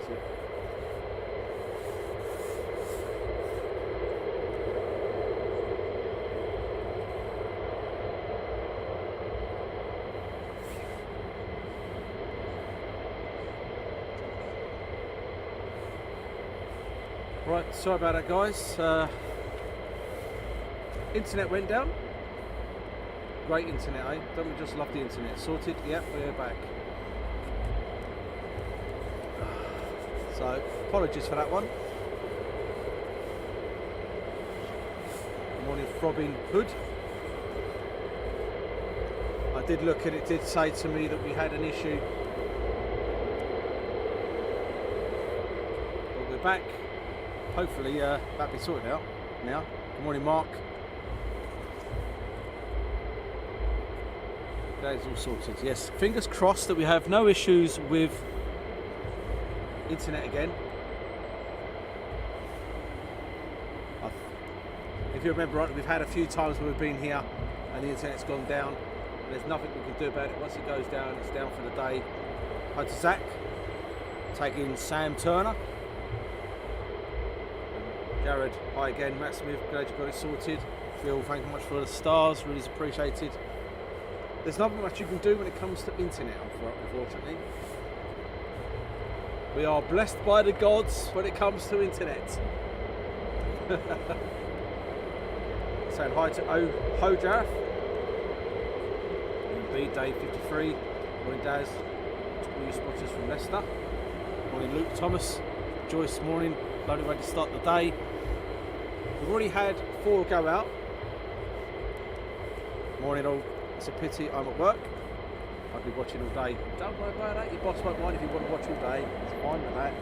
you. Right, sorry about that, guys. Internet went down. Great internet, eh? Don't we just love the internet? Sorted? Yep, we're back. So, apologies for that one. Good morning, Robin Hood. I did look and it did say to me that we had an issue. But we're back. Hopefully that'll be sorted out now. Good morning, Mark. That is all sorted. Yes, fingers crossed that we have no issues with internet again. If you remember right, we've had a few times where we've been here and the internet's gone down. And there's nothing we can do about it. Once it goes down, it's down for the day. Hi to Zach. Taking Sam Turner. Jared, hi again. Matt Smith, glad you got it sorted. Phil, thank you much for the stars, really appreciated. There's not much you can do when it comes to internet, unfortunately. We are blessed by the gods when it comes to internet. Saying hi to Hojarth. B Day 53. Morning, Daz. All you spotters from Leicester. Morning, Luke Thomas. Joyce, morning. Lovely way to start the day. We've already had 4 go out. Morning all. It's a pity I'm at work. I'll be watching all day. Don't worry about that. Your boss won't mind if you want to watch all day. It's fine with that.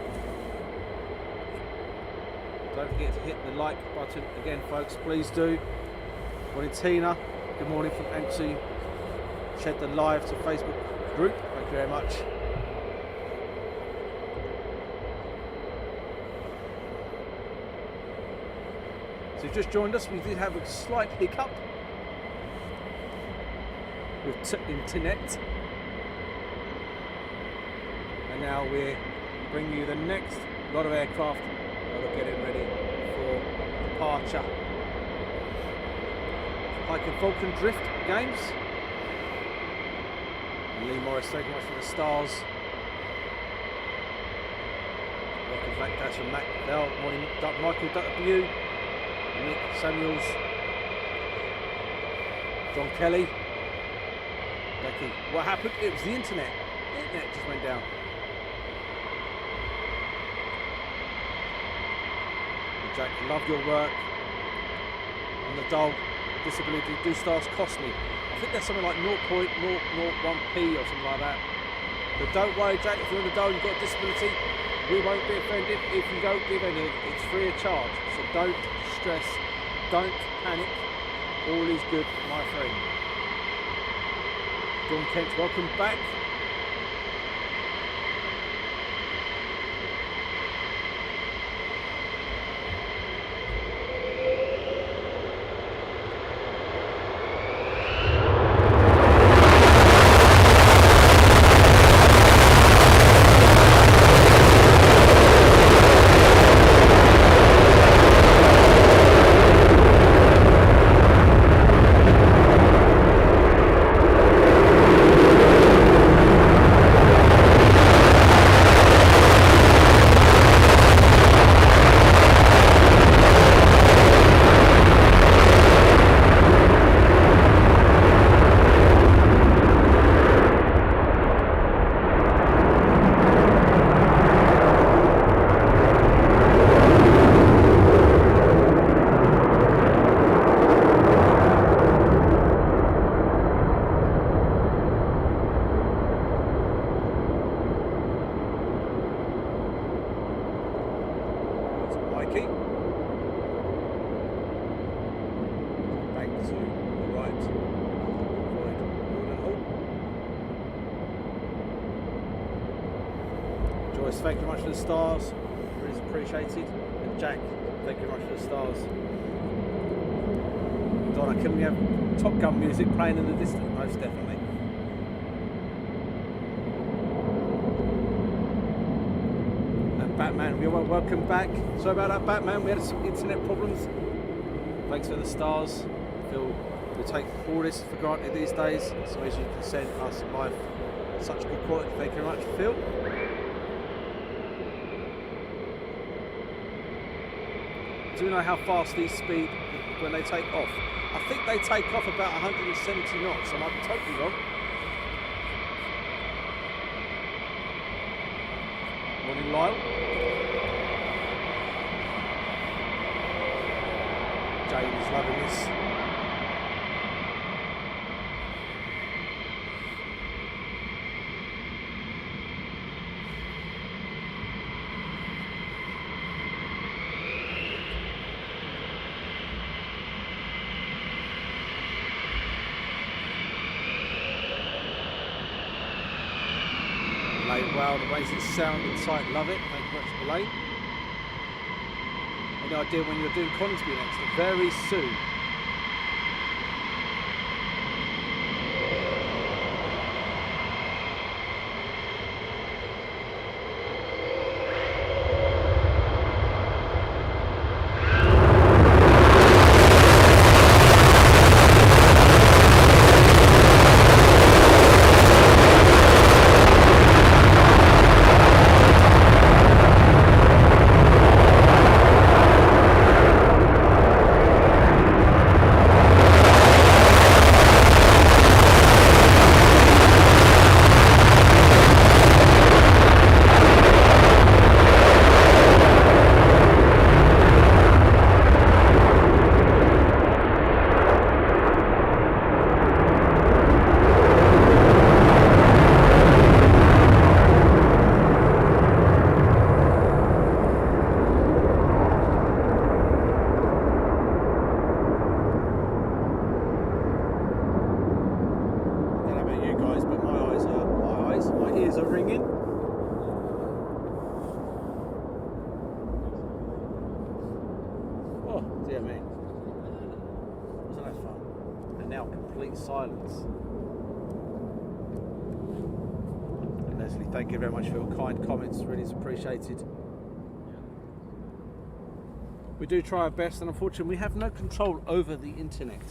Don't forget to hit the like button again, folks. Please do. Morning, Tina. Good morning from Anxie. Shed the live to Facebook group. Thank you very much. So you've just joined us. We did have a slight hiccup with internet, and now we're bringing you the next lot of aircraft that are getting ready for departure. Like in Falcon Drift games. And Lee Morris, thank you much for the stars. Welcome back, that's from Matt Bell. Morning, Michael W. Nick Samuels. John Kelly. Becky, what happened? It was the internet. The internet just went down. And Jack, love your work. And the dull disability do stars cost me. I think there's something like 0.001p or something like that. But don't worry, Jack, if you're in the dole and you've got a disability, we won't be offended if you don't give any. It's free of charge. So don't stress, don't panic. All is good, my friend. John Kent, welcome back. Thank you very much for the stars, really appreciated. And Jack, thank you very much for the stars. Donna, can we have Top Gun music playing in the distance? Most definitely. Batman, we are welcome back. Sorry about that, Batman. We had some internet problems. Thanks for the stars. Phil, we take all this for granted these days. So as you can send us live such good quality. Thank you very much, Phil. Do you know how fast these speed when they take off? I think they take off about 170 knots. I might be totally wrong. Morning, Lyle. James loving this. Wow, the ways it sound inside, love it. Thank you very much, Elaine. Any idea when you're doing Coningsby next? Very soon. Silence. And Leslie, thank you very much for your kind comments, really is appreciated. We do try our best, and unfortunately we have no control over the internet.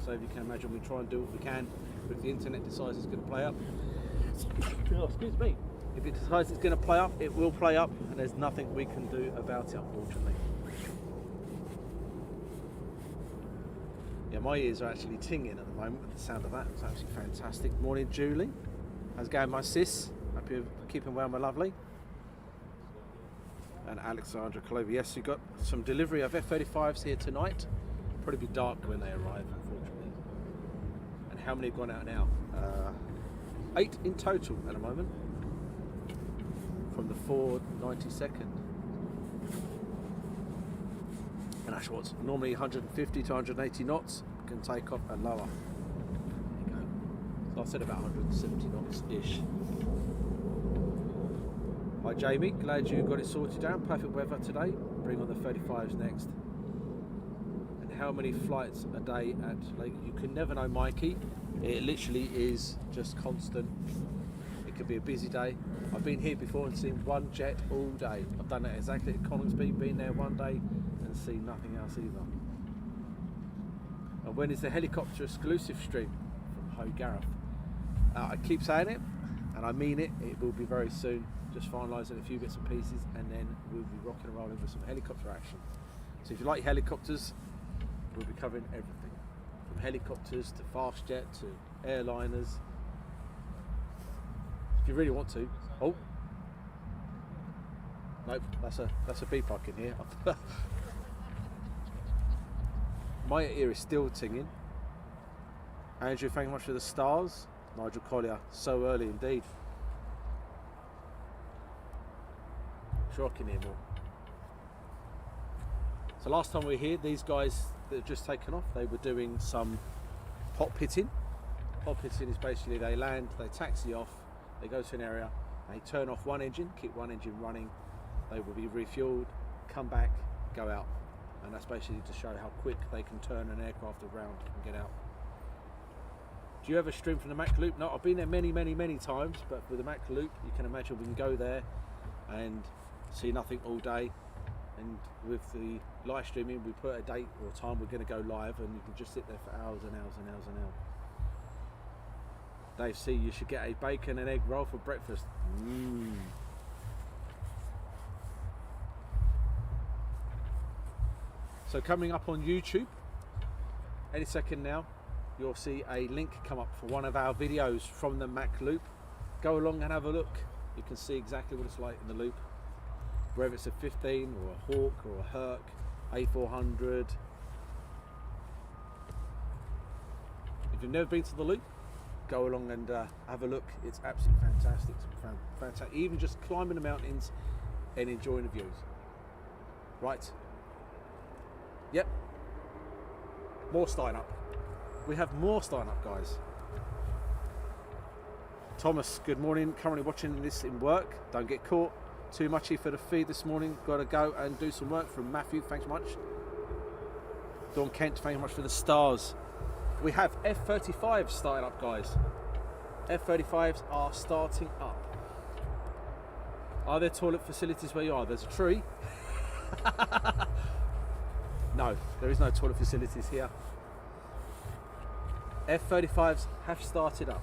So if you can imagine, we try and do what we can, but if the internet decides it's going to play up, oh, excuse me, if it decides it's going to play up, it will play up, and there's nothing we can do about it, unfortunately. Yeah, my ears are actually tinging at the moment with the sound of that. It's actually fantastic. Morning, Julie. How's it going, my sis? Hope you're keeping well, my lovely. And Alexandra Clover. Yes, you've got some delivery of F35s here tonight. Probably be dark when they arrive, unfortunately. And how many have gone out now? 8 in total at the moment. From the 492nd. And that's what's normally 150 to 180 knots, can take off and lower. There you go. So I said about 170 knots ish. Hi Jamie, glad you got it sorted out. Perfect weather today. Bring on the 35s next. And how many flights a day at Lake? You can never know, Mikey. It literally is just constant. It could be a busy day. I've been here before and seen one jet all day. I've done that exactly at Coningsby, been there one day and see nothing else either. And when is the helicopter exclusive stream from Ho Gareth? I keep saying it and I mean it. It will be very soon. Just finalising a few bits and pieces, and then we'll be rocking and rolling with some helicopter action. So if you like helicopters, we'll be covering everything from helicopters to fast jet to airliners. If you really want to. Oh, nope, that's a beep I can hear. My ear is still tinging. Andrew, thank you much for the stars. Nigel Collier, so early indeed. Sure I can hear more. So last time we were here, these guys that have just taken off, they were doing some hotpitting. Hotpitting is basically they land, they taxi off, they go to an area, they turn off one engine, keep one engine running, they will be refueled, come back, go out. And that's basically to show how quick they can turn an aircraft around and get out. Do you ever stream from the Mac Loop? No, I've been there many times, but with the Mac Loop, you can imagine we can go there and see nothing all day. And with the live streaming, we put a date or time we're going to go live, and you can just sit there for hours and hours and hours and hours. Dave C, you should get a bacon and egg roll for breakfast. So coming up on YouTube, any second now, you'll see a link come up for one of our videos from the Mac Loop. Go along and have a look. You can see exactly what it's like in the loop. Whether it's a 15 or a Hawk or a Herc, A400. If you've never been to the loop, go along and have a look. It's absolutely fantastic. Fantastic. Even just climbing the mountains and enjoying the views. Right. Yep. More starting up. We have more starting up, guys. Thomas, good morning. Currently watching this in work. Don't get caught. Too muchy for the feed this morning. Got to go and do some work. From Matthew, thanks much. Dawn Kent, thank you much for the stars. We have F35s starting up, guys. F35s are starting up. Are there toilet facilities where you are? There's a tree. No, there is no toilet facilities here. F35s have started up.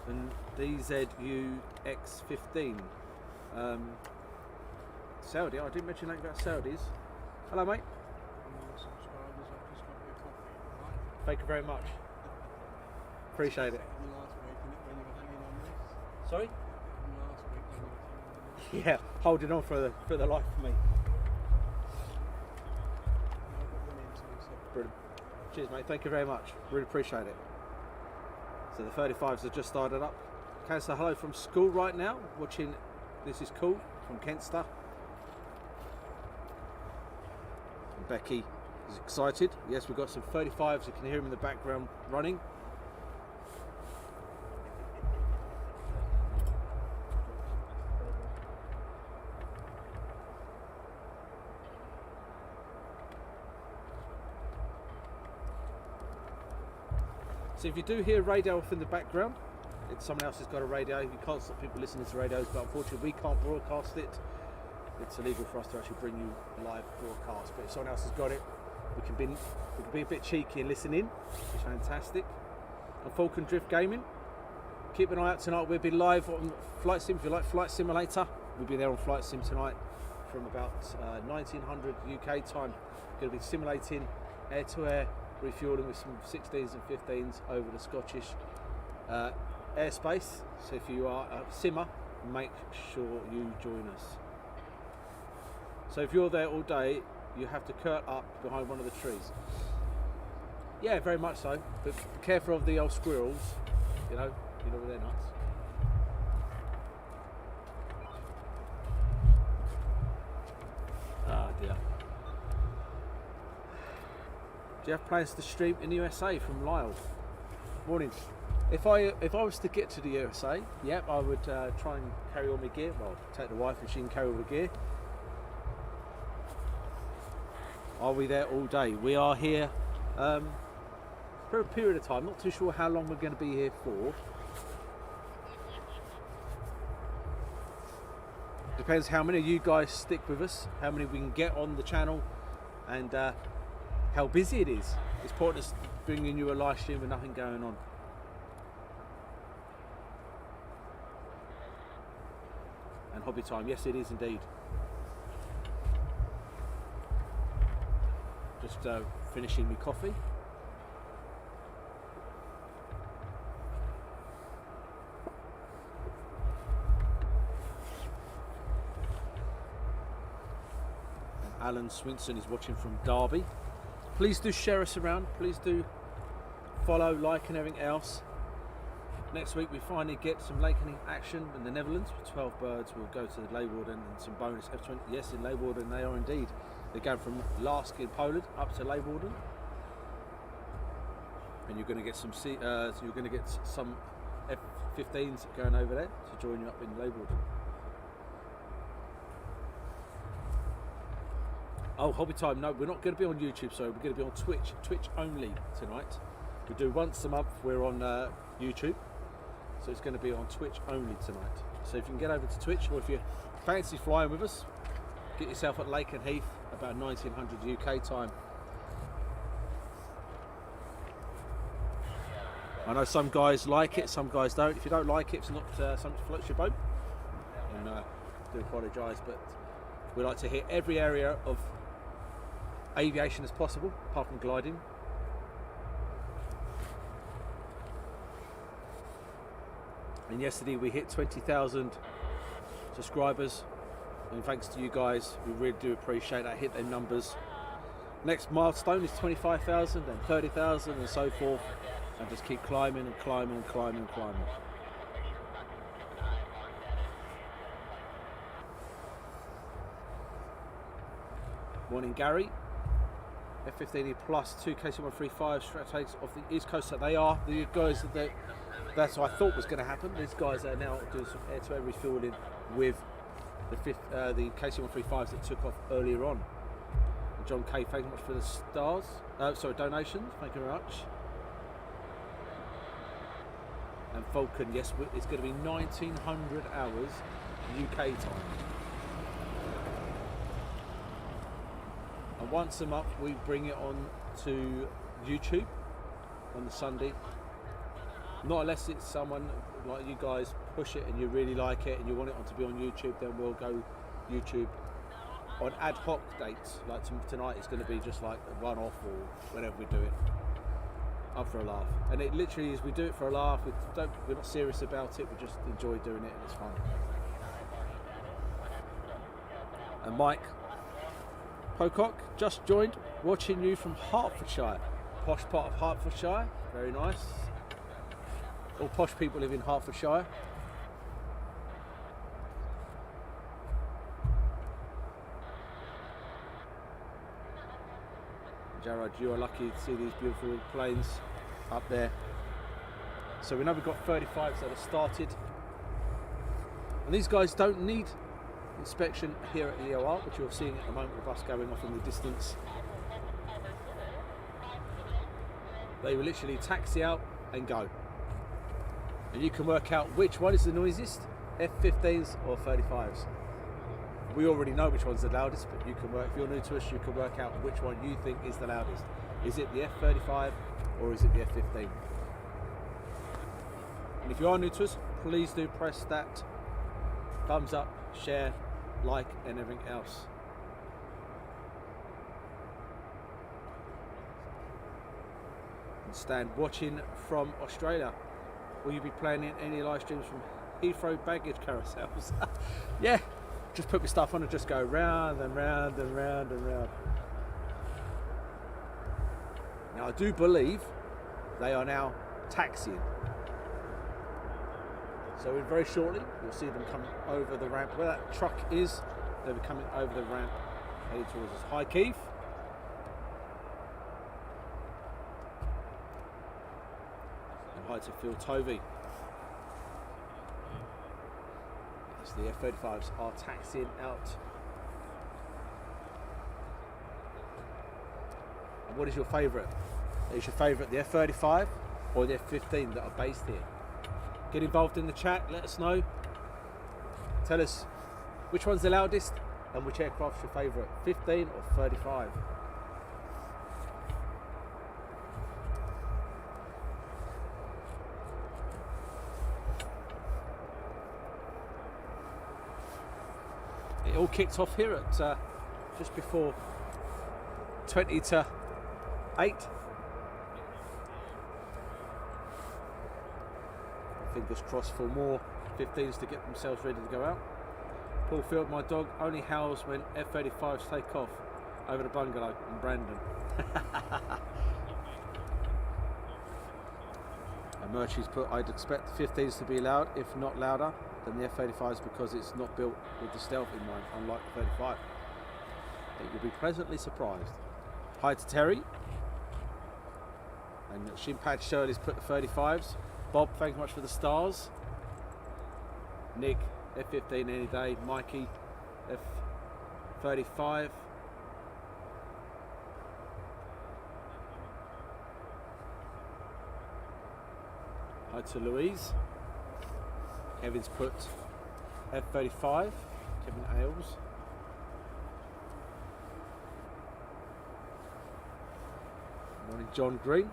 And DZU X15. Saudi, I didn't mention anything about Saudis. Hello, mate. Thank you very much. Appreciate it. Sorry? Yeah, holding on for the life of me. Brilliant. Cheers, mate. Thank you very much. Really appreciate it. So the 35s have just started up. Can I say hello from school right now? Watching This Is Cool from Kentster. And Becky is excited. Yes, we've got some 35s. You can hear them in the background running. So if you do hear radio off in the background, it's someone else has got a radio. You can't stop people listening to radios, but unfortunately we can't broadcast it. It's illegal for us to actually bring you a live broadcast. But if someone else has got it, we can be a bit cheeky and listen in, which is fantastic. And Falcon Drift Gaming, keep an eye out tonight. We'll be live on Flight Sim. If you like Flight Simulator, we'll be there on Flight Sim tonight from about 1900 UK time. Going to be simulating air-to-air refueling with some 16s and 15s over the Scottish airspace. So if you are a simmer, make sure you join us. So if you're there all day, you have to curl up behind one of the trees. Yeah, very much so. But be careful of the old squirrels. You know they're nuts. Ah dear. Do you have plans to stream in the USA from Lyle? Morning. If I was to get to the USA, yep, I would try and carry all my gear. Well, take the wife and she can carry all the gear. Are we there all day? We are here for a period of time. Not too sure how long we're going to be here for. Depends how many of you guys stick with us, how many we can get on the channel, and how busy it is. It's pointless bringing you a live stream with nothing going on. And hobby time, yes it is indeed. Just finishing my coffee. And Alan Swinson is watching from Derby. Please do share us around. Please do follow, like and everything else. Next week we finally get some Lakenheath action in the Netherlands with 12 birds. We'll go to the Leeuwarden and some bonus F20. Yes, in Leeuwarden they are indeed. They're going from Lask in Poland up to Leeuwarden, and you're going to get some some F15s going over there to join you up in Leeuwarden. Oh, hobby time. No, we're not going to be on YouTube, so we're going to be on Twitch. Twitch only tonight. We do once a month. We're on YouTube, so it's going to be on Twitch only tonight. So if you can get over to Twitch, or if you fancy flying with us, get yourself at Lakenheath about 1900 UK time. I know some guys like it, some guys don't. If you don't like it, if it's not something that floats your boat, then I do apologise, but we like to hit every area of aviation as possible, apart from gliding. And yesterday we hit 20,000 subscribers, and thanks to you guys, we really do appreciate that. Hit their numbers. Next milestone is 25,000 and 30,000 and so forth, and just keep climbing and climbing and climbing and climbing. Morning, Gary. F15 plus 2 KC-135 strategies off the East Coast. So they are the guys that's what I thought was going to happen. These guys are now doing some air-to-air refueling with the KC-135s that took off earlier on. And John K, thank you much for the stars. Donations. Thank you very much. And Vulcan, yes, it's going to be 1900 hours UK time. And once a month we bring it on to YouTube on the Sunday. Not unless it's someone like you guys push it and you really like it and you want it on to be on YouTube, then we'll go YouTube on ad hoc dates. Like tonight it's going to be just like a one-off or whenever we do it, up for a laugh. And it literally is, we do it for a laugh. We're not serious about it, we just enjoy doing it and it's fun. And Mike Pocock just joined, watching you from Hertfordshire. Posh part of Hertfordshire, very nice. All posh people live in Hertfordshire. Jared, you are lucky to see these beautiful planes up there. So we know we've got 35s that have started. And these guys don't need inspection here at EOR, which you're seeing at the moment with us going off in the distance. They will literally taxi out and go. And you can work out which one is the noisiest, F15s or 35s. We already know which one's the loudest, but you can work, if you're new to us, you can work out which one you think is the loudest. Is it the F35 or is it the F15? And if you are new to us, please do press that thumbs up, share, like and everything else. And Stan watching from Australia. Will you be planning any live streams from Heathrow baggage carousels? Yeah, just put my stuff on and just go round and round and round and round. Now I do believe they are now taxiing. So in very shortly you'll see them coming over the ramp. Where that truck is, they'll be coming over the ramp heading towards us. Hi Keith. Hi to Phil Tovey. As the F35s are taxiing out. And what is your favourite? Is your favourite the F35 or the F15 that are based here? Get involved in the chat, let us know. Tell us which one's the loudest and which aircraft's your favourite, 15 or 35. It all kicked off here at just before 20 to 8. Fingers crossed for more 15s to get themselves ready to go out. Paul Field, my dog, only howls when F35s take off over the bungalow in Brandon. And Murchie's put, I'd expect the 15s to be loud, if not louder than the F35s because it's not built with the stealth in mind, unlike the 35. But you'll be pleasantly surprised. Hi to Terry. And Shimpad Shirley's put the 35s. Bob, thank you much for the stars. Nick, F15 any day. Mikey, F35. Hi to Louise. Kevin's put F35, Kevin Ailes. Morning John Green.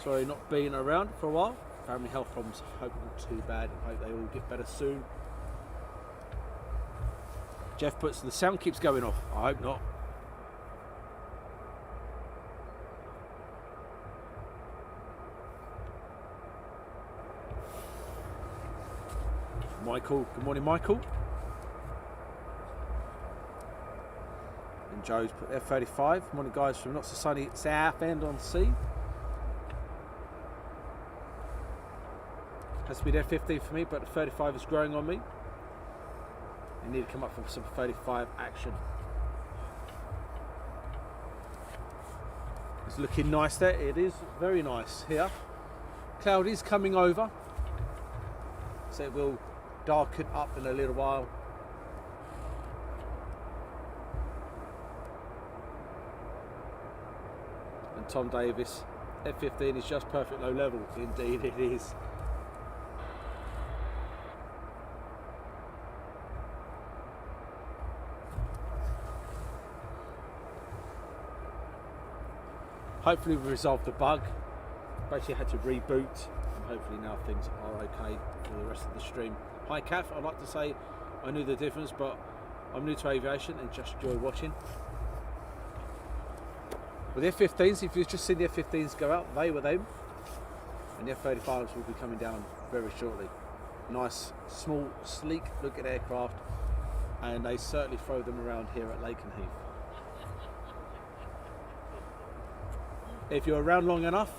Sorry not being around for a while. Family health problems, hope not too bad and hope they all get better soon. Jeff puts, the sound keeps going off. I hope not. Michael, good morning Michael. And Joe's put F35. Morning guys from not so sunny South End on Sea. Has to be the F15 for me, but the 35 is growing on me. I need to come up with some 35 action. It's looking nice there. It is very nice here. Cloud is coming over, so it will darken up in a little while. And Tom Davis, F15 is just perfect low level. Indeed it is. Hopefully we resolved the bug. Basically had to reboot, and hopefully now things are okay for the rest of the stream. Hi Kath, I'd like to say I knew the difference, but I'm new to aviation and just enjoy watching. With the F15s, if you've just seen the F15s go out, they were them. And the F35s will be coming down very shortly. Nice, small, sleek looking aircraft, and they certainly throw them around here at Lakenheath. If you're around long enough,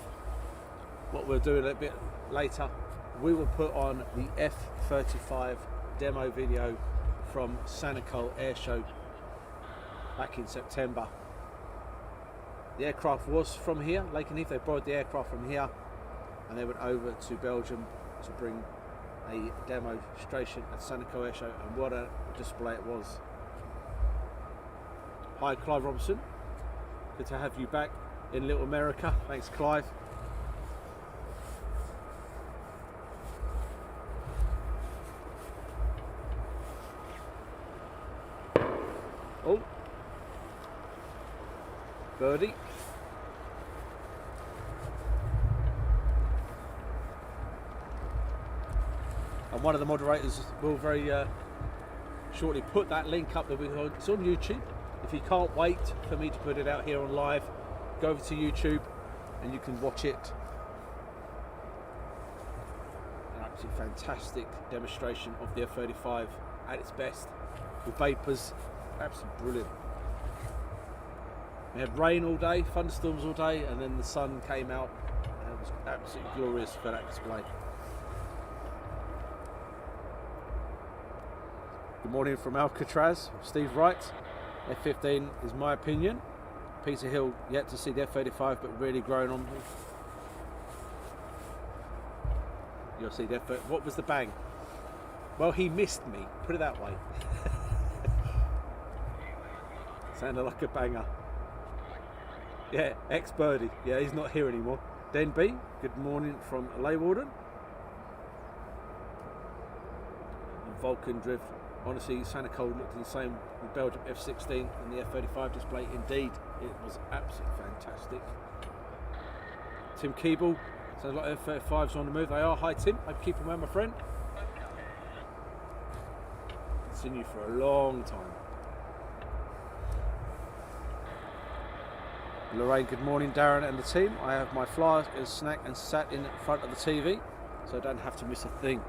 what we'll do a little bit later, we will put on the F35 demo video from Sanicole Airshow back in September. The aircraft was from here, Lakenheath. They borrowed the aircraft from here and they went over to Belgium to bring a demonstration at Sanicole Airshow, and what a display it was. Hi Clive Robinson, good to have you back in Little America. Thanks Clive. Oh, birdie. And one of the moderators will very shortly put that link up that it's on YouTube. If you can't wait for me to put it out here on live, go over to YouTube and you can watch it. An absolutely fantastic demonstration of the F35 at its best with vapors. Absolutely brilliant. We had rain all day, thunderstorms all day, and then the sun came out and it was absolutely glorious for that display. Good morning from Alcatraz, Steve Wright. F15 is my opinion. Peter Hill yet to see the F35, but really growing on me. You'll see the F35. What was the bang? Well, he missed me, put it that way. Sounded like a banger. Yeah, ex-birdie. Yeah, he's not here anymore. Den B, good morning from Leywarden. And Vulcan Drift. Honestly, Sanicole looked insane with Belgium F16 and the F35 display. Indeed, it was absolutely fantastic. Tim Keeble, sounds like F35s on the move. They are. Hi Tim, hope you keep them well, my friend. Continue for a long time. Lorraine, good morning, Darren and the team. I have my flyer as snack and sat in front of the TV, so I don't have to miss a thing.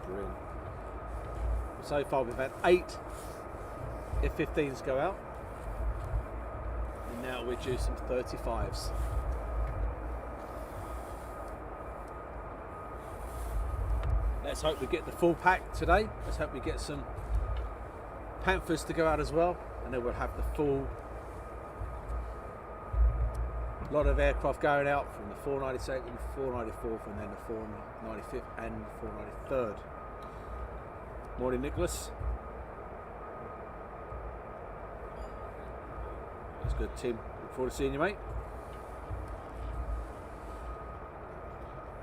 Brilliant. So far we've had 8 F15s go out, and now we're due some 35s. Let's hope we get the full pack today. Let's hope we get some Panthers to go out as well, and then we'll have the full lot of aircraft going out from the 492nd, 494th, and then the 495th and 493rd. Morning, Nicholas. That's good, Tim. Look forward to seeing you, mate.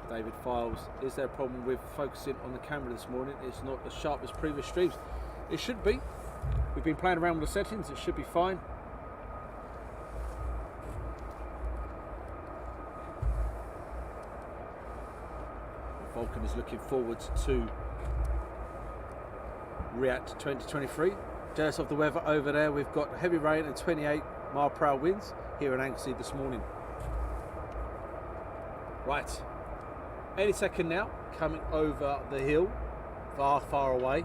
David Files, is there a problem with focusing on the camera this morning? It's not as sharp as previous streams. It should be. We've been playing around with the settings, it should be fine. Vulcan is looking forward to Reheats 2023. Jealous of the weather over there. We've got heavy rain and 28-mile-per-hour winds here in Anglesey this morning. Right, any second now, coming over the hill, far away,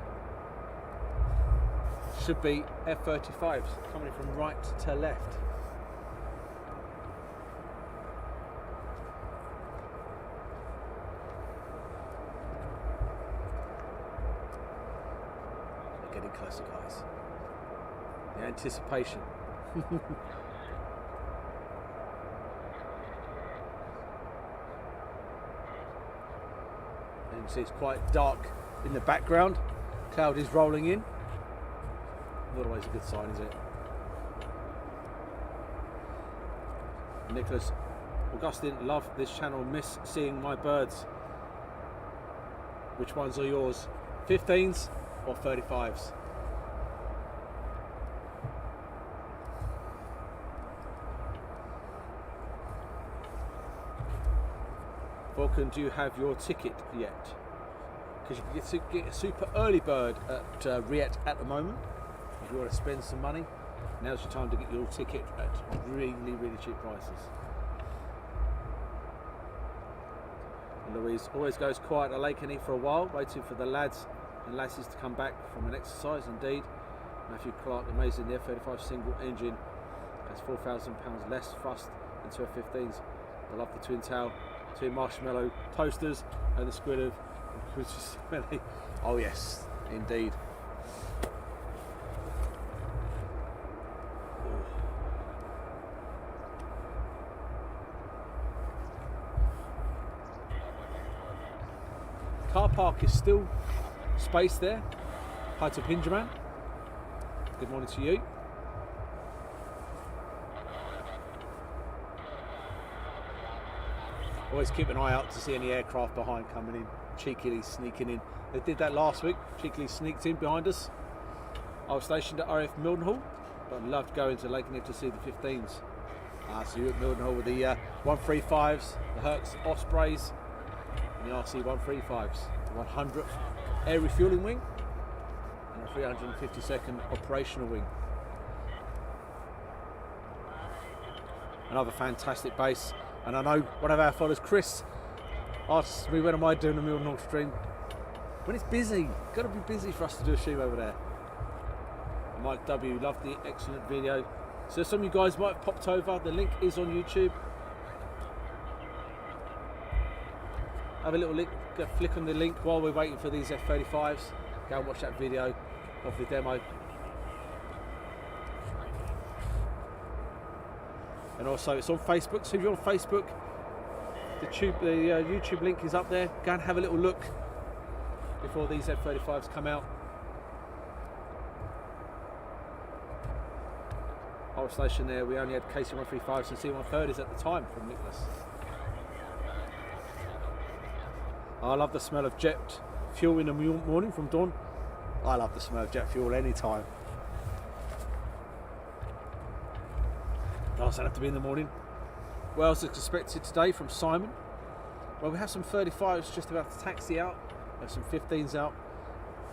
should be F35s coming from right to left. They're getting closer, guys. The anticipation. You can see it's quite dark in the background. Cloud is rolling in. Not always a good sign, is it? Nicholas Augustine, love this channel, miss seeing my birds. Which ones are yours? 15s or 35s? Vulcan, do you have your ticket yet? Because you can get a super early bird at Reheats at the moment. If you want to spend some money, now's your time to get your ticket at really cheap prices. And Louise always goes quiet at Lakenheath for a while, waiting for the lads and lasses to come back from an exercise. Indeed, Matthew Clark, amazing. The F35 single engine has £4,000 less thrust into F15s. I love the twin tail, two marshmallow toasters, and the squid of smelly. Oh yes, indeed. Car park is still space there. Hi to Pinjaman. Good morning to you. Always keep an eye out to see any aircraft behind coming in, cheekily sneaking in. They did that last week, cheekily sneaked in behind us. I was stationed at RAF Mildenhall, but I'd love to go into Lakenheath to see the 15s. So you at Mildenhall with the 135s, the Hertz Ospreys, and the RC 135s, the 100th air refuelling wing, and a 352nd operational wing. Another fantastic base. And I know one of our followers, Chris, asked me when am I doing a Mildenhall stream. When it's busy, got to be busy for us to do a stream over there. And Mike W, loved the excellent video. So some of you guys might have popped over. The link is on YouTube. Have a little link, go flick on the link while we're waiting for these F35s. Go and watch that video of the demo. And also it's on Facebook, so if you're on Facebook, the YouTube link is up there. Go and have a little look before these F35s come out. I was stationed there, we only had KC-135s and C-130s at the time from Nicholas. I love the smell of jet fuel in the morning from Dawn. I love the smell of jet fuel any time. Nice, I have to be in the morning. What else is expected today from Simon? Well, we have some 35s just about to taxi out. We have some 15s out.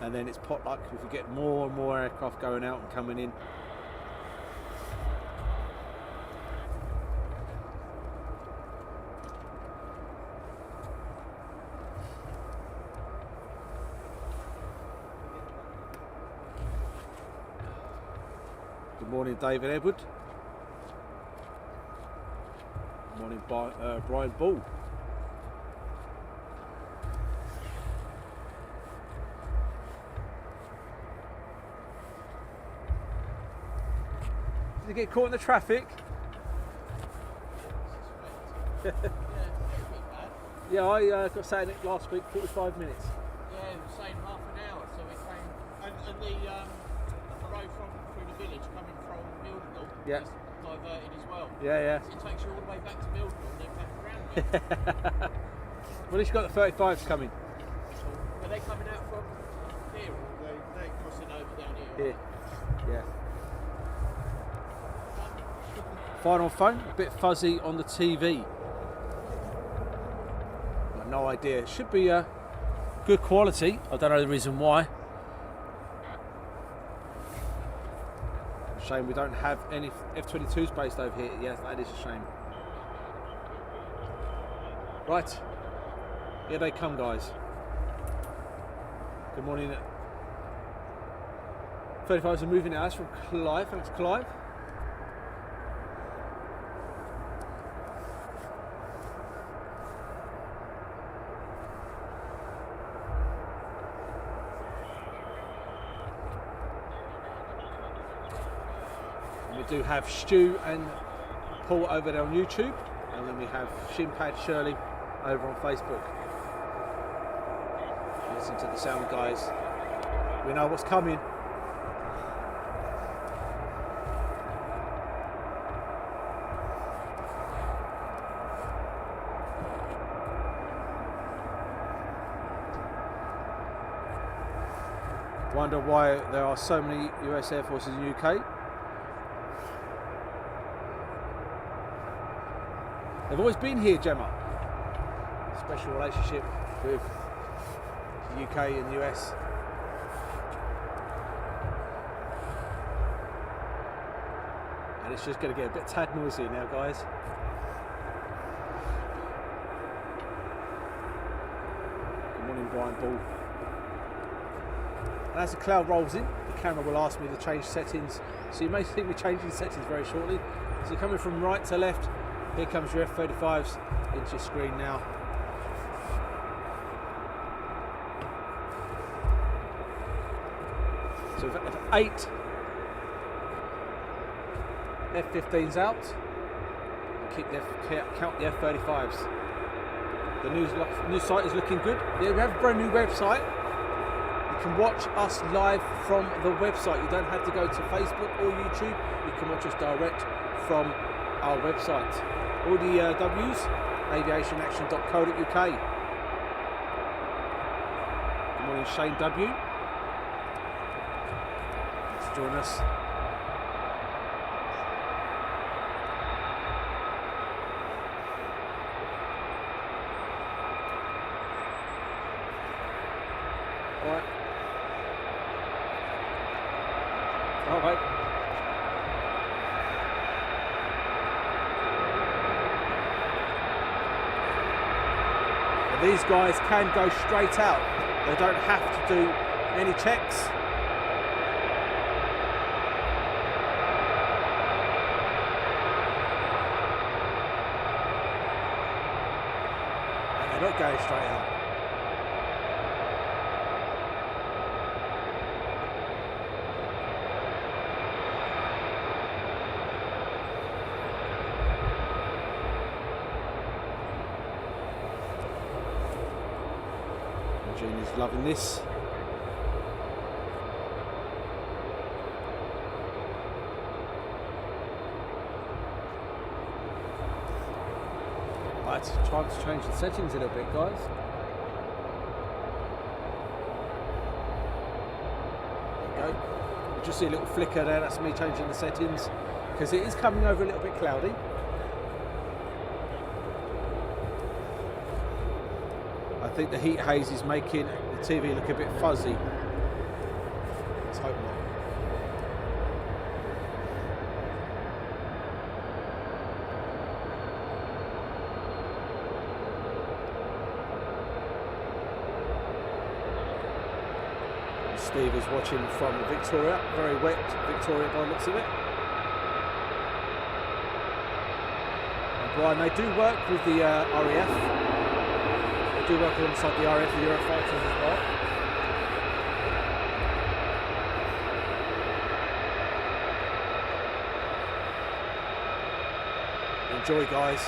And then it's potluck if we get more and more aircraft going out and coming in. Good morning, David Edward. Good morning, Brian Ball. Did you get caught in the traffic? Yeah, I got sat in it last week, 45 minutes. Yeah, it was saying half an hour, so we came, and the road through the village coming from Mildenhall is diverted as well. Yeah. So it takes you all the way back to Mildenhall and then back around again. Well, at least you've got the 35s coming. Are they coming out from here, or are they crossing over down here? Here. Yeah. Fine on phone, a bit fuzzy on the TV. Got no idea. It should be good quality. I don't know the reason why. Shame we don't have any F-22s based over here. Yes, that is a shame. Right, here they come, guys. Good morning. 35s are moving out. That's from Clive. Thanks, Clive. We do have Stu and Paul over there on YouTube, and then we have Shimpad Shirley over on Facebook. Listen to the sound, guys. We know what's coming. Wonder why there are so many US Air Forces in the UK. They've always been here, Gemma. Special relationship with the UK and the US. And it's just going to get a bit tad noisy now, guys. Good morning, Brian Ball. And as the cloud rolls in, the camera will ask me to change settings. So you may see me changing settings very shortly. So you're coming from right to left. Here comes your F35s into your screen now. So we've got 8 F15s out. Count the F35s. The new site is looking good. Yeah, we have a brand new website. You can watch us live from the website. You don't have to go to Facebook or YouTube. You can watch us direct from our website. All the W's, aviationaction.co.uk. Good morning, Shane W. Let's join us. All right. All right. These guys can go straight out. They don't have to do any checks. And they're not going straight out. Jean is loving this. Right, time to change the settings a little bit, guys. There we go. You just see a little flicker there, that's me changing the settings, because it is coming over a little bit cloudy. I think the heat haze is making the TV look a bit fuzzy. Let's hope not. Steve is watching from Victoria, very wet Victoria by the looks of it. And Brian, they do work with the RAF. They do work alongside the RAF and Eurofighters as well. Enjoy, guys.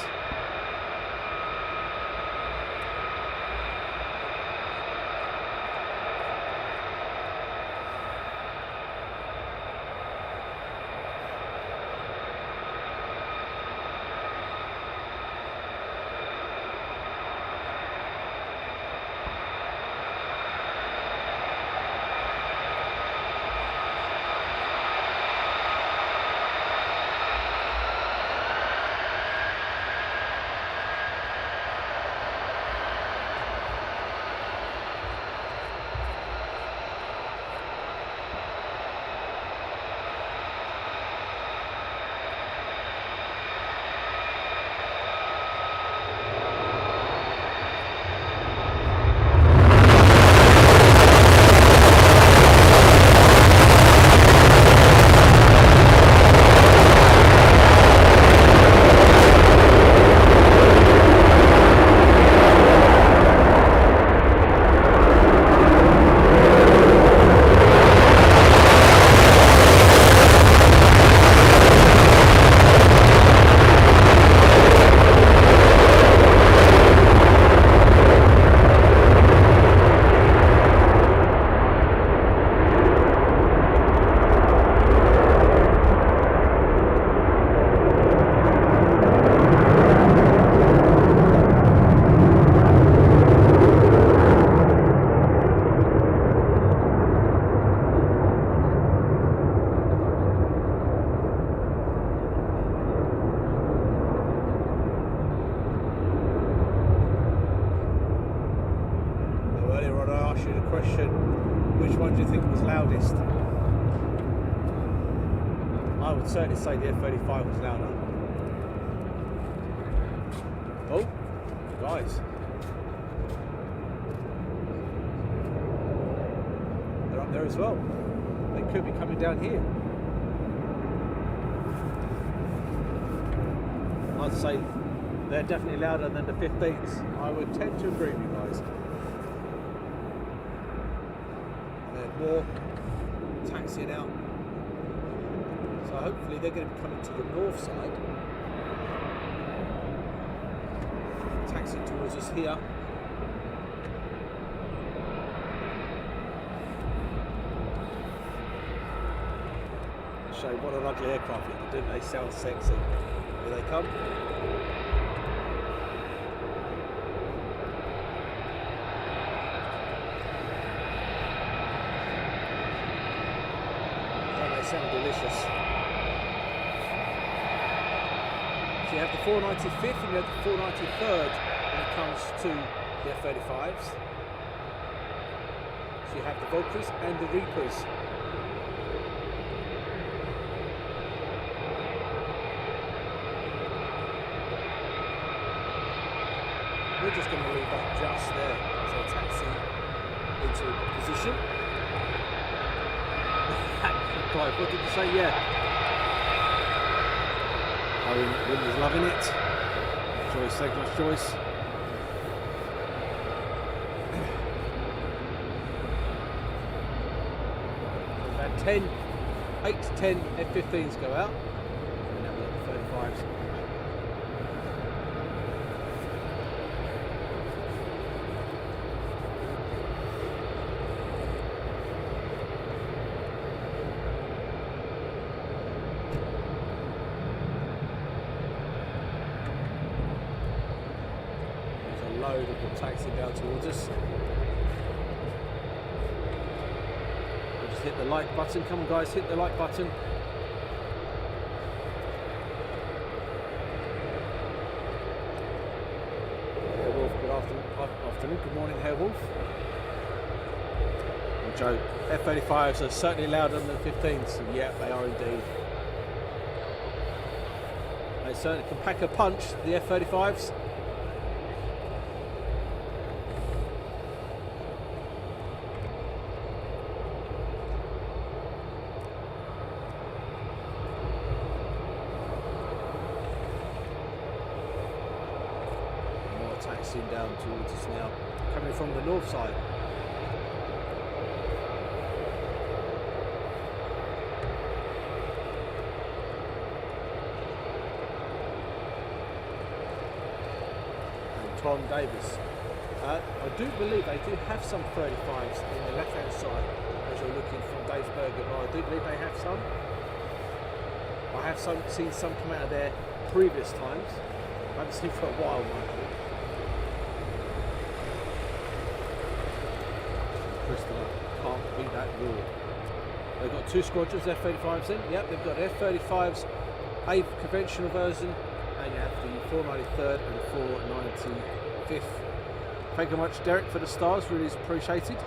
list. I would certainly say the F35 was louder. Oh, guys. They're up there as well. They could be coming down here. I'd say they're definitely louder than the 15s. I would tend to agree with you guys. They're more taxiing out. So hopefully they're going to be coming to the north side. Taxiing towards us here. Show what an ugly aircraft it can do. They sound sexy. Here they come. Don't they sound delicious? So you have the 495th and you have the 493rd when it comes to the F35s. So you have the Valkyries and the Reapers. We're just going to leave that just there as I taxi into position. Right, what did you say? Yeah. Owen is loving it. Joyce, thank you much, Joyce. We've had 8 to 10 F15s go out. And now we've got the 35s. Load of them taxiing down towards us. We'll just hit the like button. Come on guys, hit the like button. Herr Wolf, good afternoon. Good morning, Herr Wolf. And Joe, F35s are certainly louder than the 15s. Yeah, they are indeed. They certainly can pack a punch, the F35s. Taxiing down towards us now, coming from the north side. And Tom Davis. I do believe they do have some 35s in the left hand side as you're looking from Dave's Burger Bar. I do believe they have some. I have seen some come out of there previous times. I haven't seen for a while, Michael. Can't beat that rule. They've got 2 squadrons, F-35s in. Yep, they've got F-35s, a conventional version, and you have the 493rd and the 495th. Thank you very much, Derek, for the stars. Really is appreciated.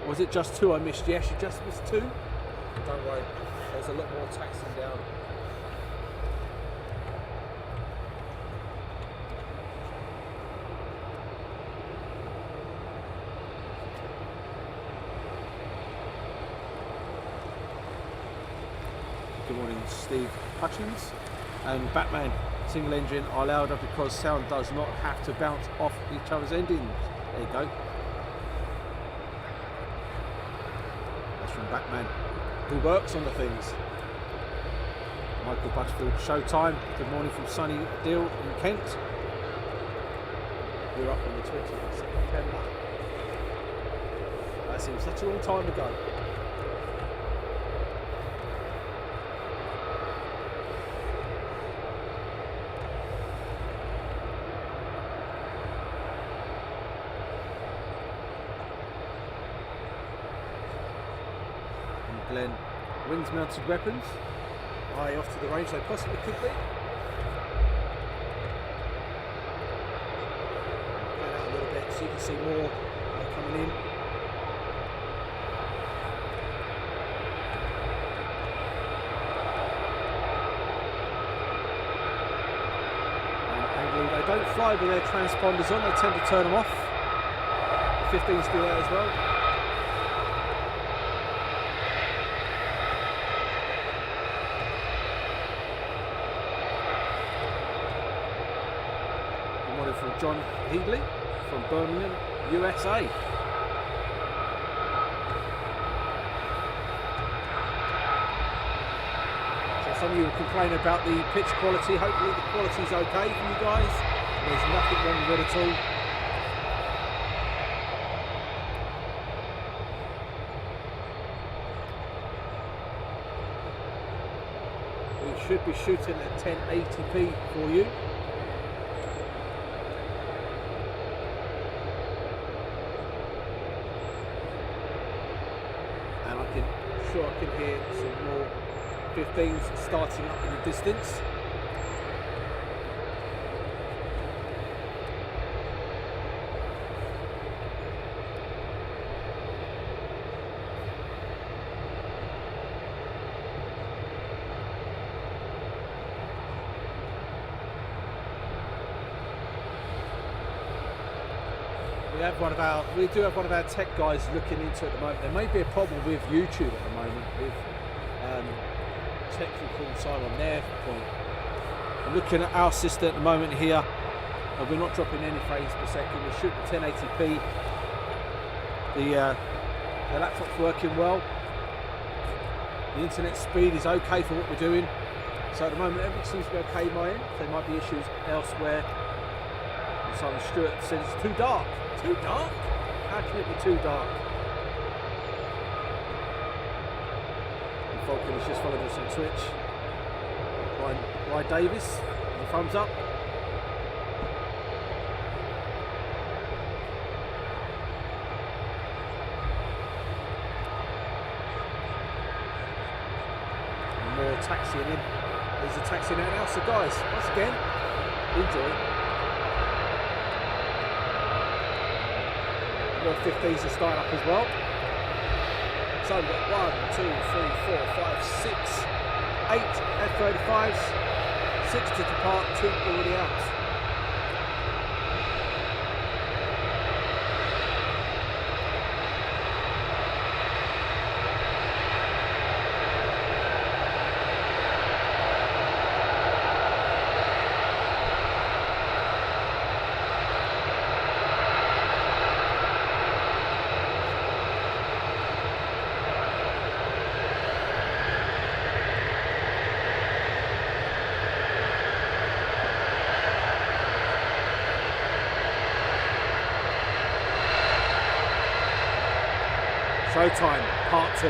Or was it just 2 I missed? Yes, you just missed 2. Don't worry, there's a lot more taxing down. Good morning, Steve Hutchins. And Batman, single engine are louder because sound does not have to bounce off each other's endings. There you go. That's from Batman, who works on the things. Michael Butterfield, Showtime. Good morning from sunny Deal in Kent. We're up on the 20th of September. That seems such a long time ago. Glenn, wings mounted weapons. Eye off to the range they possibly could be. Pan out a little bit so you can see more coming in. they don't fly with their transponders on, they tend to turn them off. The 15s do that as well. Good morning from John Headley from Birmingham, USA. Some of you will complain about the pitch quality. Hopefully the quality's okay for you guys. There's nothing wrong with it at all. We should be shooting at 1080p for you. And I can hear some more 15s starting up in the distance. We do have one of our tech guys looking into it at the moment. There may be a problem with YouTube at the moment with technical side on their point. I'm looking at our system at the moment here, and we're not dropping any frames per second. We're shooting at 1080p. The laptop's working well. The internet speed is okay for what we're doing. So at the moment everything seems to be okay my end. There might be issues elsewhere. And Simon Stewart says it's too dark. Too dark? How can it be too dark? Falcon has just followed us on Twitch. Ryan Davis, the thumbs up. And more taxiing in. There's a taxiing out now. So guys, once again, enjoy. More 15s are starting up as well. So we've got 1, 2, 3, 4, 5, 6, 8 F35s, 6 to depart, 2 already out. Showtime, part 2.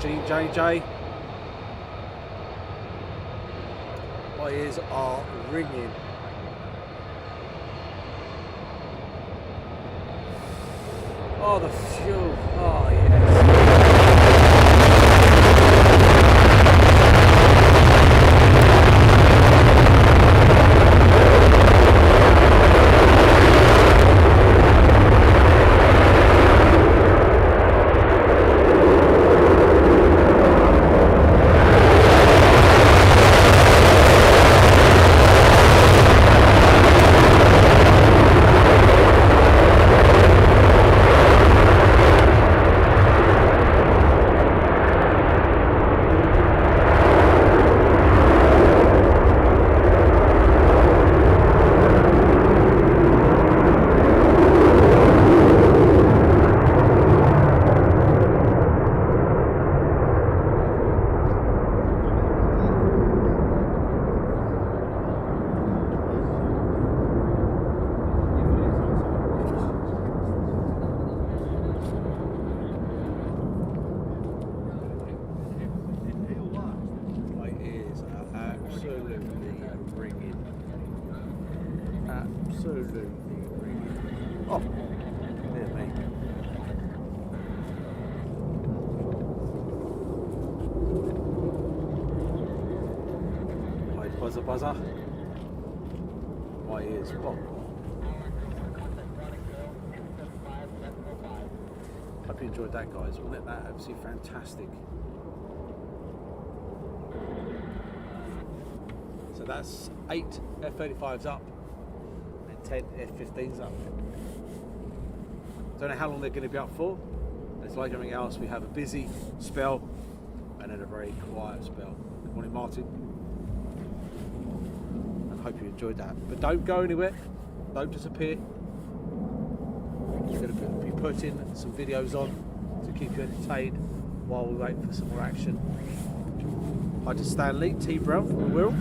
J&J. My ears are ringing. Oh, the fuel. Oh, yes. Absolutely ringing. Oh, dear me. Right, buzzer buzzer. My ears. Oh. Hope you enjoyed that, guys. Wasn't it that absolutely fantastic? So that's 8 F35s up and 10 F15s up. Don't know how long they're going to be up for. It's like everything else, we have a busy spell and then a very quiet spell. Good morning, Martin. I hope you enjoyed that. But don't go anywhere, don't disappear. We're going to be putting some videos on to keep you entertained while we wait for some more action. Hi to Stanley, T Brown from the Wirral.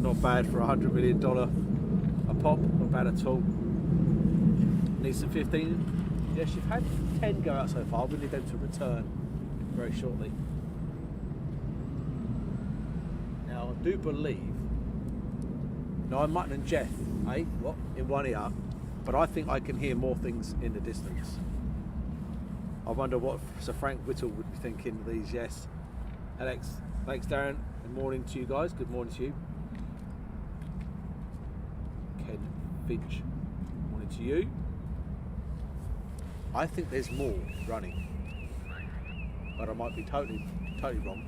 Not bad for $100 million a pop, not bad at all. Need some 15. Yes, you've had 10 go out so far. We need them to return very shortly. Now, I do believe, now I'm Mutton and Jeff, what? In one ear, but I think I can hear more things in the distance. I wonder what Sir Frank Whittle would be thinking of these. Yes. Alex, thanks Darren. Good morning to you guys. Good morning to you. Ken Finch, good morning to you. I think there's more running, but I might be totally wrong.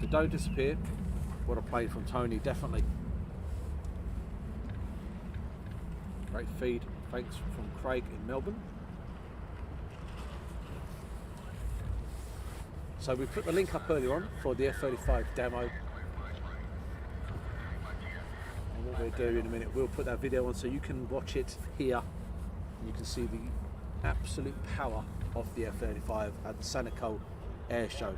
So don't disappear. What a play from Tony, definitely. Great feed. Thanks from Craig in Melbourne. So we put the link up earlier on for the F35 demo. And what we'll do in a minute, we'll put that video on so you can watch it here. And you can see the absolute power of the F35 at the Sanicole Airshow.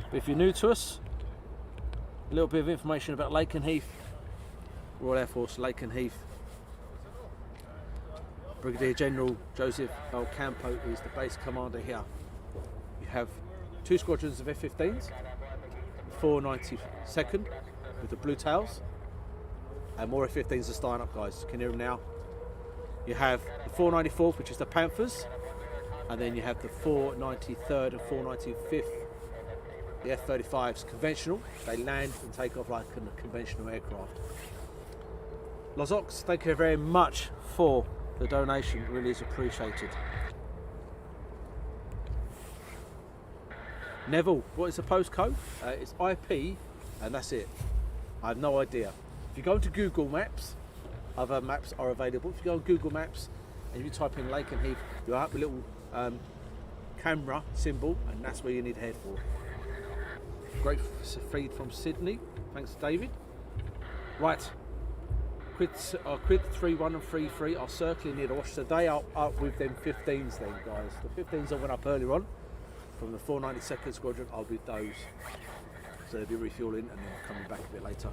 But if you're new to us, a little bit of information about Lakenheath, Royal Air Force Lakenheath. Brigadier General Joseph L. Campo is the base commander here. You have 2 squadrons of F-15s, 492nd with the blue tails, and more F-15s are starting up, guys. You can hear them now. You have the 494th, which is the Panthers, and then you have the 493rd and 495th, the F-35s conventional. They land and take off like a conventional aircraft. Los Ox, thank you very much for the donation, really is appreciated. Neville, what is the postcode? It's IP, and that's it. I have no idea. If you go to Google Maps, other maps are available. If you go on Google Maps and you type in Lakenheath, you'll have a little camera symbol, and that's where you need to head for. Great feed from Sydney. Thanks, David. Right. Quid 3-1 and 3-3 are circling near the wash. So they are up with them 15s then, guys. The 15s that went up earlier on from the 492nd Squadron are with those. So they'll be refueling and then coming back a bit later.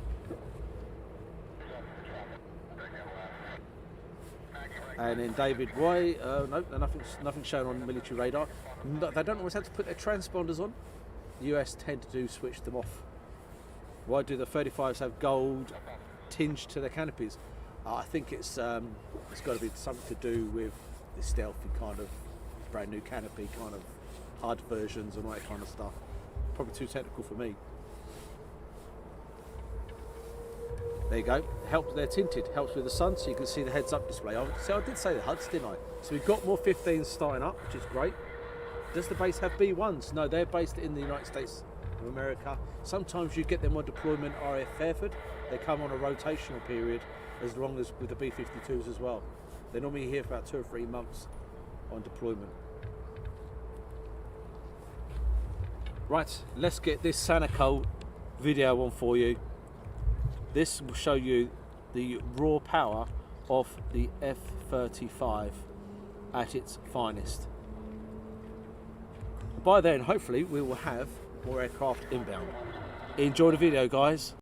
And then David, why? No, nothing's shown on military radar. No, they don't always have to put their transponders on. The US tend to switch them off. Why do the 35s have gold tinge to their canopies? I think it's got to be something to do with the stealthy kind of brand new canopy, kind of HUD versions and all that kind of stuff. Probably too technical for me. There you go. Helps, they're tinted. Helps with the sun, so you can see the heads-up display. I did say the HUDs, didn't I? So we've got more 15s starting up, which is great. Does the base have B1s? No, they're based in the United States of America. Sometimes you get them on deployment RAF Fairford. They come on a rotational period, as long as with the B-52s as well. They're normally here for about 2 or 3 months on deployment. Right, let's get this Sanicole video on for you. This will show you the raw power of the F35 at its finest. By then, hopefully, we will have more aircraft inbound. Enjoy the video, guys.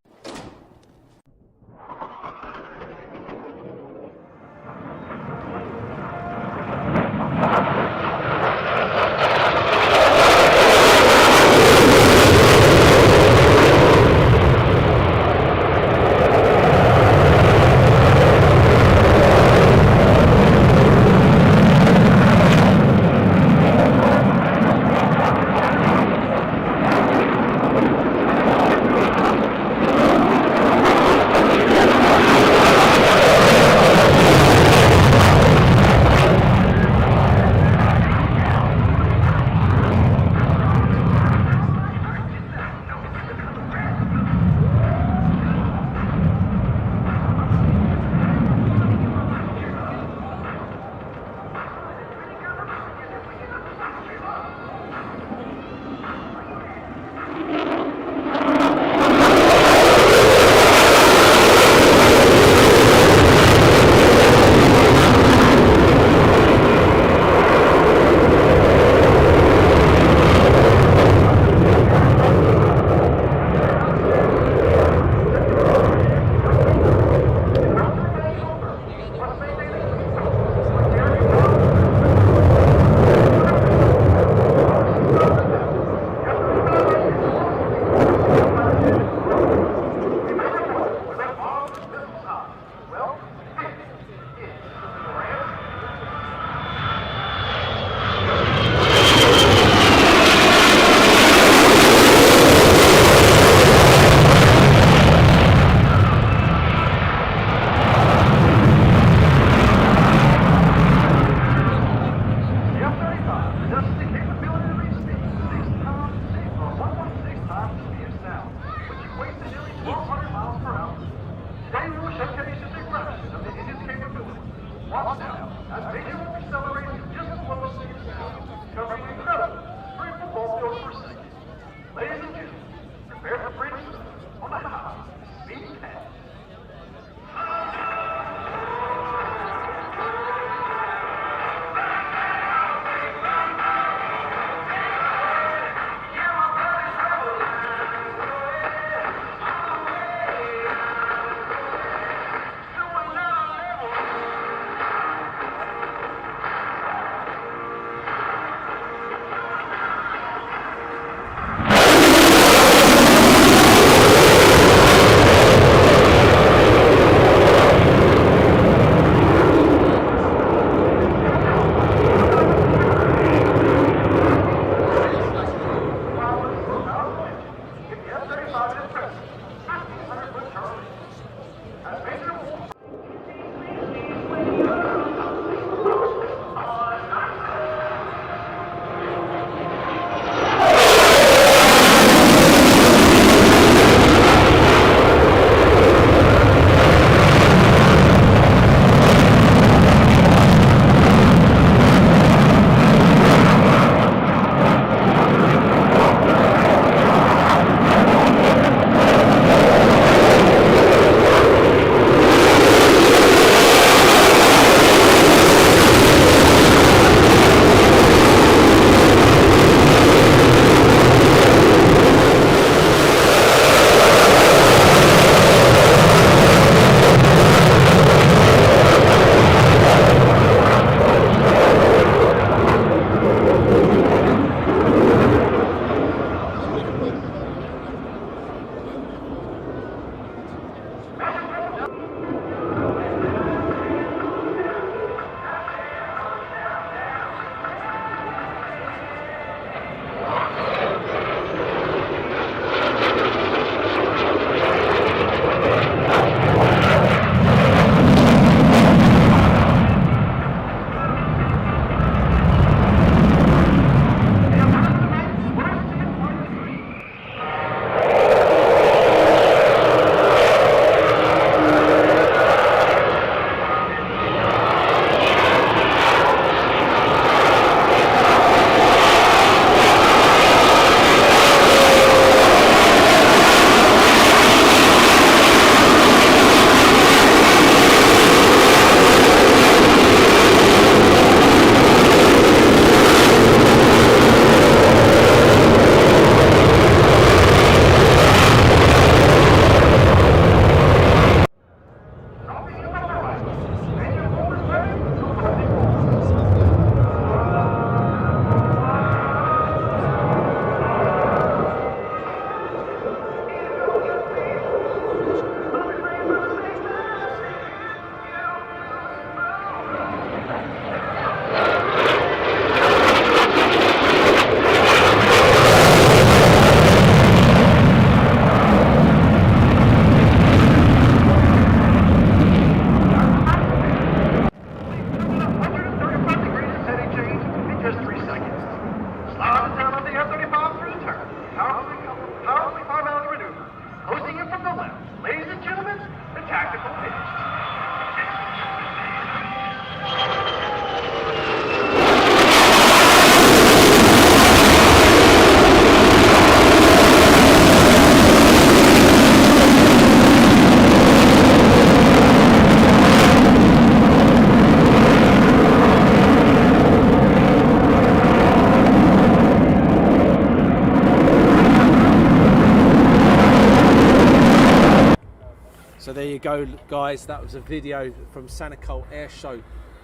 you go, guys. That was a video from Sanicole Airshow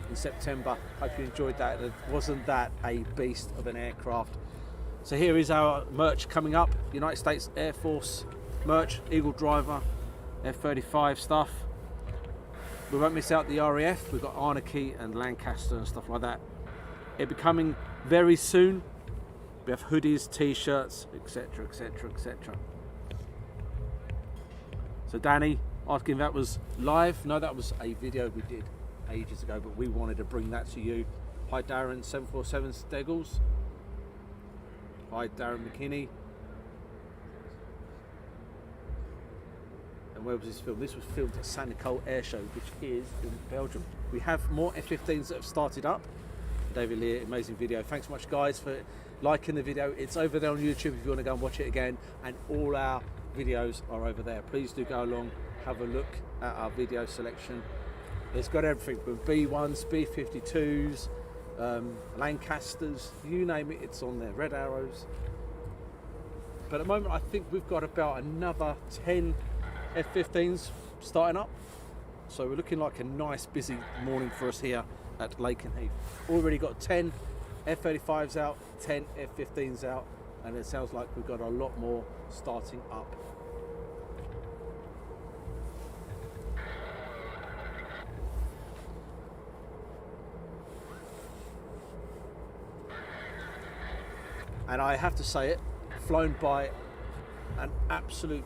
in September. Hope you enjoyed that. Wasn't that a beast of an aircraft? So here is our merch coming up. United States Air Force merch, Eagle Driver, F35 stuff. We won't miss out the RAF. We've got Arnike and Lancaster and stuff like that. It'll be coming very soon. We have hoodies, t-shirts, etc, etc, etc. So Danny asking if that was live. No, that was a video we did ages ago, but we wanted to bring that to you. Hi Darren, 747s Eagles. Hi Darren McKinney. And where was this filmed? This was filmed at Sanicole Airshow, which is in Belgium. We have more F15s that have started up. David Lee, amazing video. Thanks so much guys for liking the video. It's over there on YouTube if you want to go and watch it again, and all our videos are over there. Please do go along, have a look at our video selection. It's got everything from B1s, B52s, Lancasters, you name it, it's on there. Red Arrows. But at the moment I think we've got about another 10 F15s starting up, so we're looking like a nice busy morning for us here at Lakenheath. Already got 10 F35s out, 10 F15s out, and it sounds like we've got a lot more starting up. And I have to say it, flown by an absolute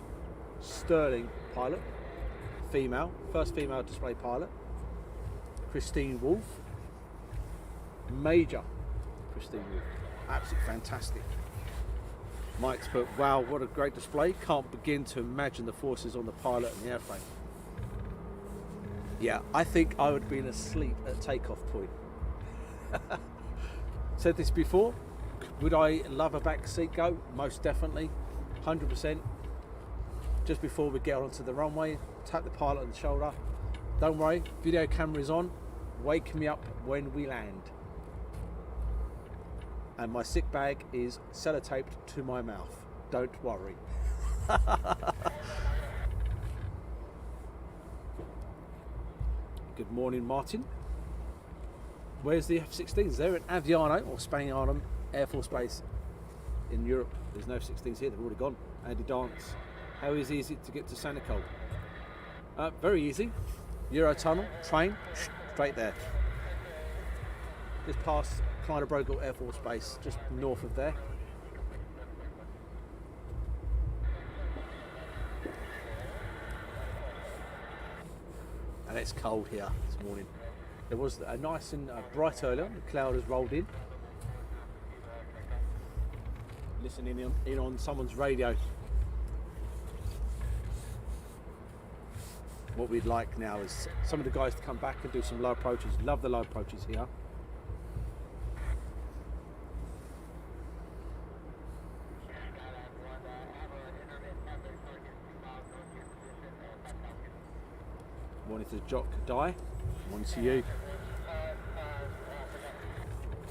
sterling pilot, female, first female display pilot, Christine Wolf, Major Christine Wolf, absolutely fantastic. Mike's put, wow, what a great display, can't begin to imagine the forces on the pilot and the airframe. Yeah, I think I would have been asleep at takeoff point. Said this before, would I love a back seat go? Most definitely, 100%. Just before we get onto the runway, tap the pilot on the shoulder. Don't worry, video camera is on. Wake me up when we land. And my sick bag is sellotaped to my mouth. Don't worry. Good morning, Martin. Where's the F-16s? They're at Aviano or Spagnano Air Force Base in Europe. There's no F-16s here, they've already gone. Andy Dance. How easy is it to get to Sanicole? Very easy. Eurotunnel, train, straight there. Just past Kleiner-Brogel Air Force Base, just north of there. And it's cold here this morning. It was nice and bright earlier, the cloud has rolled in. Listening in on someone's radio. What we'd like now is some of the guys to come back and do some low approaches. Love the low approaches here. Morning to Jock Die. Morning to you.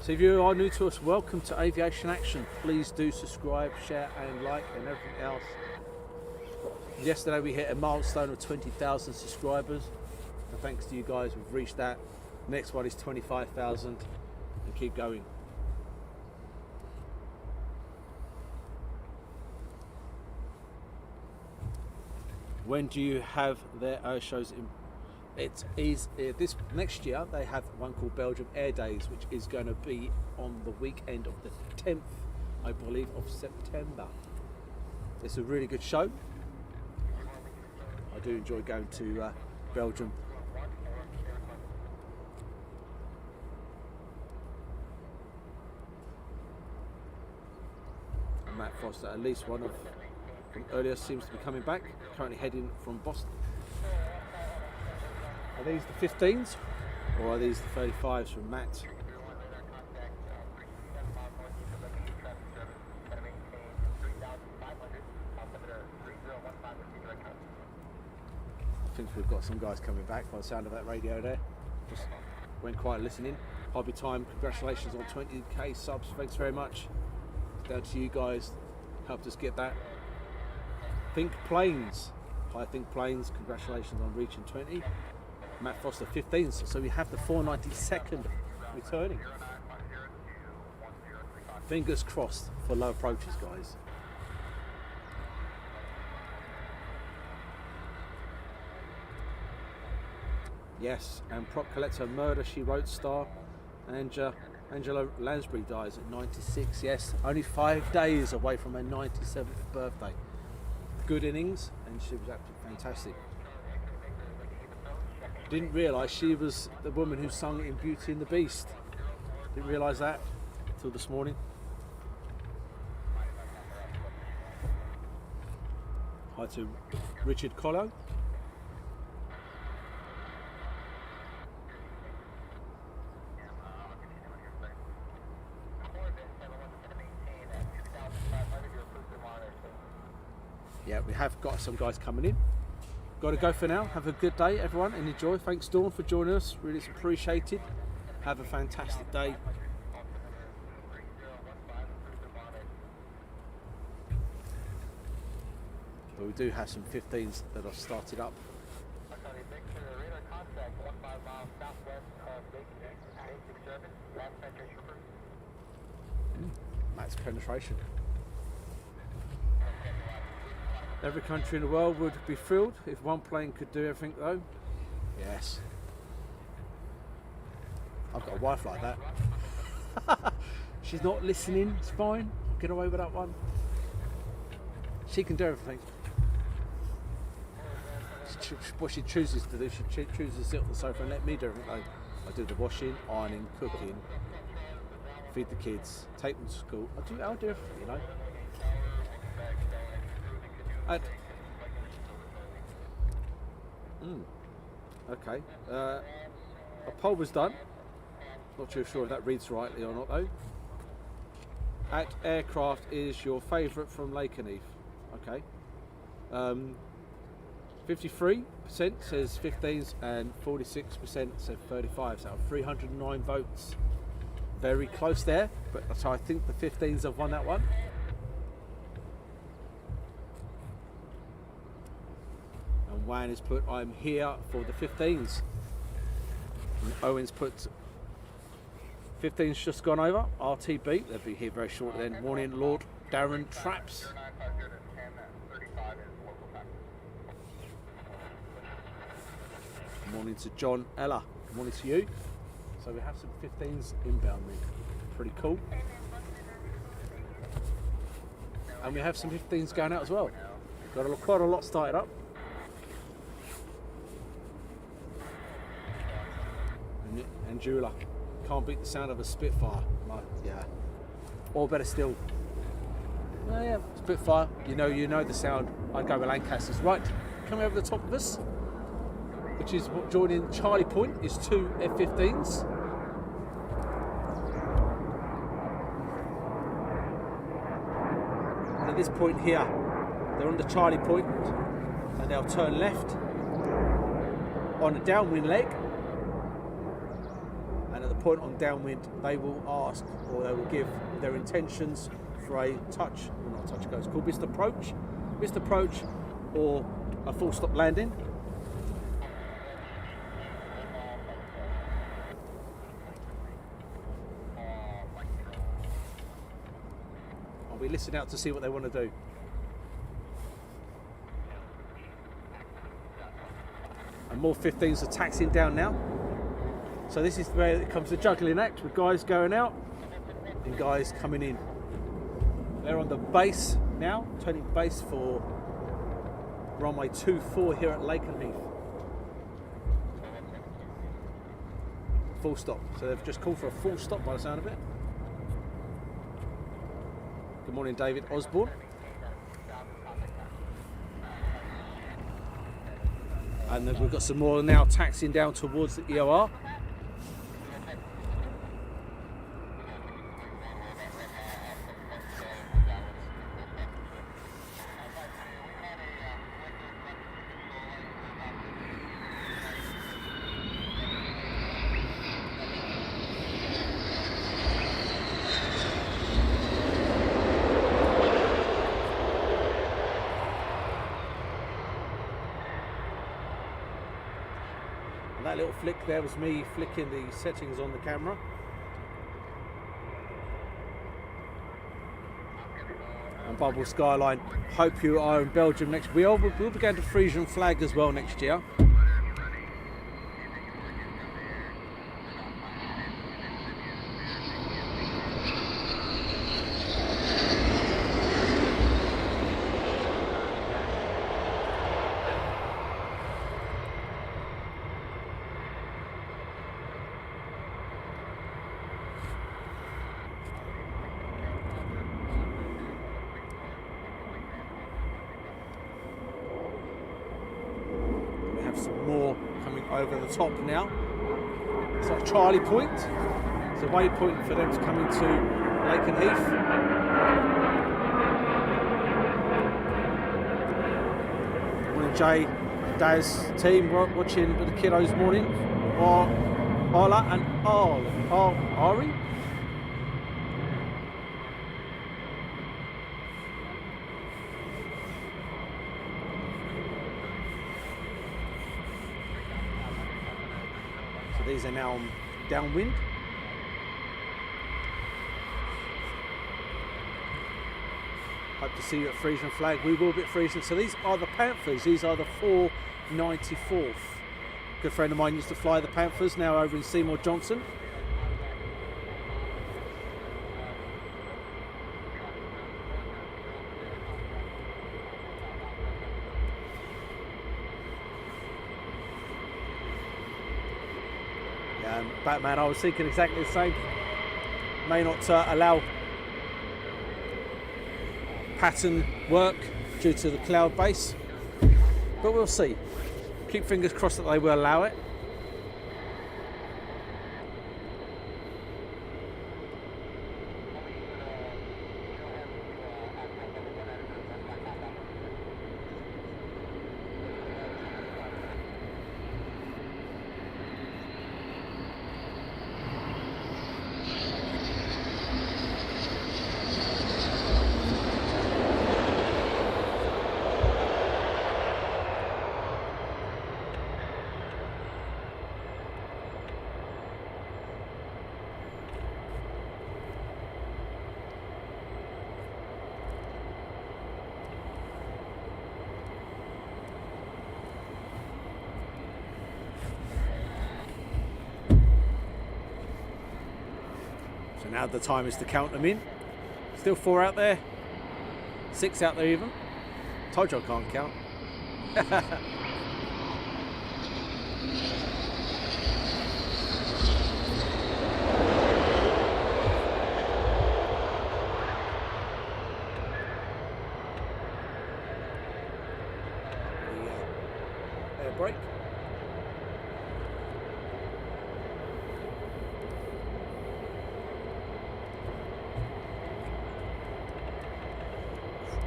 So if you are new to us, welcome to Aviation Action. Please do subscribe, share and like and everything else. Yesterday we hit a milestone of 20,000 subscribers, and thanks to you guys we've reached that. Next one is 25,000 and keep going. When do you have their air shows in? It is this next year. They have one called Belgium Air Days, which is going to be on the weekend of the 10th, I believe, of September. It's a really good show. I do enjoy going to Belgium. And Matt Foster, at least one of from earlier, seems to be coming back. Currently heading from Boston. Are these the 15s or are these the 35s from Matt? I think we've got some guys coming back by the sound of that radio there. Just went quiet listening. Hobby Time, congratulations on 20k subs. Thanks very much. Down to you guys, helped us get that. Think Planes. I think planes, congratulations on reaching 20. Matt Foster 15s, so we have the 492nd returning. Fingers crossed for low approaches, guys. Yes, and prop collector Murder She Wrote star Angela Lansbury dies at 96. Yes, only 5 days away from her 97th birthday. Good innings, and she was absolutely fantastic. Didn't realise she was the woman who sung in Beauty and the Beast. Didn't realise that until this morning. Hi to Richard Collo. Yeah, we have got some guys coming in. Got to go for now. Have a good day, everyone, and enjoy. Thanks, Dawn, for joining us. Really appreciated. Have a fantastic day. But we do have some 15s that have started up. Max penetration. Every country in the world would be thrilled if one plane could do everything, though. Yes. I've got a wife like that. She's not listening, it's fine. Get away with that one. She can do everything. What she chooses to do, she chooses to sit on the sofa and let me do everything. I do the washing, ironing, cooking, feed the kids, take them to school. I'll do everything, you know. Okay. A poll was done. Not too sure if that reads rightly or not, though. At aircraft is your favourite from Lakenheath. Okay. 53% says 15s and 46% said 35s out of 309 votes. Very close there, but so I think the 15s have won that one. And Wan has put, I'm here for the 15s. And Owen's put 15's just gone over. RTB, they'll be here very shortly then. Morning, Lord Darren Traps. Good morning to John Ella. Good morning to you. So we have some 15s inbound. Pretty cool. And we have some 15s going out as well. Got quite a lot started up. And Jula. Can't beat the sound of a Spitfire. Like, yeah. Or better still. Oh yeah, Spitfire. You know the sound. I'd go with Lancasters. Right, coming over the top of us, which is what joining Charlie Point, is two F15s. And at this point here, they're on the Charlie Point, and they'll turn left on the downwind leg. And at the point on downwind, they will ask, or they will give their intentions for a touch, or not touch, it's called missed approach, or a full stop landing. I'll be listening out to see what they want to do. And more 15s are taxiing down now. So this is where it comes to juggling act, with guys going out and guys coming in. They're on the base now, turning base for runway 24 here at Lakenheath. Full stop. So they've just called for a full stop by the sound of it. Good morning, David Osborne. And then we've got some more now taxiing down towards the EOR. That little flick there was me flicking the settings on the camera. And Bubble Skyline, hope you are in Belgium next. We'll be going to Frisian Flag as well next year. Over the top now. It's like Charlie Point. It's a waypoint for them to come into Lakenheath. Morning, Jay, Daz, team watching with the kiddos morning. Ola and Ari. These are now downwind. Hope to see you at Frisian Flag. We will be at Frisian. So these are the Panthers. These are the 494th. Good friend of mine used to fly the Panthers, now over in Seymour Johnson. Batman, I was thinking exactly the same. May not allow pattern work due to the cloud base, but we'll see. Keep fingers crossed that they will allow it. So now the time is to count them in. Still 4 out there, 6 out there even. Told you I can't count. Air brake.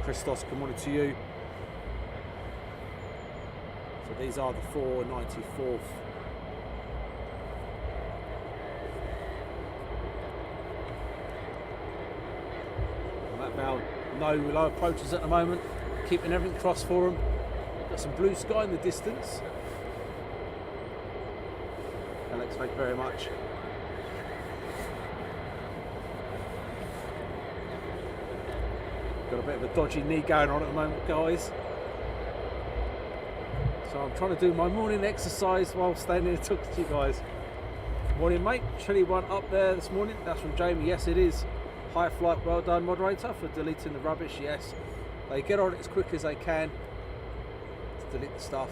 Christos, good morning to you. So these are the 494th. That valve, no low approaches at the moment. Keeping everything crossed for them. Got some blue sky in the distance. Alex, thank you very much. Got a bit of a dodgy knee going on at the moment, guys. So I'm trying to do my morning exercise while standing and talking to you guys. Morning, mate. Chilly one up there this morning. That's from Jamie. Yes, it is. High flight, well done, moderator, for deleting the rubbish. Yes, they get on it as quick as they can to delete the stuff.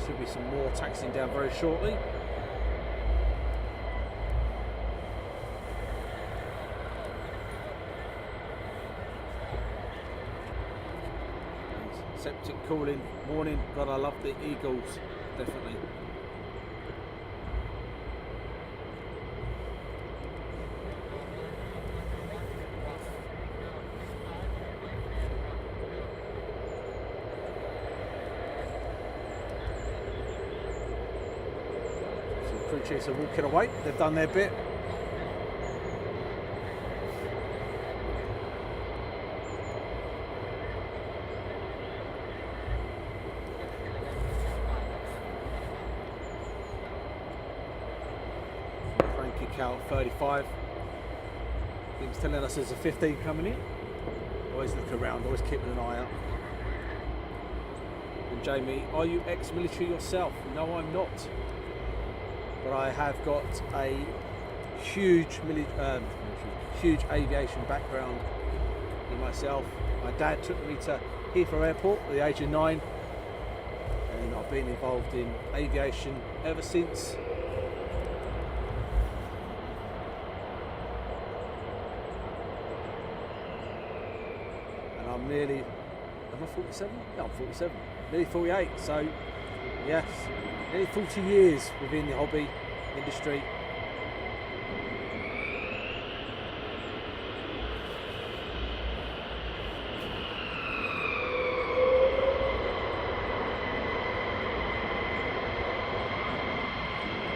Should be some more taxiing down very shortly. Septic cooling, morning. God, I love the Eagles, definitely. crew chiefs are walking away. They've done their bit. Plane kick out 35. He was telling us there's a 15 coming in. Always look around, always keeping an eye out. And Jamie, are you ex-military yourself? No, I'm not. But I have got a huge aviation background in myself. My dad took me to Heathrow Airport at the age of 9, and I've been involved in aviation ever since. And I'm nearly, am I 47? Yeah, I'm 47. Nearly 48, so yes, nearly 40 years within the hobby industry.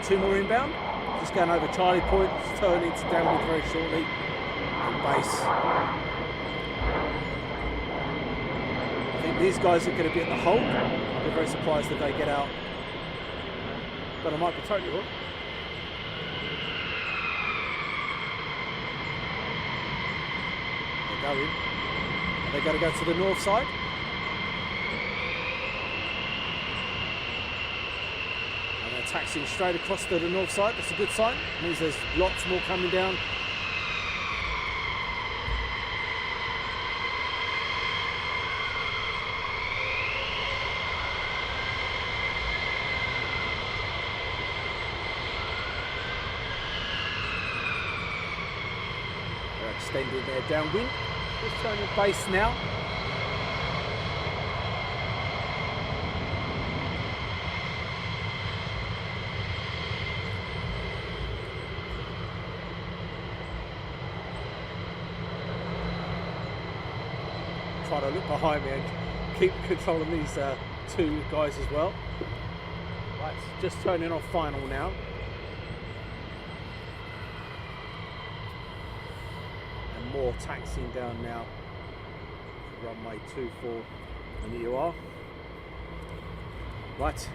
Two more inbound, just going over Charlie Point, turning to downwind very shortly, and base. I think these guys are going to be at the hold. I'll be very surprised if they get out, but I might be totally wrong. They're going. Are they going to go to the north side? And they're taxiing straight across to the north side. That's a good sign. It means there's lots more coming down. Extending their downwind. Just turning base now. Trying to look behind me and keep control of these two guys as well. Right, just turning off final now. More taxiing down now, runway 24 and EOR. Right,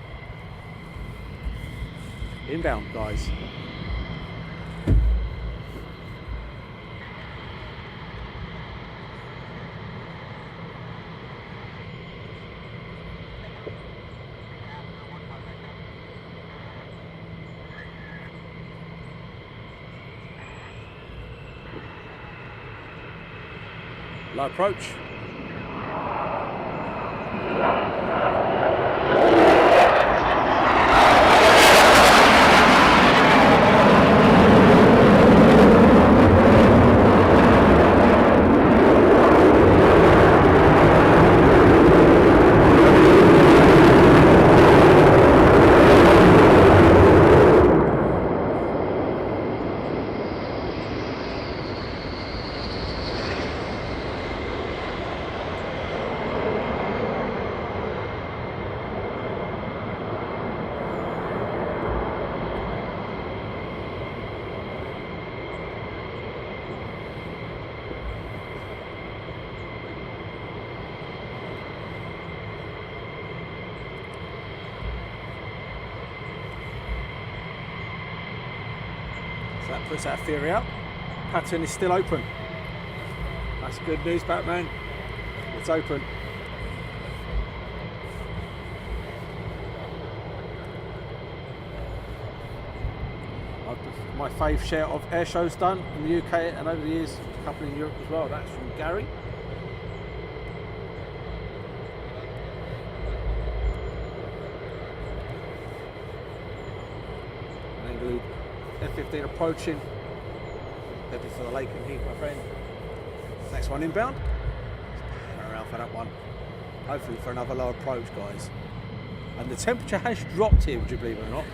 inbound guys. Low approach. That puts that theory out. Pattern is still open. That's good news, Batman. It's open. My fave share of air shows done in the UK and over the years, a couple in Europe as well. That's from Gary. F15 approaching. Heading for the Lakenheath, my friend. Next one inbound. Around for that one. Hopefully for another low approach, guys. And the temperature has dropped here, would you believe it or not?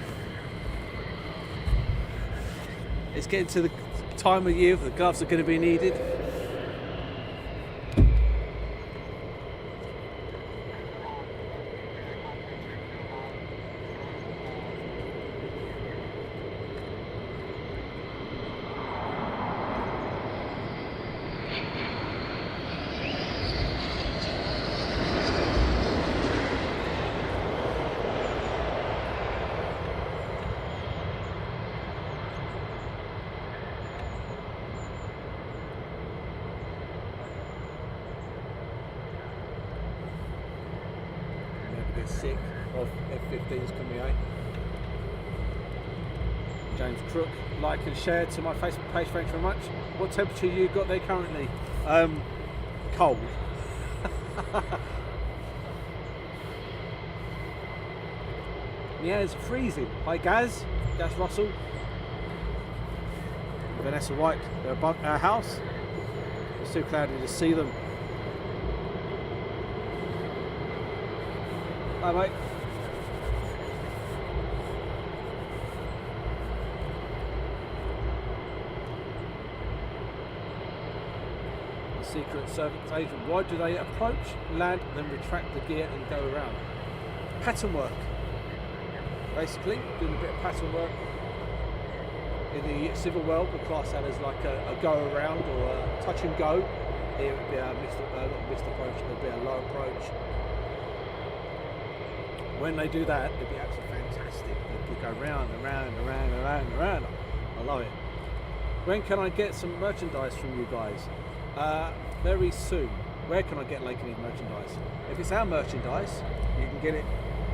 It's getting to the time of year the gloves are going to be needed. get sick of F15s coming out. James Crook, like and share to my Facebook page, thanks very much. What temperature you got there currently? Cold. Yeah, it's freezing. Hi Gaz Russell. Vanessa White, they're above our house. It's too cloudy to see them. Hi mate. The Secret Service agent, why do they approach, land, then retract the gear and go around? Pattern work. Basically, doing a bit of pattern work. In the civil world, we class that as like a go around or a touch and go. Here it would be a missed approach, it would be a low approach. When they do that, it'd be absolutely fantastic. They could go round and round and round and round and round. I love it. When can I get some merchandise from you guys? Very soon. Where can I get Lakenheath merchandise? If it's our merchandise, you can get it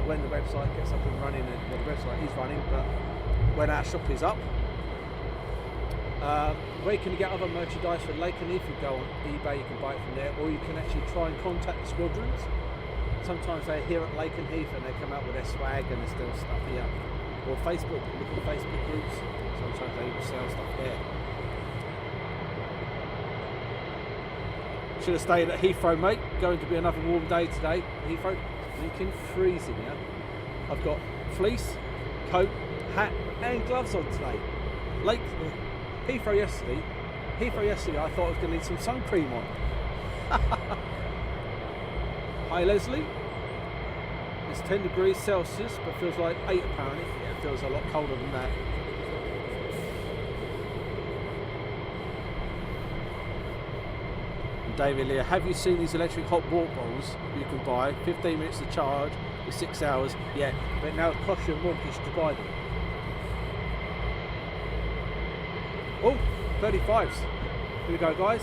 when the website gets up and running, and well, the website is running, but when our shop is up. Where can you get other merchandise for Lakenheath? You go on eBay, you can buy it from there, or you can actually try and contact the squadrons. Sometimes they're here at Lakenheath and they come out with their swag and there's still stuff here. Or Facebook, look at Facebook groups, sometimes they will sell stuff there. Should have stayed at Heathrow, mate. Going to be another warm day today. Heathrow, blinking freezing, yeah? I've got fleece, coat, hat and gloves on today. Heathrow yesterday, I thought I was going to need some sun cream on. Hi Leslie. It's 10 degrees Celsius, but feels like 8 apparently. Yeah, it feels a lot colder than that. And David Lear, have you seen these electric hot water bottles you can buy? 15 minutes to charge for 6 hours. Yeah, but now it costs you a mortgage to buy them. Oh, 35s. Here we go, guys.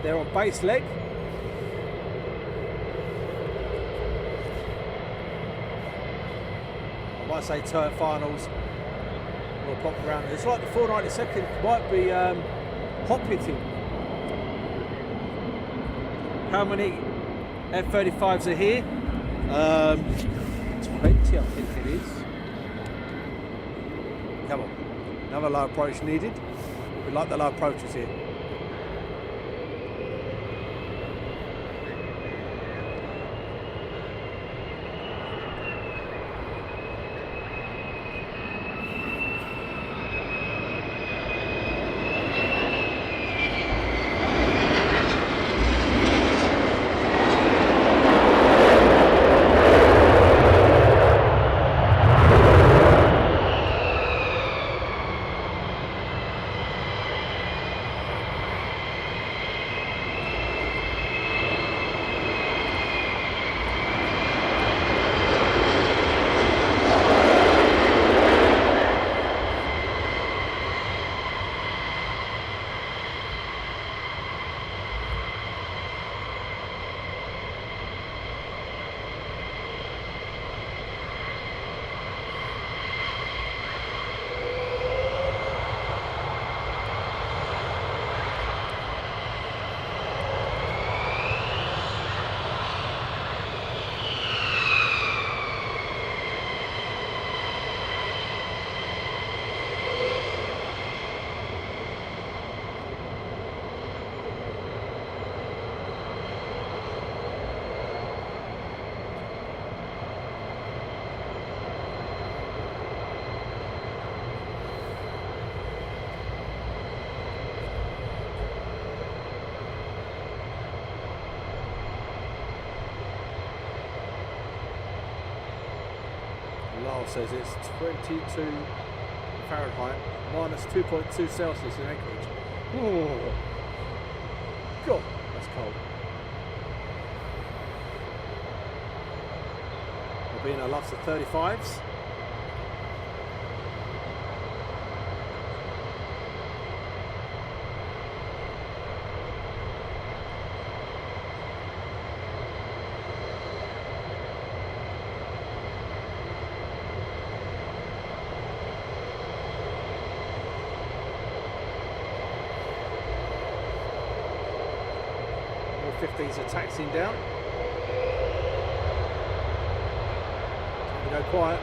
They're on base leg. I might say turn finals. We'll pop around. It's like the 492nd might be Hotpitting. How many F35s are here? 20, I think it is. Come on. Another low approach needed. We like the low approaches here. Lyle says it's 22 Fahrenheit, minus 2.2 Celsius in Anchorage. Oh, God, that's cold. Albina loves the 35s. All 15s are taxiing down. Go quiet.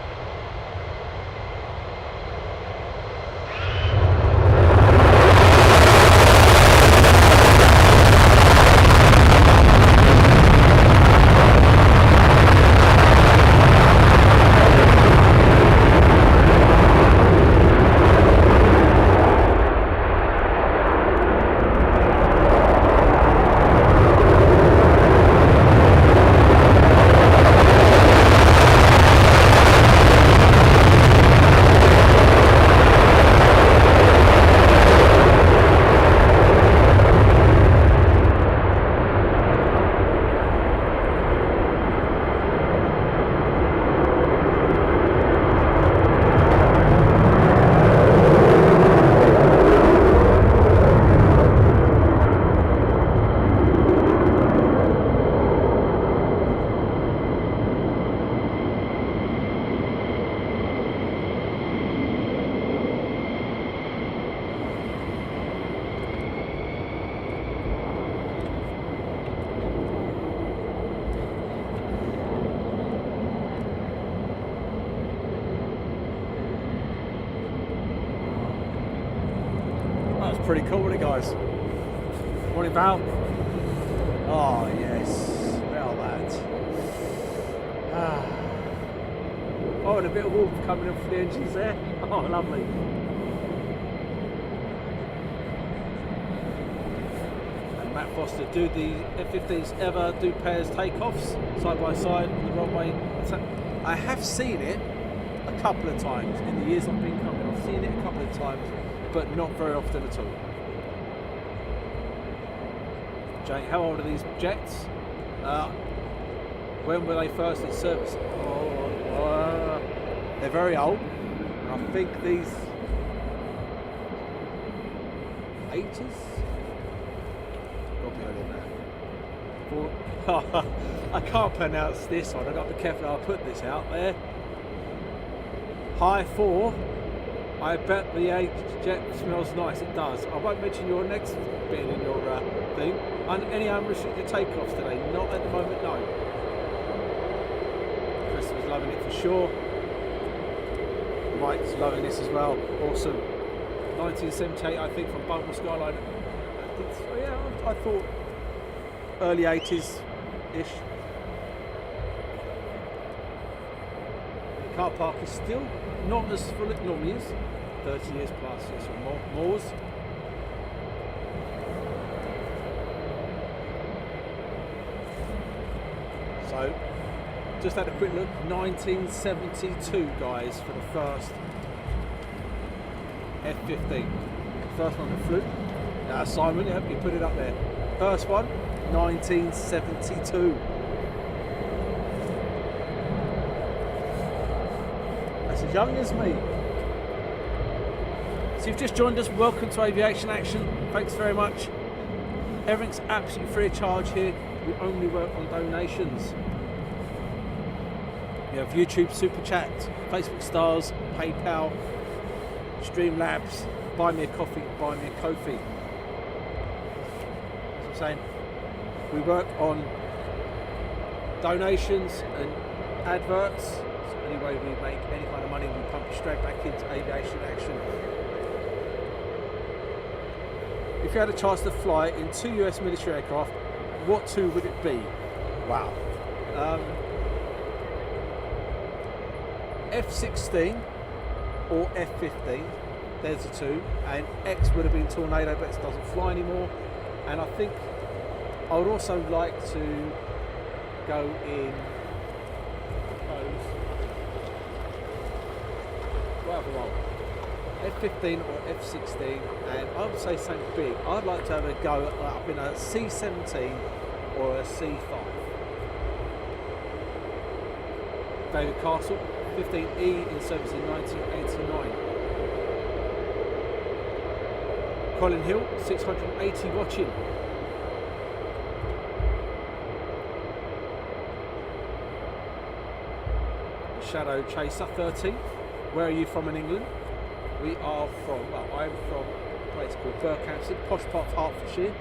Pretty cool, wasn't it, guys? Morning, Val. Oh, yes. Well, that. Oh, and a bit of warmth coming up for the engines there. Oh, lovely. And Matt Foster, do the F15s ever do pairs takeoffs side by side on the runway? I have seen it a couple of times in the years I've been coming. I've seen it a couple of times, but not very often at all. Jake, how old are these jets? When were they first in service? They're very old. I think these 80s? Got me earlier than that. I can't pronounce this one. I've got to be careful how I put this out there. High 4. I bet the age jet smells nice. It does. I won't mention your next bit in your thing. And any unrestricted takeoffs today? Not at the moment, no. Chris was loving it for sure. Mike's loving this as well. Awesome. 1978, I think, from Bungle Skyline. I think so, yeah, I thought early 80s-ish. The car park is still not as full as it normally is. 30 years plus, yes, or more. So, just had a quick look. 1972, guys, for the first F15. First one that flew. Simon, yep, you put it up there. First one, 1972. That's as young as me. So you've just joined us, welcome to Aviation Action. Thanks very much. Everything's absolutely free of charge here. We only work on donations. You have YouTube Super Chat, Facebook Stars, PayPal, Streamlabs, Buy Me a Coffee, Buy Me a Ko-fi. As I'm saying, we work on donations and adverts. So any way we make any kind of money, we pump it straight back into Aviation Action. If you had a chance to fly in 2 US military aircraft, what two would it be? Wow. F16 or F15, there's the two. And X would have been Tornado, but it doesn't fly anymore. And I think I would also like to go in either one. F15 or F16, and I would say something big. I'd like to have a go up in a C17 or a C5. David Castle, 15E in service in 1989. Colin Hill, 680 watching. Shadow Chaser, 13. Where are you from in England? We are from, well, I'm from a place called Berkhamsted, posh part of Hertfordshire.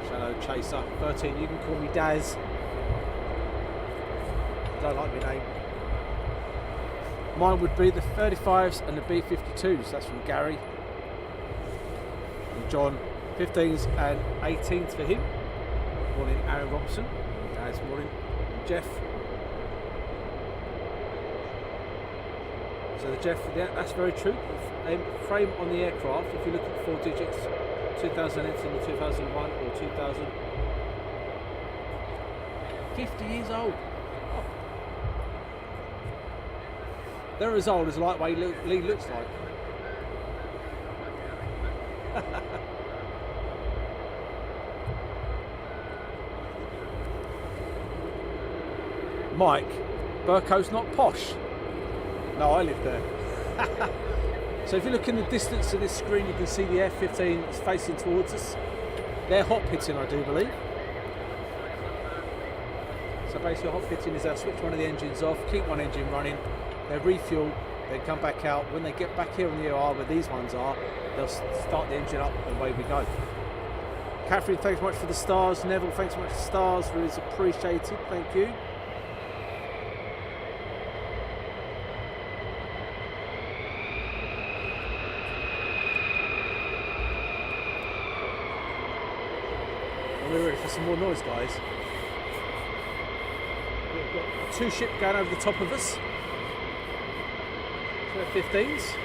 Shadow Chaser, 13. You can call me Daz. I don't like my name. Mine would be the 35s and the B52s. That's from Gary. And John, 15s and 18s for him. Morning, Aaron Robinson. Daz, morning. Jeff. So the Jeff, yeah, that's very true. Frame on the aircraft, if you look at 4 digits, 2018 or 2001 or 2000, 50 years old. Oh. They're as old as Lightweight Lee looks like. Mike, Burco's not posh. No, I live there. So if you look in the distance of this screen, you can see the F15 is facing towards us. They're hot pitting, I do believe. So basically hot pitting is they'll switch one of the engines off, keep one engine running, they refuel, they come back out. When they get back here on the EOR where these ones are, they'll start the engine up and away we go. Catherine, thanks so much for the stars. Neville, thanks so much for the stars, really appreciated, thank you. We're ready for some more noise, guys. We've got 2 ships going over the top of us. 2 F15s.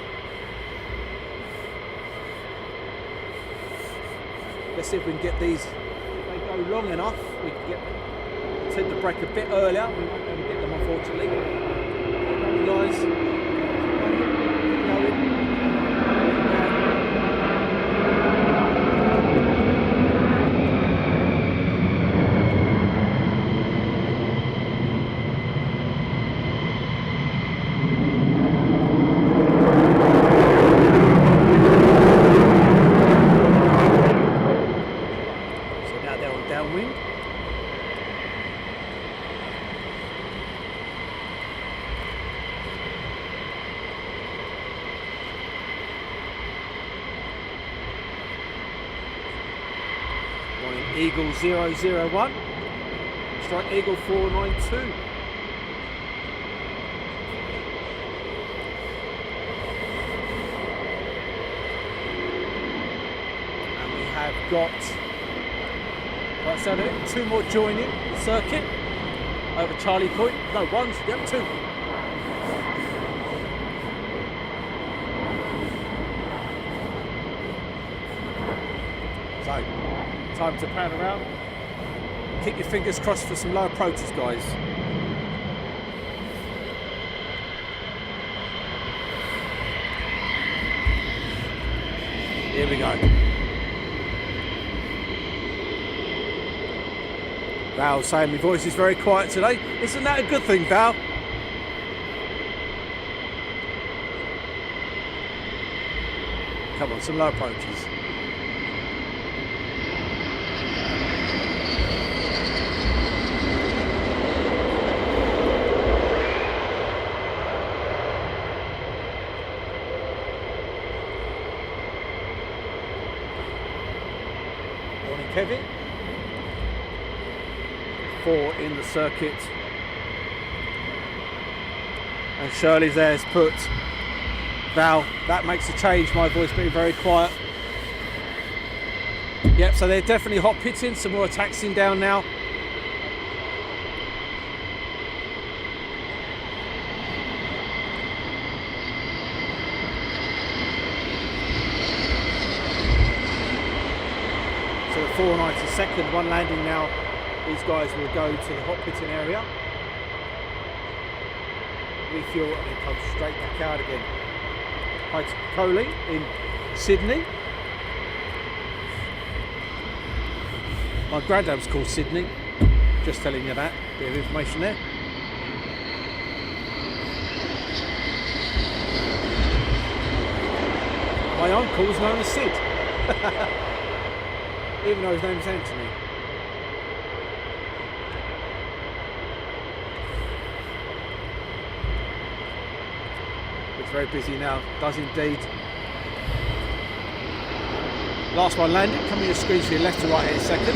Let's see if we can get these. If they go long enough, we can get them. Tend to break a bit earlier. We won't be able to get them, unfortunately. Keep going, guys. Keep going. Eagle 001, strike Eagle 492. And we have got, right, so 2 more joining the circuit over Charlie Point. No, 1, yep, 2. So, time to pan around. Keep your fingers crossed for some low approaches, guys. Here we go. Val saying my voice is very quiet today. Isn't that a good thing, Val? Come on, some low approaches. Kevin, 4 in the circuit, and Shirley's there's put Val, that makes a change, my voice being very quiet. Yep, so they're definitely hot pitting, some more taxiing down now. So the 492nd, one landing now, these guys will go to the hot pitting area. refuel, and then come straight back out again. Hi to Coley in Sydney. My granddad was called Sydney. Just telling you that bit of information there. My uncle was known as Sid, even though his name was Anthony. It's very busy now, does indeed. Last one landed, coming your screens for your left to right in a second.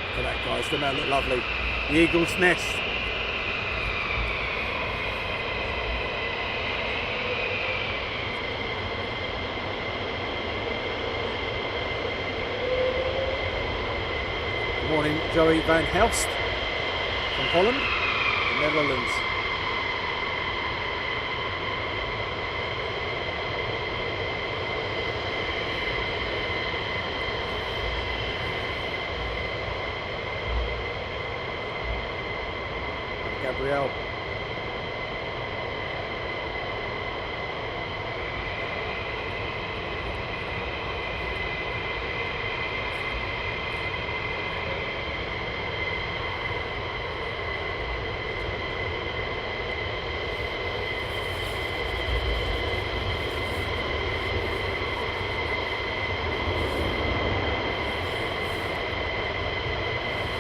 Look at that, guys, doesn't that look lovely? The Eagle's Nest. Good morning, Joey Van Helst from Holland, the Netherlands. Gabrielle.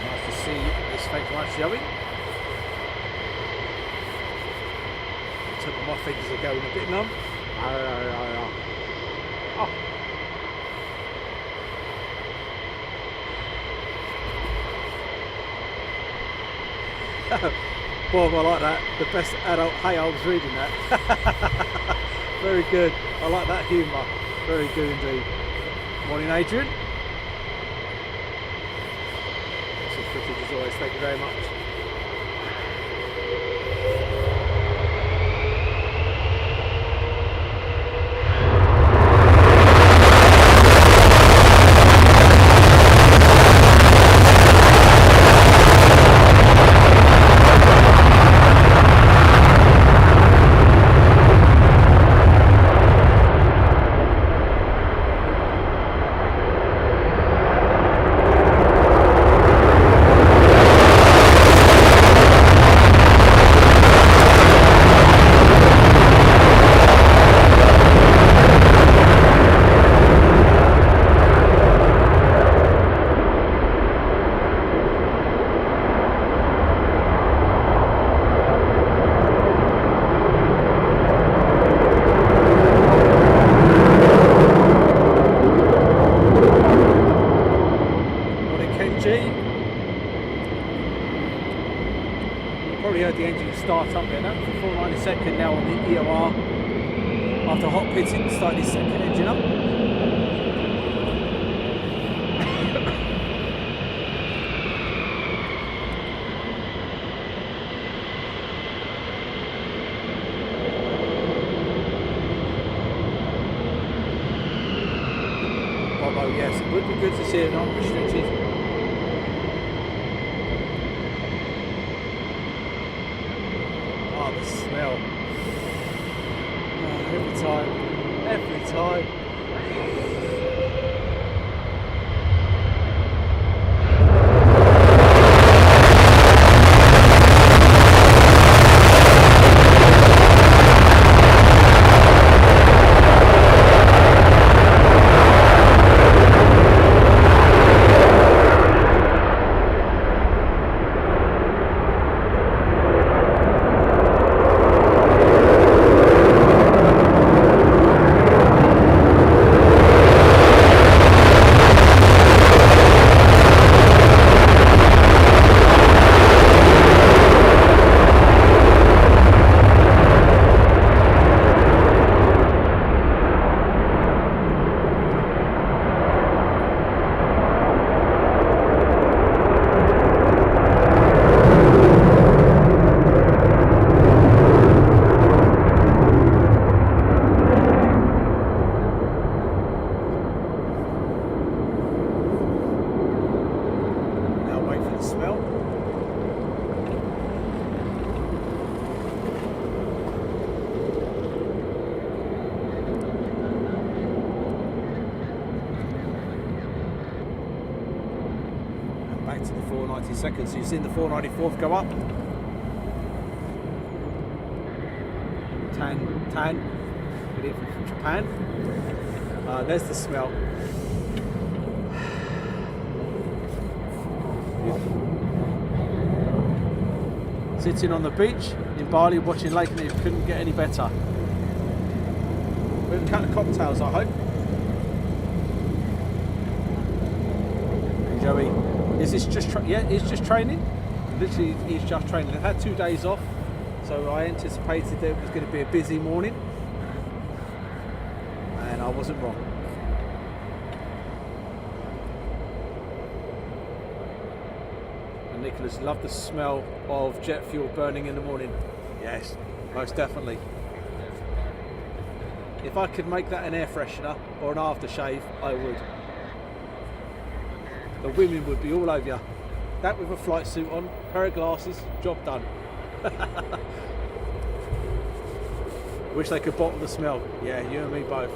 Nice to see this fake right showing. My fingers are going a bit numb. Oh. Bob, I like that. The best adult. Hey, I was reading that. Very good. I like that humour. Very good indeed. Morning, Adrian. Awesome footage as always. Thank you very much. Start up there now, 492nd now on the EOR after Hotpitting, starting his second engine up. Bravo, yes, it would be good to see an unrestricted. The smell. Oh, every time. 30 seconds. So you've seen the 494th go up. Tan, good evening from Japan. There's the smell. Beautiful. Sitting on the beach in Bali watching Lakenheath, couldn't get any better. With a couple of cocktails, I hope. Hey Joey, is this just yeah? It's just training. Literally, it's just training. I've had 2 days off, so I anticipated that it was going to be a busy morning, and I wasn't wrong. And Nicholas loved the smell of jet fuel burning in the morning. Yes, most definitely. If I could make that an air freshener or an aftershave, I would. The women would be all over you. That with a flight suit on, pair of glasses, job done. Wish they could bottle the smell. Yeah, you and me both.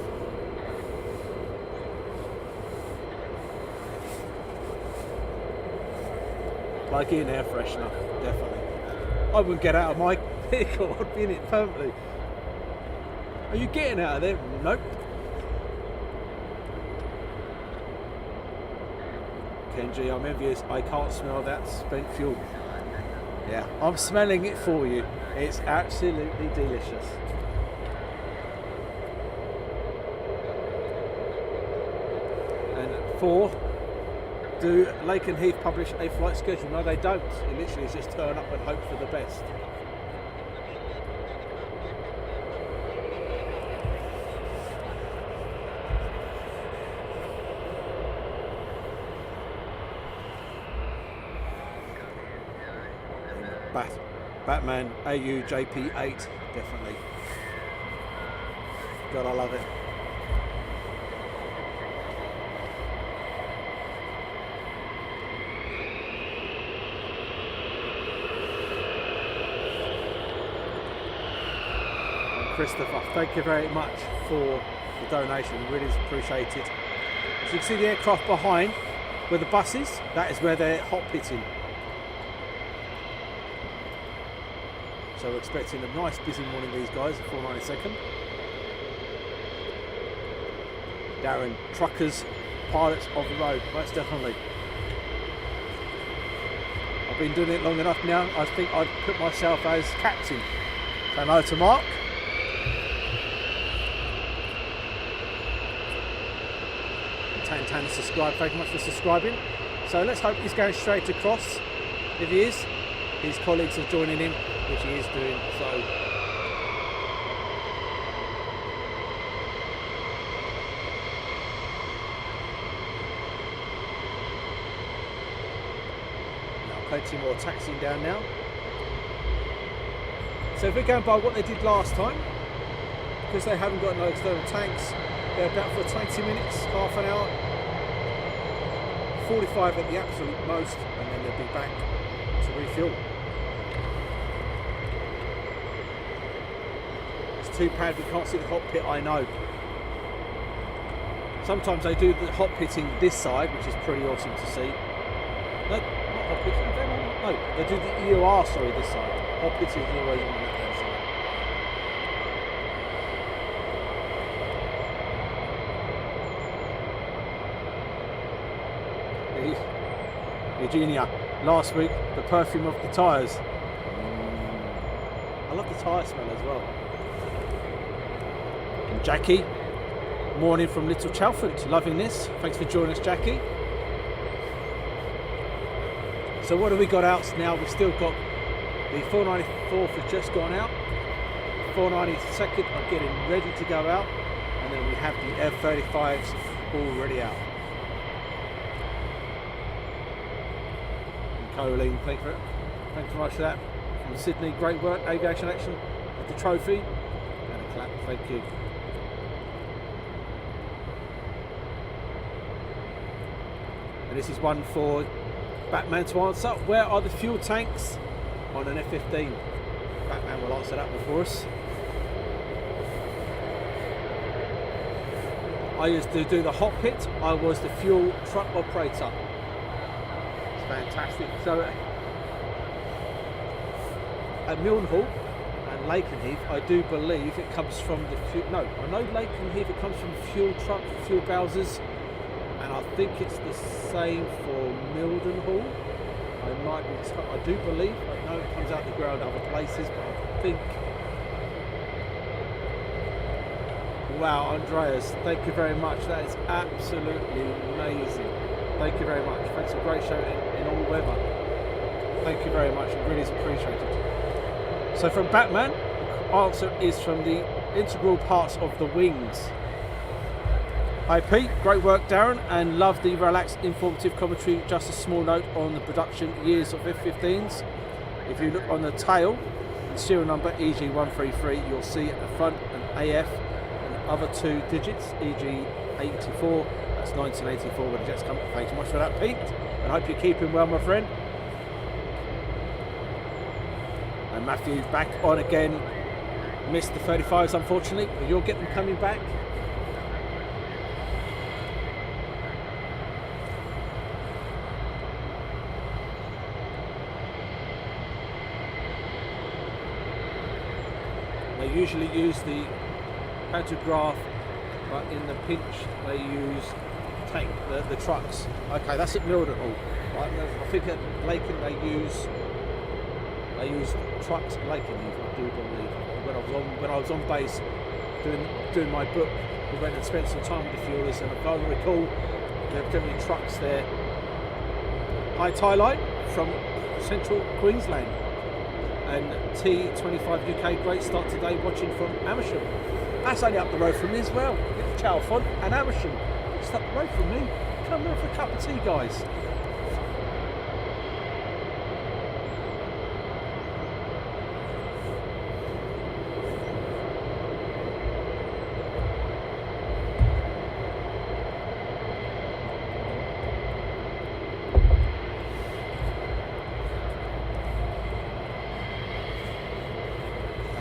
Plug-in air freshener, definitely. I wouldn't get out of my vehicle, I'd be in it permanently. Are you getting out of there? Nope. Kenji, I'm envious. I can't smell that spent fuel. Yeah, I'm smelling it for you. It's absolutely delicious. And 4, do Lakenheath publish a flight schedule? No, they don't. It literally is just turn up and hope for the best. Batman AU JP8, definitely. God, I love it. And Christopher, thank you very much for the donation, really appreciated. As you can see the aircraft behind, where the bus is, that is where they're hot pitting. So we're expecting a nice busy morning, these guys, at 492nd. Darren, truckers, pilots of the road, most definitely. I've been doing it long enough now, I think I'd put myself as captain. Say hello to Mark. Tan subscribe, thank you much for subscribing. So let's hope he's going straight across. If he is, his colleagues are joining him, which he is doing, so now plenty more taxiing down now. So if we're going by what they did last time, because they haven't got no external tanks, they're about for 20 minutes, half an hour, 45 at the absolute most, and then they'll be back to refuel. Too bad we can't see the hot pit, I know. Sometimes they do the hot pitting this side, which is pretty awesome to see. No, not hot pitting, no, they do the EOR, sorry, this side. Hot pitting is always on the left-hand side. Eugenia, last week, the perfume of the tyres. I love the tyre smell as well. Jackie, morning from Little Chalfont, loving this. Thanks for joining us, Jackie. So what have we got out now? We've still got the 494th has just gone out. 492nd are getting ready to go out. And then we have the F35s already out. And Colleen, thanks very much for that. From Sydney, great work, Aviation Action with the trophy. And a clap, thank you. And this is one for Batman to answer. Where are the fuel tanks on an F15? Batman will answer that one for us. I used to do the hot pit. I was the fuel truck operator. It's fantastic. So at Mildenhall and Lakenheath, I do believe it comes from the fuel. No, I know Lakenheath it comes from fuel truck, fuel bowsers, and I think it's the same for Mildenhall. I might be. I do believe. I know it comes out the ground other places, but I think. Wow, Andreas, thank you very much. That is absolutely amazing. Thank you very much. Thanks for a great show in all weather. Thank you very much. It really is appreciated. So from Batman, the answer is from the integral parts of the wings. Hi Pete, great work Darren, and love the relaxed informative commentary. Just a small note on the production years of F15s. If you look on the tail, the serial number EG133, you'll see at the front an AF and other 2 digits, EG84, that's 1984 when the jets come. Thanks so much for that Pete, and I hope you're keeping well my friend. And Matthew back on again, missed the 35s unfortunately, but you'll get them coming back. They usually use the pantograph, but in the pinch they use the trucks. Okay, that's at Mildenhall. I think at Laken they use trucks at Lakenheath, I do believe. When I was on base doing my book, we went and spent some time with the fuelers, and if I recall, there were definitely trucks there. Hi Tylight from Central Queensland. And T25 UK, great start today watching from Amersham. That's only up the road from me as well. Chalfont and Amersham. Just up the road from me. Come in for a cup of tea, guys.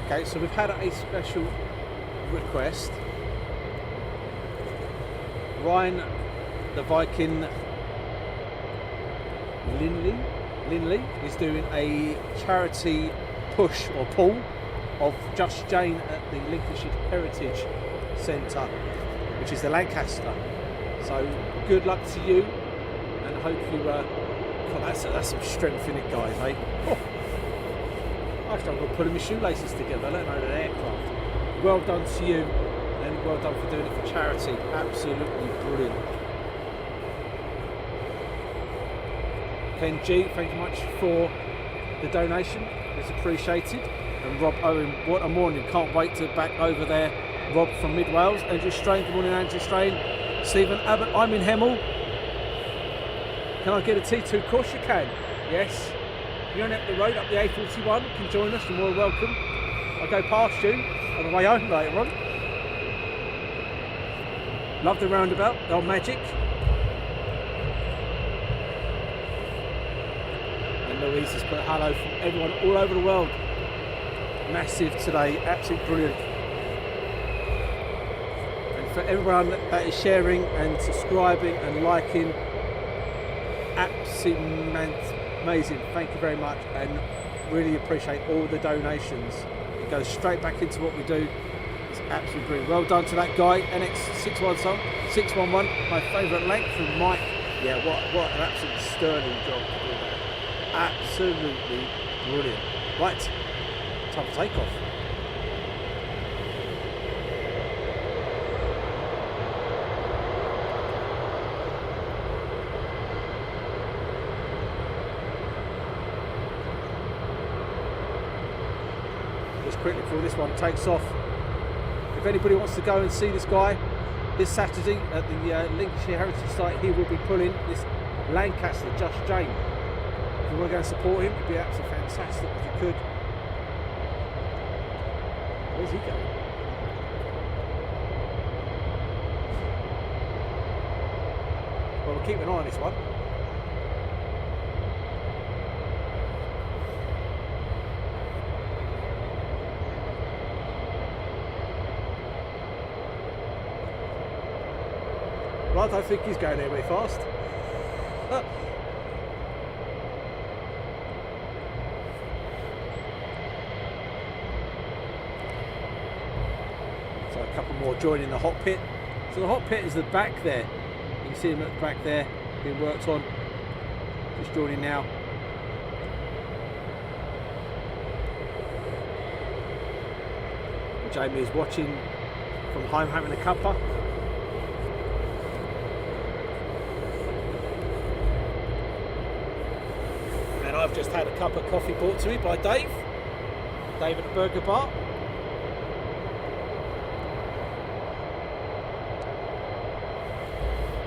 Okay, so we've had a special request. Ryan the Viking Linley is doing a charity push or pull of Just Jane at the Lincolnshire Heritage Centre, which is the Lancaster. So good luck to you, and hope you. God, that's some strength in it, guys, eh? Oh. I struggle pulling my shoelaces together, let alone an aircraft. Well done to you, and well done for doing it for charity. Absolutely brilliant. Ken G, thank you much for the donation. It's appreciated. And Rob Owen, what a morning. Can't wait to back over there. Rob from Mid Wales. Andrew Strain, good morning Andrew Strain. Stephen Abbott, I'm in Hemel. Can I get a T2 course? You can. Yes. You're on up the road, up the A41, you can join us, you're more welcome. I'll go past you on the way home later on. Love the roundabout, the old magic. And Louise has put a hello from everyone all over the world. Massive today, absolutely brilliant. And for everyone that is sharing and subscribing and liking, absolutely amazing, thank you very much, and really appreciate all the donations. It goes straight back into what we do. It's absolutely brilliant. Well done to that guy, NX611, my favourite length from Mike. Yeah, what an absolute sterling job to do that. Absolutely brilliant. Right, time for takeoff. Quickly before this one takes off. If anybody wants to go and see this guy this Saturday at the Lincolnshire Heritage site, he will be pulling this Lancaster, Just Jane. If you want to go and support him, it'd be absolutely fantastic if you could. Where's he going? Well, we'll keep an eye on this one. Well, I don't think he's going there very fast. or joining the hot pit. So the hot pit is the back there. You can see them at the back there being worked on. Just joining now. Jamie is watching from home having a cuppa. And I've just had a cup of coffee brought to me by Dave at the Burger Bar.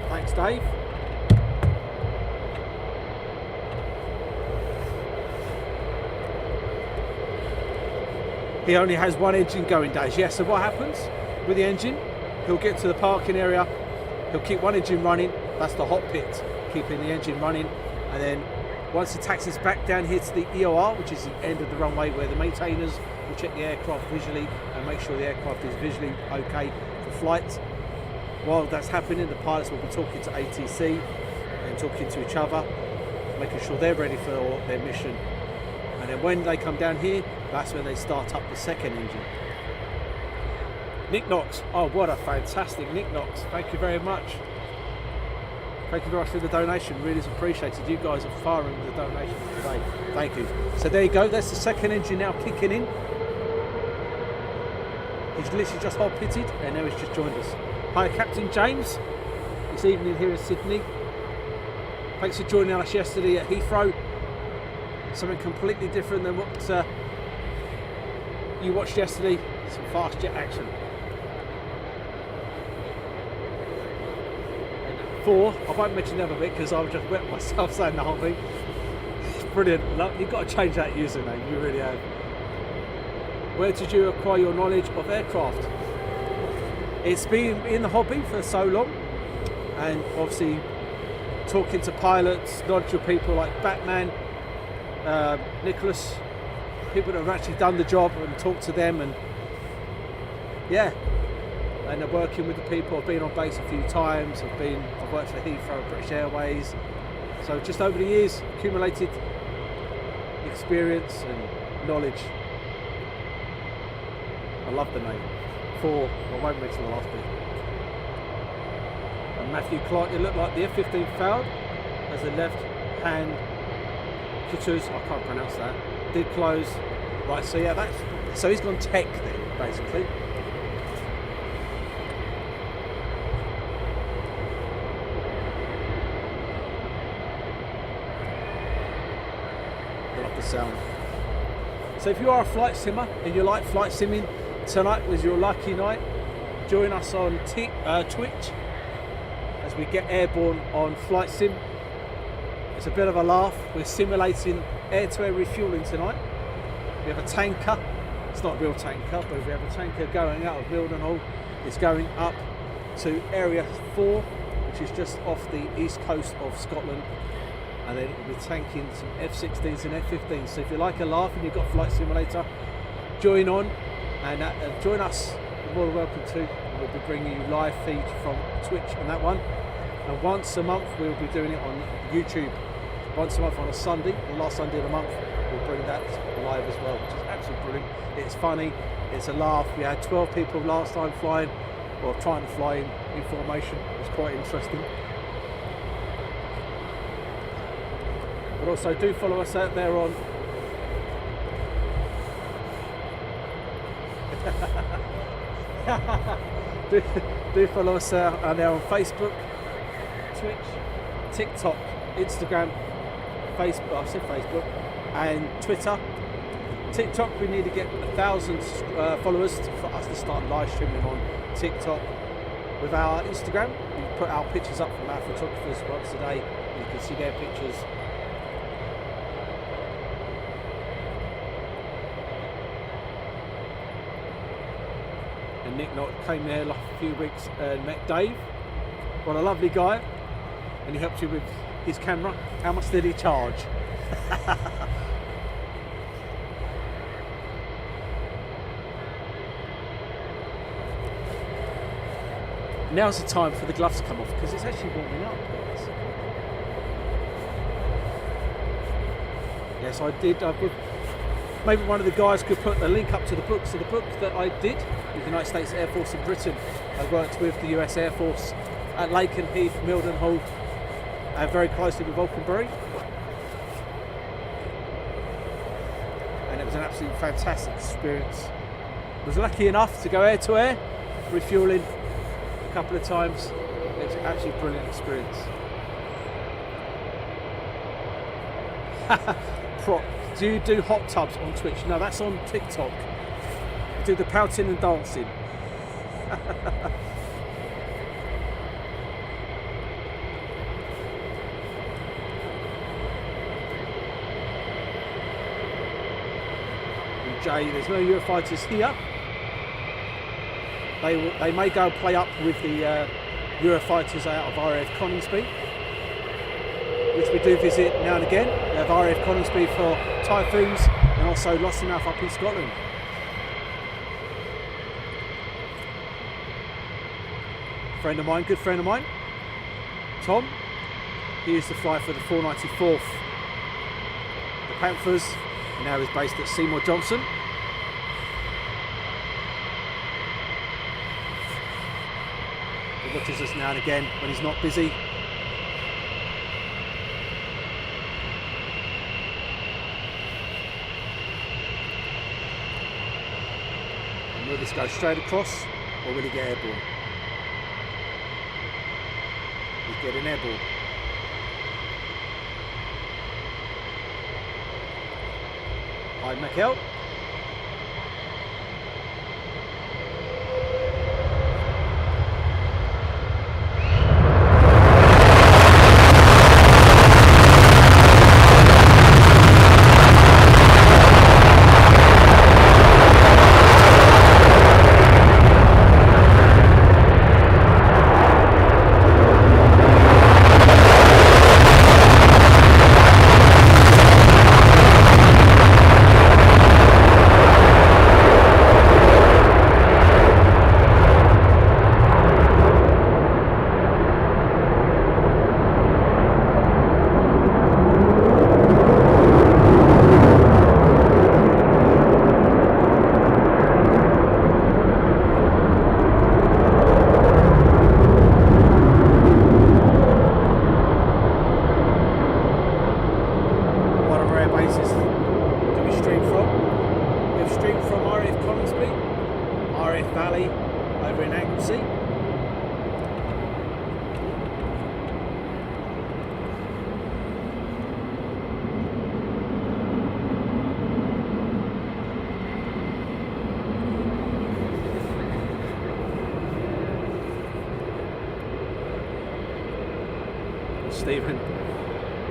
Thanks, Dave. He only has one engine going, Dave. Yes, so what happens with the engine? He'll get to the parking area, he'll keep one engine running, that's the hot pit, keeping the engine running, and then once the taxi's back down here to the EOR, which is the end of the runway where the maintainers will check the aircraft visually and make sure the aircraft is visually okay for flight. While that's happening, the pilots will be talking to ATC and talking to each other, making sure they're ready for their mission. And then when they come down here, that's when they start up the second engine. Nick Knox, oh what a fantastic Nick Knox, thank you very much. Thank you very much for the donation, really is appreciated. You guys are firing the donations today, thank you. So there you go, that's the second engine now kicking in. He's literally just hot pitted and now he's just joined us. Hi Captain James, this evening here in Sydney. Thanks for joining us yesterday at Heathrow. Something completely different than what you watched yesterday, some fast jet action. And 4, I won't mention the other bit because I've just wet myself saying the whole thing. It's brilliant, look, you've got to change that username, you really have. Where did you acquire your knowledge of aircraft? It's been in the hobby for so long, and obviously talking to pilots, knowledgeable people like Batman, Nicholas, people that have actually done the job, and talk to them, and yeah, and I'm working with the people. I've been on base a few times. I've worked for Heathrow, British Airways. So just over the years, accumulated experience and knowledge. I love the name. 4, I won't mention the last bit. And Matthew Clark, you look like the F15 failed as a left-hand Kitus, I can't pronounce that. Did close. Right, so yeah, so he's gone tech then, basically. I love the sound. So if you are a flight simmer and you like flight simming, tonight was your lucky night. Join us on Twitch as we get airborne on Flight Sim. It's a bit of a laugh. We're simulating air-to-air refueling tonight. We have a tanker. It's not a real tanker, but we have a tanker going out of Mildenhall. It's going up to Area 4, which is just off the east coast of Scotland. And then we'll be tanking some F16s and F15s. So if you like a laugh and you've got Flight Simulator, join on and join us. You're more than welcome to. We'll be bringing you live feed from Twitch on that one. And once a month we'll be doing it on YouTube. Once a month on a Sunday, the last Sunday of the month, we'll bring that live as well, which is absolutely brilliant. It's funny, it's a laugh. We had 12 people last time flying, or trying to fly in formation. It's quite interesting. But also do follow us out there on do follow us out there on Facebook, Twitch, TikTok, Instagram, Facebook, I said Facebook, and Twitter. TikTok, we need to get 1,000 followers for us to start live streaming on TikTok. With our Instagram, we put our pictures up from our photographers once a day. You can see their pictures. And Nick Knott came there like a few weeks and met Dave. What a lovely guy. And he helped you with his camera. How much did he charge? Now's the time for the gloves to come off because it's actually warming up, guys. Yes, I did. maybe one of the guys could put the link up to the books. So the book that I did with the United States Air Force in Britain, I worked with the US Air Force at Lakenheath, Mildenhall, and very closely with Valkenbury. And it was an absolutely fantastic experience. I was lucky enough to go air to air, refueling a couple of times. It was an absolutely brilliant experience. Prop, do you do hot tubs on Twitch? No, that's on TikTok. I do the pouting and dancing. And Jay, there's no Eurofighters here. They may go play up with the Eurofighters out of RAF Coningsby, which we do visit now and again. We have RAF Coningsby for Typhoons and also Lost in Mouth up in Scotland. Friend of mine, good friend of mine, Tom, he used to fly for the 494th, the Panthers, and now he's based at Seymour Johnson. He watches us now and again when he's not busy. And will this go straight across or will he get airborne? He's getting airborne. Hi, Michael. Stephen,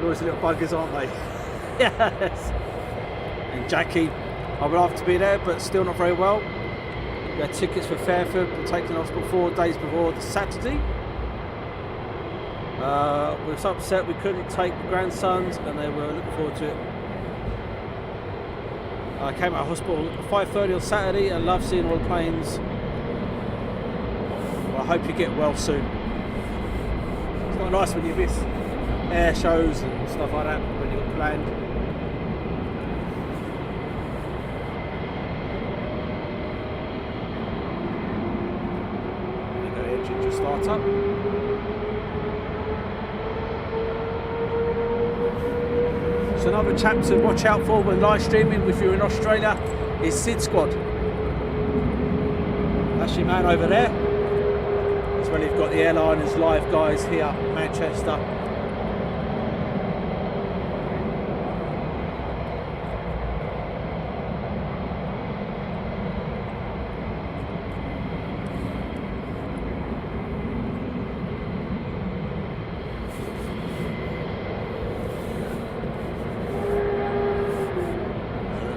noisy little buggers, aren't they? Yes. And Jackie, I would love to be there, but still not very well. We had tickets for Fairford, but taken to hospital 4 days before the Saturday. We were so upset we couldn't take the grandsons, and they were looking forward to it. I came out of hospital at 5:30 on Saturday, and love seeing all the planes. Well, I hope you get well soon. It's not nice when you miss air shows and stuff like that when you've got planned. There you go, the engine just starts up. So another chap to watch out for when live streaming if you're in Australia is Sid Squad. That's your man over there. As well, you've got the airliners live guys here, Manchester.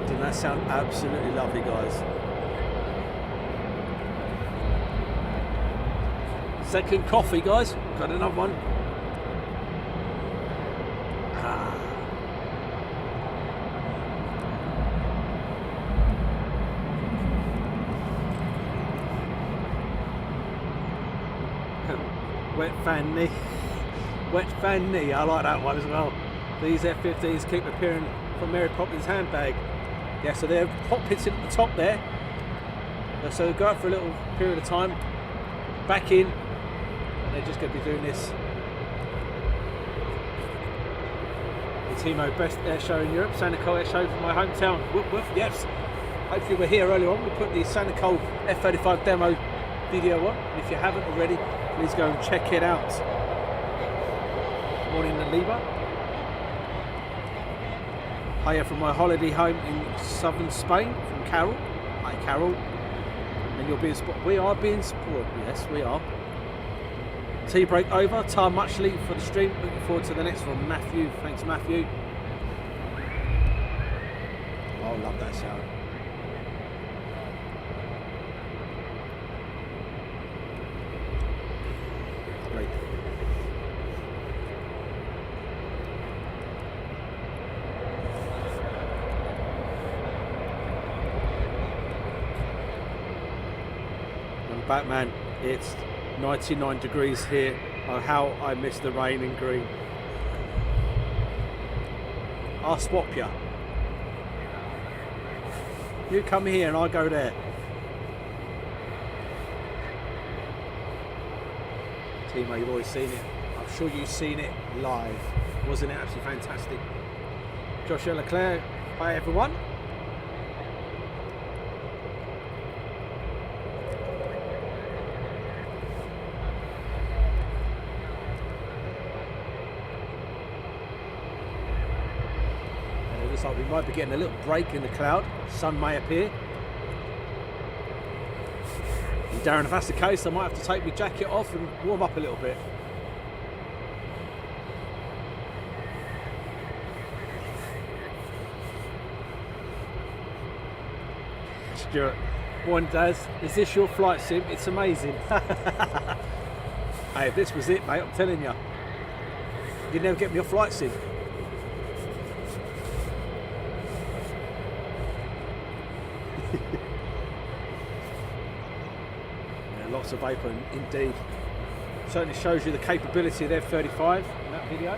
Didn't that sound absolutely lovely, guys? Second coffee, guys. Got another one. Wet fan knee. Wet fan knee. I like that one as well. These F15s keep appearing from Mary Poppins' handbag. Yeah, so they're hot pitting at the top there. So go out for a little period of time, back in, and they're just going to be doing this. The Timo best air show in Europe, Sanicole air show from my hometown. Whoop, whoop, yes. Hopefully we're here earlier on. We'll put the Sanicole F35 demo video on. And if you haven't already, please go and check it out. Morning in Liba. Hiya from my holiday home in southern Spain, from Carol. Hi Carol. And you're being spotted. We are being spotted. Yes, we are. Tea break over. Tar muchly for the stream. Looking forward to the next one. Matthew. Thanks, Matthew. Oh, love that sound. Great. Batman, it's 99 degrees here. Oh, how I miss the rain in Green. I'll swap you. You come here and I go there. Timo, you've always seen it. I'm sure you've seen it live. Wasn't it absolutely fantastic? Joshua Leclerc, hi everyone. Like we might be getting a little break in the cloud. Sun may appear. And Darren, if that's the case, I might have to take my jacket off and warm up a little bit. Stuart, one does. Is this your flight sim? It's amazing. Hey, if this was it, mate, I'm telling you, you'd never get me a flight sim. Lots of vapour indeed. Certainly shows you the capability of the F35 in that video.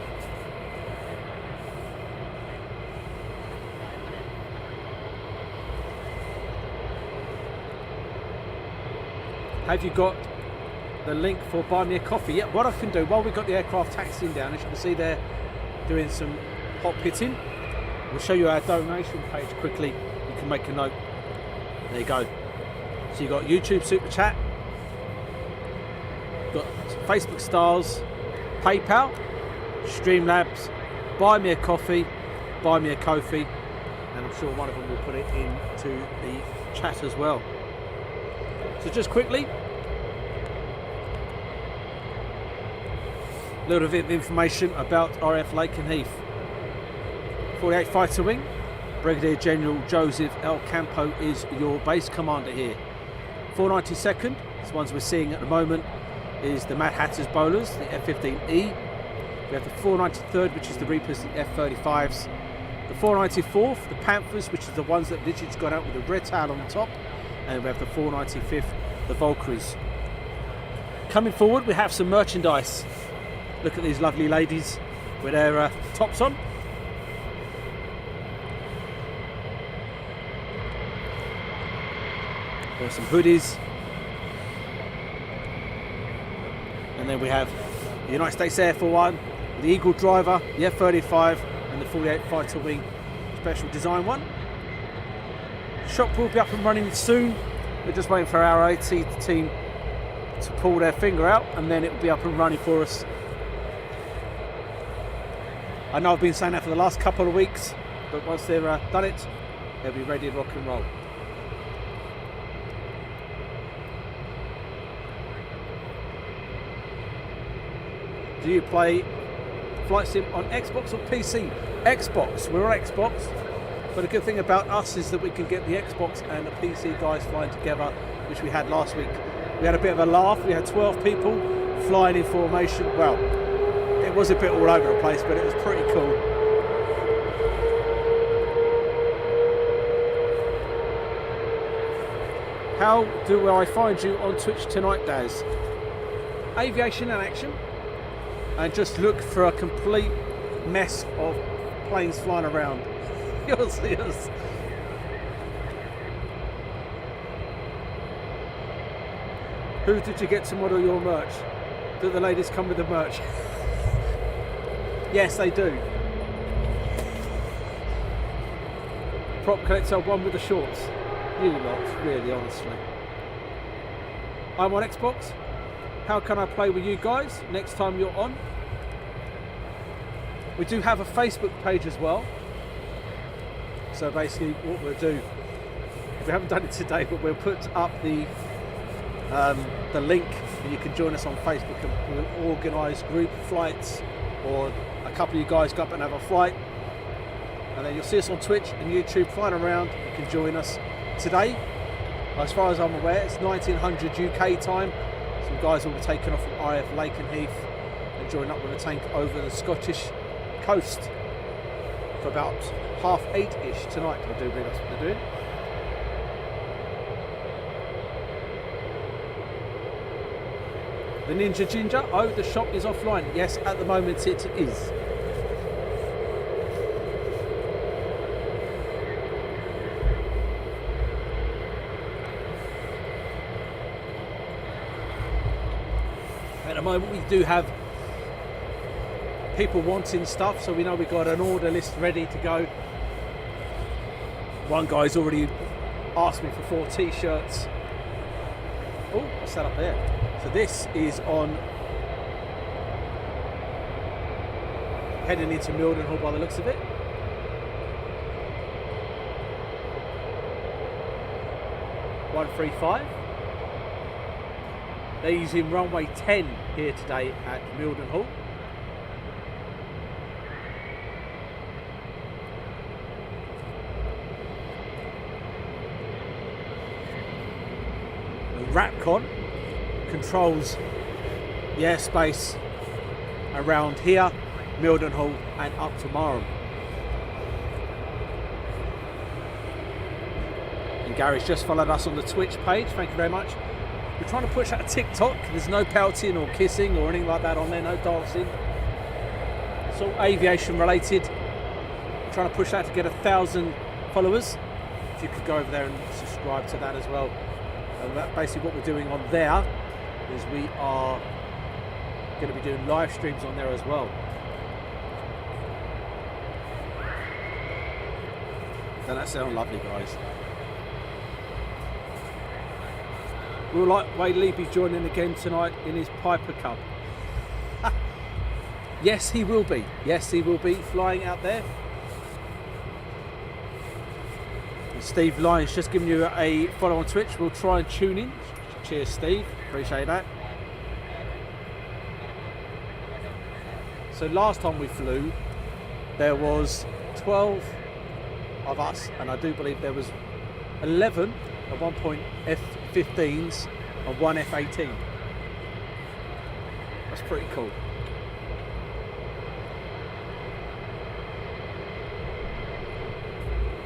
Have you got the link for Buy Me a Coffee? Yeah, what I can do, while we've got the aircraft taxiing down, as you can see there, doing some hot pitting, we'll show you our donation page quickly. You can make a note. There you go. So you've got YouTube Super Chat, got Facebook Stars, PayPal, Streamlabs, Buy Me a Coffee, Buy Me a Kofi, and I'm sure one of them will put it into the chat as well. So just quickly, a little bit of information about RAF Lakenheath. 48 Fighter Wing, Brigadier General Joseph L. Campo is your base commander here. 492nd, the ones we're seeing at the moment, is the Mad Hatter's Bowlers, the F15E. We have the 493rd, which is the Reapers, the F35s. The 494th, the Panthers, which is the ones that literally just got out with the red tail on the top. And we have the 495th, the Valkyries. Coming forward, we have some merchandise. Look at these lovely ladies with their tops on. There's some hoodies. And then we have the United States Air Force one, the Eagle Driver, the F-35 and the 48 Fighter Wing special design one. Shop will be up and running soon. We're just waiting for our AT team to pull their finger out and then it will be up and running for us. I know I've been saying that for the last couple of weeks, but once they've done it, they'll be ready to rock and roll. Do you play Flight Sim on Xbox or PC? Xbox. We're on Xbox. But the good thing about us is that we can get the Xbox and the PC guys flying together, which we had last week. We had a bit of a laugh. We had 12 people flying in formation. Well, it was a bit all over the place, but it was pretty cool. How do I find you on Twitch tonight, Daz? Aviation in Action. And just look for a complete mess of planes flying around. You'll see us. Who did you get to model your merch? Do the ladies come with the merch? Yes, they do. Prop collector, one with the shorts. You lot, really, honestly. I'm on Xbox. How can I play with you guys next time you're on? We do have a Facebook page as well. So basically what we'll do, we haven't done it today, but we'll put up the link and you can join us on Facebook and we'll organise group flights, or a couple of you guys go up and have a flight, and then you'll see us on Twitch and YouTube flying around. You can join us today. As far as I'm aware, it's 1900 UK time. Some guys will be taking off from RAF Lakenheath and join up with a tank over the Scottish coast for about 8:30ish tonight. I do believe that's what they're doing. The Ninja Ginger, oh, the shop is offline. Yes, at the moment it is. At the moment we do have people wanting stuff, so we know we've got an order list ready to go. One guy's already asked me for 4 t-shirts. Oh, what's that up there? So this is on heading into Mildenhall by the looks of it. (135). They're using runway 10 here today at Mildenhall. Rapcon controls the airspace around here, Mildenhall and up to Marham. And Gary's just followed us on the Twitch page, thank you very much. We're trying to push out a TikTok. There's no pelting or kissing or anything like that on there, no dancing. It's all aviation related. We're trying to push that to get 1,000 followers. If you could go over there and subscribe to that as well. And that basically what we're doing on there is we are going to be doing live streams on there as well. Doesn't that sound lovely, guys? Will Wade Lee be joining again tonight in his Piper Cub? Yes, he will be. Yes, he will be flying out there. And Steve Lyons just giving you a follow on Twitch. We'll try and tune in. Cheers, Steve. Appreciate that. So last time we flew, there was 12 of us, and I do believe there was 11 at one point F15s and 1 F18. That's pretty cool.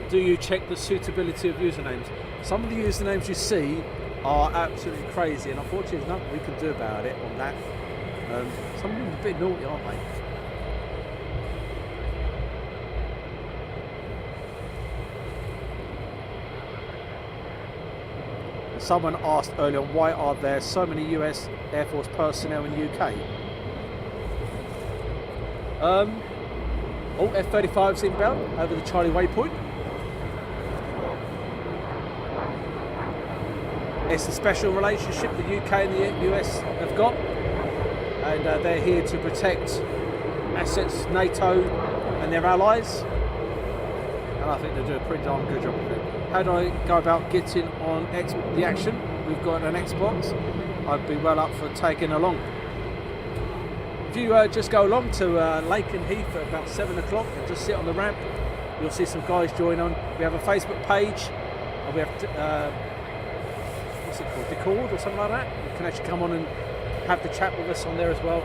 Do you check the suitability of usernames? Some of the usernames you see are absolutely crazy, and unfortunately there's nothing we can do about it on that. Some of them are a bit naughty, aren't they? Someone asked earlier on, why are there so many US Air Force personnel in UK? F35s inbound over the Charlie waypoint. It's a special relationship the UK and the US have got, and they're here to protect assets, NATO and their allies, and I think they do a pretty darn good job of it. How do I go about getting on the action? We've got an Xbox. I'd be well up for tagging along. If you just go along to Lakenheath at about 7 o'clock and just sit on the ramp, you'll see some guys join on. We have a Facebook page, and we have what's it called, Discord or something like that. You can actually come on and have the chat with us on there as well.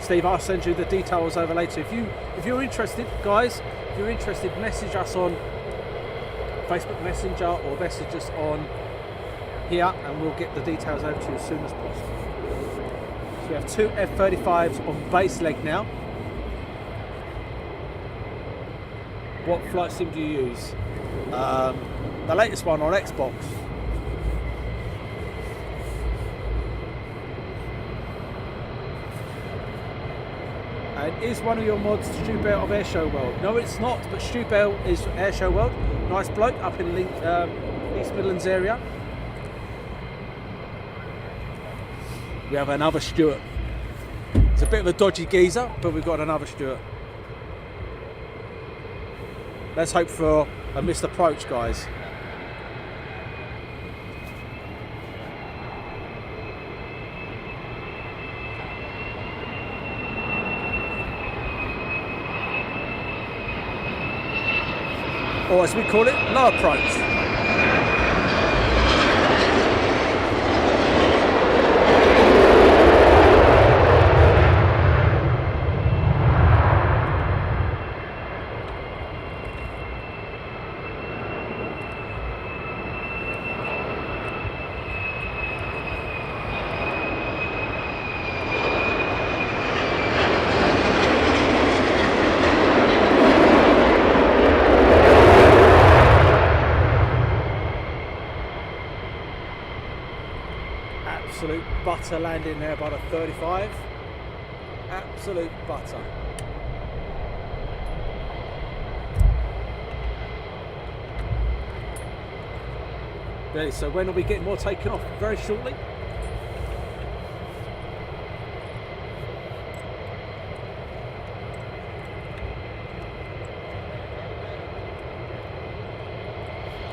Steve, I'll send you the details over later. If you're interested, guys, if you're interested, message us on Facebook Messenger or message us on here, and we'll get the details over to you as soon as possible. So we have 2 F35s on base leg now. What flight sim do you use? The latest one on Xbox. And is one of your mods Stu Bell of Airshow World? No, it's not, but Stu Bell is Airshow World. Nice bloke up in East Midlands area. We have another Stuart. It's a bit of a dodgy geezer, but we've got another Stuart. Let's hope for a missed approach, guys. Or as we call it, low approach. Absolute butter landing there by the 35. Absolute butter. There, so when are we getting more taken off? Very shortly.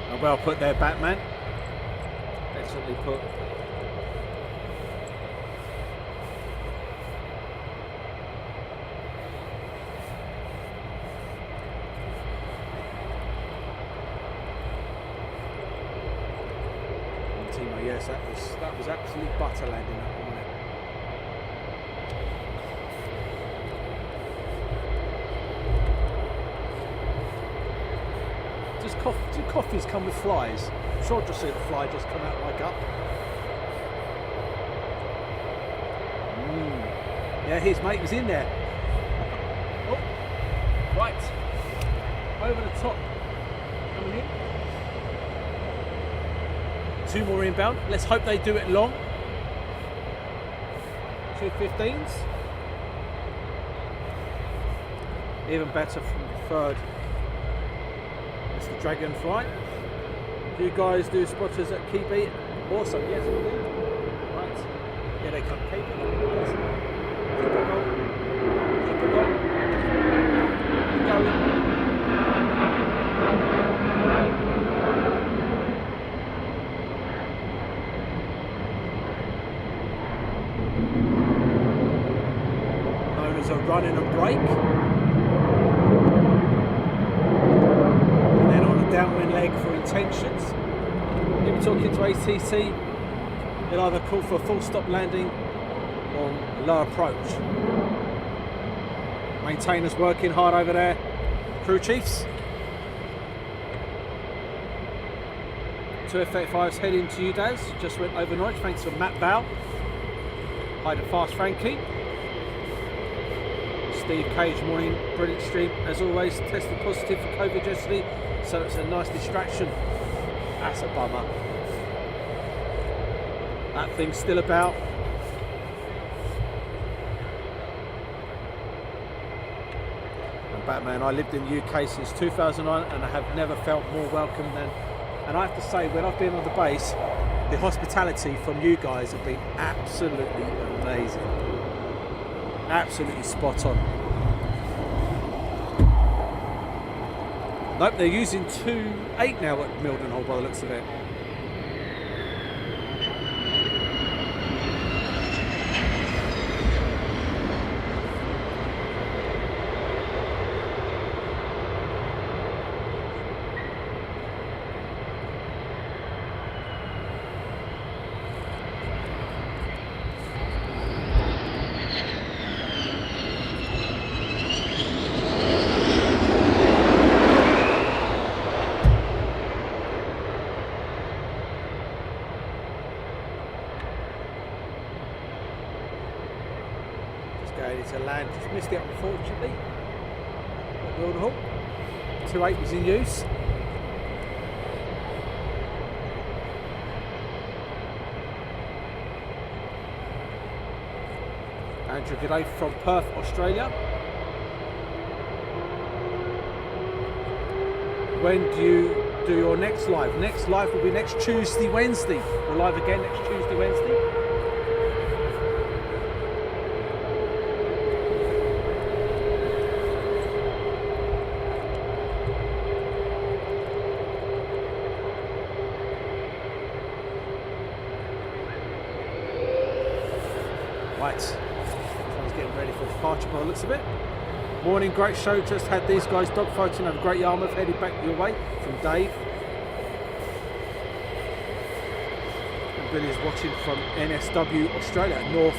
And well put there, Batman. Excellently put. Yes, that was absolute butter landing that one, wasn't it? Do coffees come with flies? I'm sure I've just seen a fly just come out of my gut. Yeah, his mate was in there. Oh, right. Over the top. Coming in. Two more inbound. Let's hope they do it long. 2 15s. Even better from the third. It's the Dragonfly. Do you guys do spotters at Key B? Awesome. Yes, we do. Right. Here they come. Keep it going. Keep it going. Keep it going. Keep going. A run in a break, and then on a downwind leg for intentions. If we're talking to ATC, they'll either call for a full stop landing or low approach. Maintainers working hard over there. Crew chiefs. 2 F35s heading to you, Daz. Just went over Norwich. Thanks for Matt Val. Hi to Fast Frankie. Steve Cage, morning, brilliant stream as always. Tested positive for COVID yesterday, so it's a nice distraction. That's a bummer. That thing's still about. And Batman, I lived in the UK since 2009 and I have never felt more welcome than. And I have to say, when I've been on the base, the hospitality from you guys have been absolutely amazing. Absolutely spot on. Nope, they're using 2.8 now at Mildenhall by the looks of it. To land, just missed it unfortunately at Mildenhall. 2.8 was in use. Andrew, good day from Perth, Australia. when do you do your next live? Next live will be next Tuesday, Wednesday. We're live again next Tuesday, Wednesday. Right, someone's getting ready for departure by the looks of it. Morning, great show. Just had these guys dogfighting over Great Yarmouth, heading back your way from Dave. And Billy's watching from NSW, Australia, North,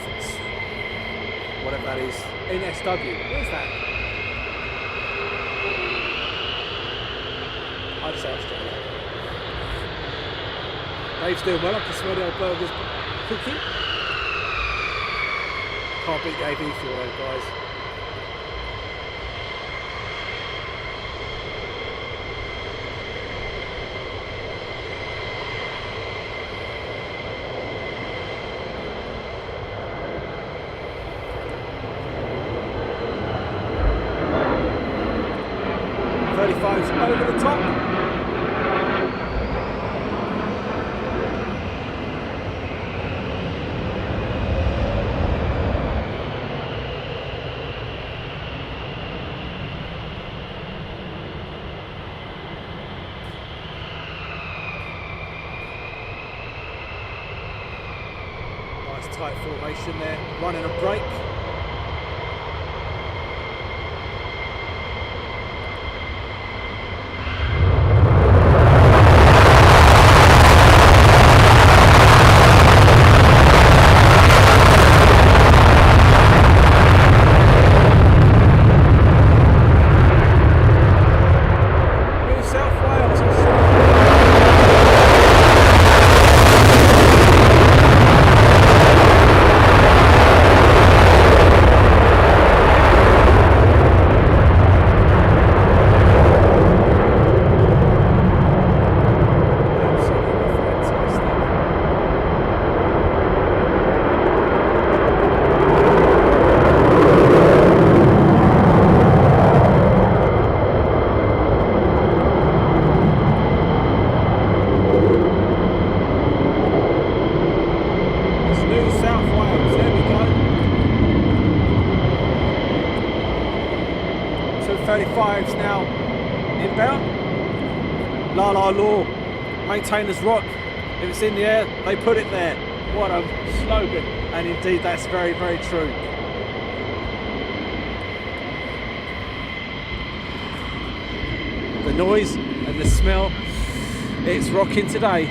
whatever that is. NSW, where's that? I'd say Australia. Dave's doing well. I can smell the old burgers cooking. Can't beat the AV fuel though, guys. Over the top. Nice tight formation there, running a break. F35s now inbound. La La Law, maintainers rock. If it's in the air, they put it there. What a slogan. And indeed, that's very, very true. The noise and the smell, it's rocking today.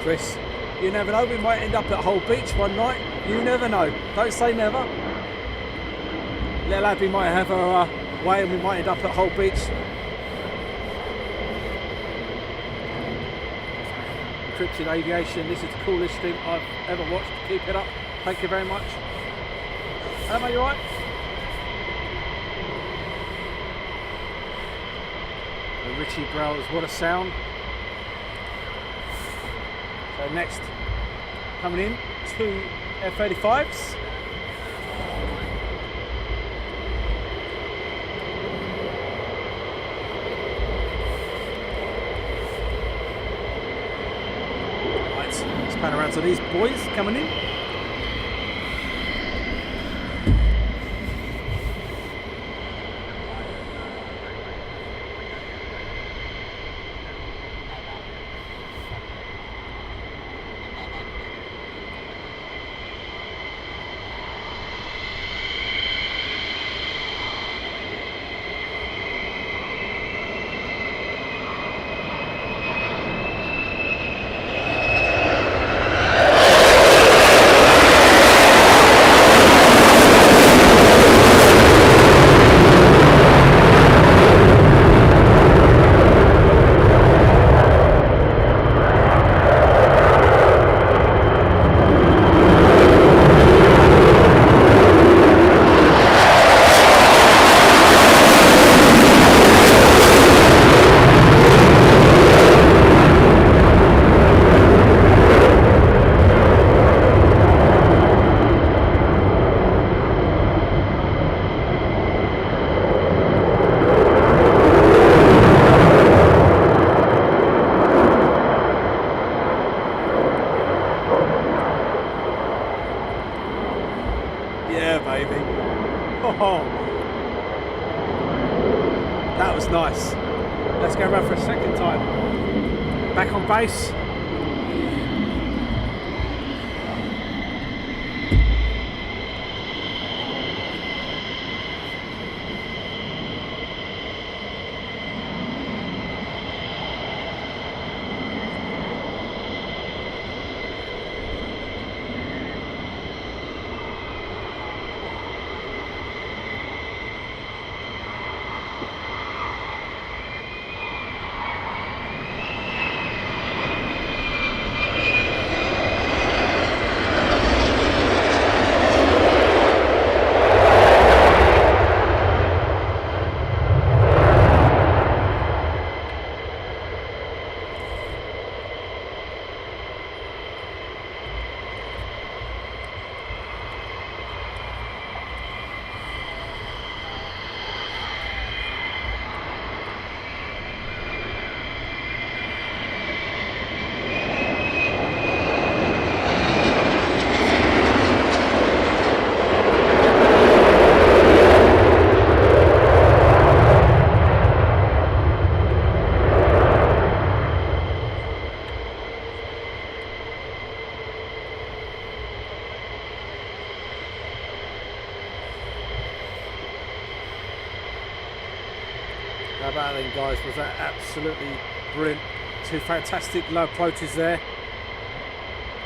Chris, you never know, we might end up at Hull Beach one night. You never know. Don't say never. Little Abby might have her way and we might end up at Hull Beach. Encrypted Aviation, this is the coolest stream I've ever watched. Keep it up. Thank you very much. Am I alright? Richie Browers, what a sound. So next, coming in, 2 F35s. Right, let's pan around to these boys coming in. That was nice. Let's go around for a second time. Back on base. How about then, guys? Was that absolutely brilliant? Two fantastic low approaches there.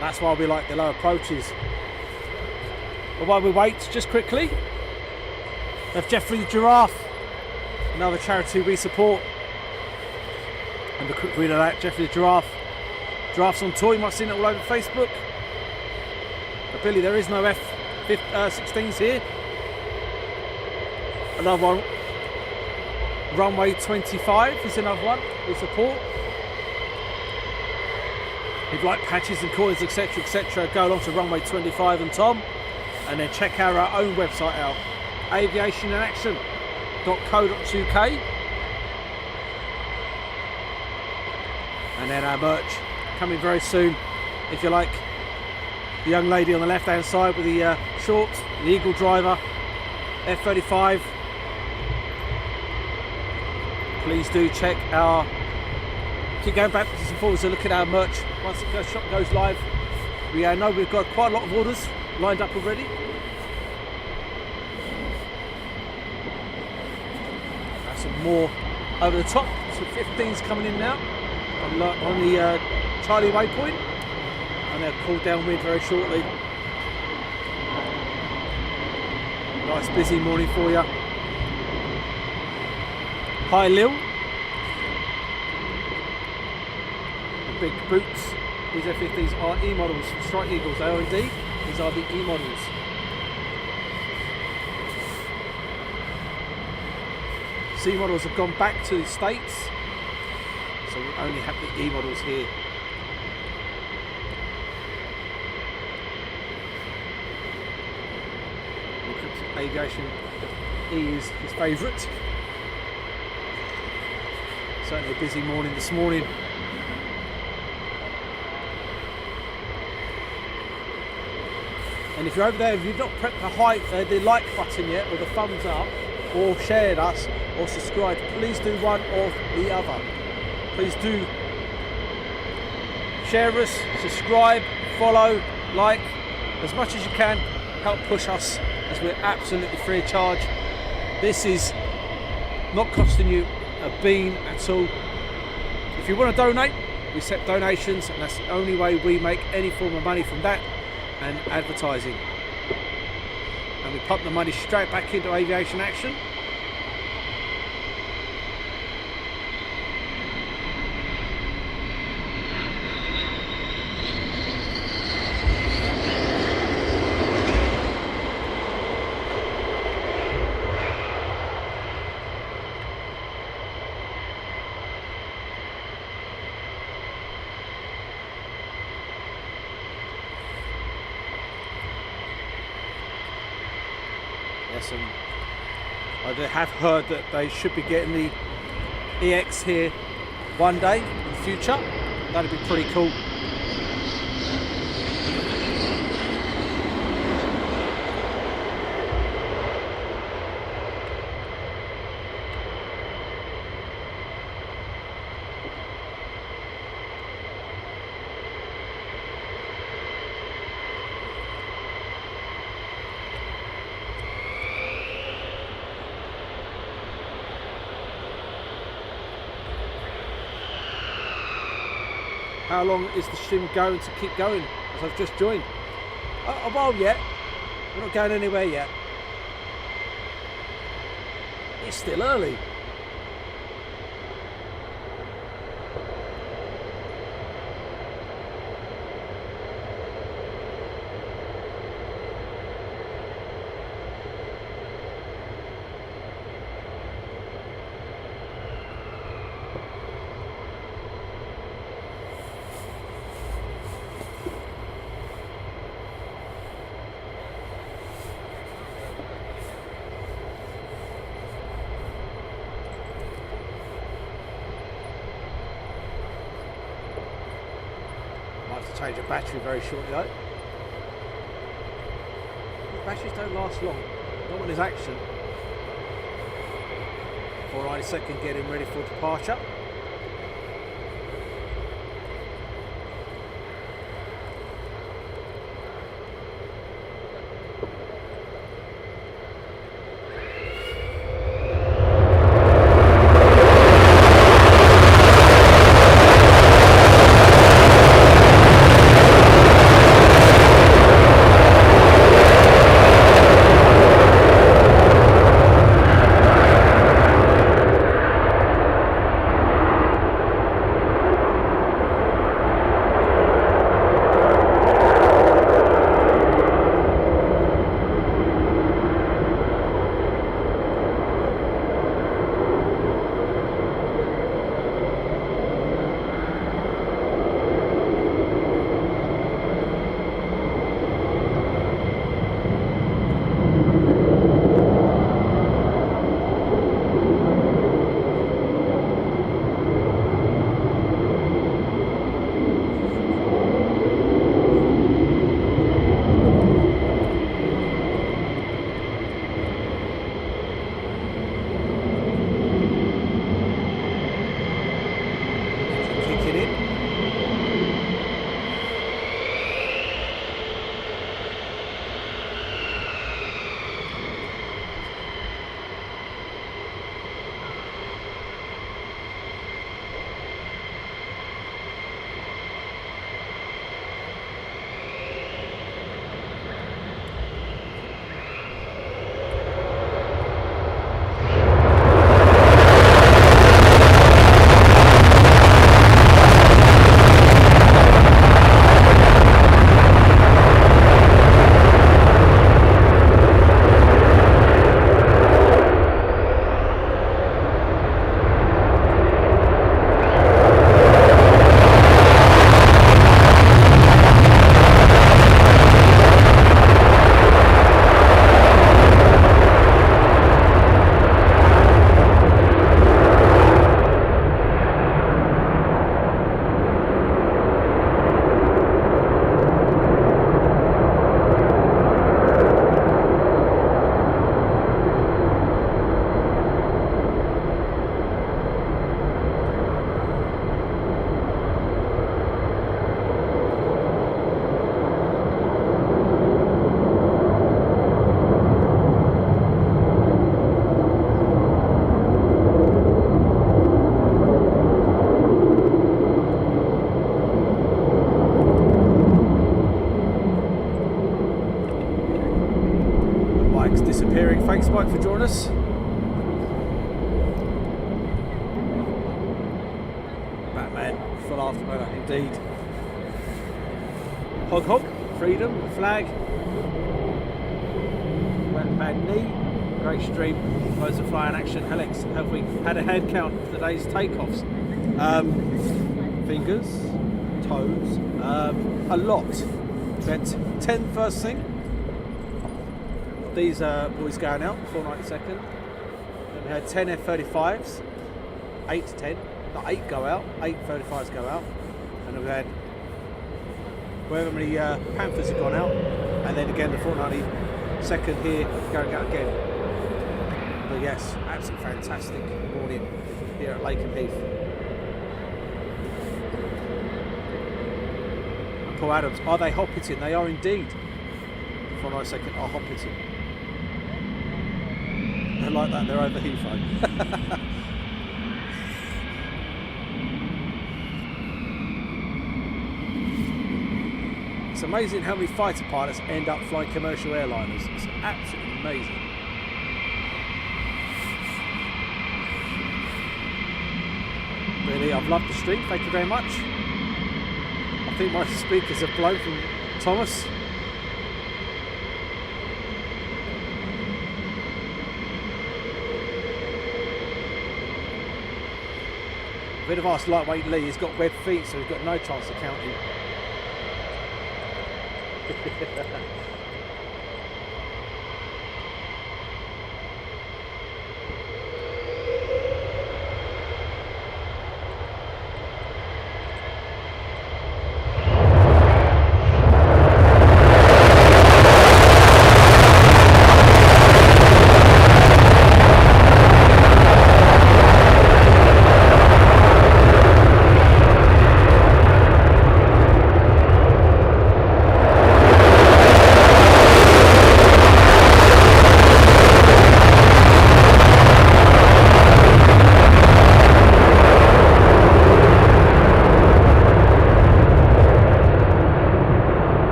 That's why we like the low approaches. But while we wait, just quickly, we have Geoffrey the Giraffe, another charity we support. And a quick read of that, Geoffrey the Giraffe. Giraffes on tour, you might have seen it all over Facebook. But Billy, there is no F15s here. Another one. Runway 25 is another one we support. If you like patches and coins, etc., go along to Runway 25 and Tom, and then check out our own website out, aviationinaction.co.uk, and then our merch coming very soon. If you like the young lady on the left hand side with the shorts, the Eagle driver, F35. Please do check our, keep going backwards and forwards to look at our merch once the shop goes live. We know we've got quite a lot of orders lined up already. That's some more over the top, some 15s coming in now on the Charlie waypoint, and they'll cool downwind very shortly. Nice busy morning for you. Hi Lil. The big boots. These F15s are E-models, Strike Eagles, they are indeed. These are the E-models. C-models have gone back to the States, so we only have the E-models here. Aviation E is his favourite. Certainly a busy morning this morning. And if you're over there, if you've not pressed the like button yet, or the thumbs up, or shared us, or subscribed, please do one or the other. Please do share us, subscribe, follow, like, as much as you can. Help push us, as we're absolutely free of charge. This is not costing you a bean at all. If you want to donate, we accept donations, and that's the only way we make any form of money from that and advertising. And we pump the money straight back into Aviation Action. Yes, and I have heard that they should be getting the EX here one day in the future. That'd be pretty cool. How long is the stream going to keep going? As I've just joined. A while yet. We're not going anywhere yet. It's still early. Change a battery very shortly though. The batteries don't last long, not when there's action. 492nd getting ready for departure. Thanks, Mike, for joining us. Batman, full Afterburner, indeed. Hog hog, freedom, flag. Bad knee, great stream, loads of flying action. Alex, have we had a head count for today's takeoffs? Fingers, toes, a lot. We had 10 first thing. These boys going out, 492nd. Then we had 10 F35s, 8 to 10. Not 8 go out, 8 35s go out. And then we had however many Panthers have gone out. And then again the 492nd here going out again. But yes, absolutely fantastic morning here at Lakenheath. And Paul Adams, are they hotpitting? They are indeed. 492nd are hotpitting. I like that, they're over Heathrow. It's amazing how many fighter pilots end up flying commercial airliners. It's absolutely amazing. Really, I've loved the stream. Thank you very much. I think my speakers have blown from Thomas. Bit of asked lightweight Lee, he's got web feet, so he's got no chance of counting.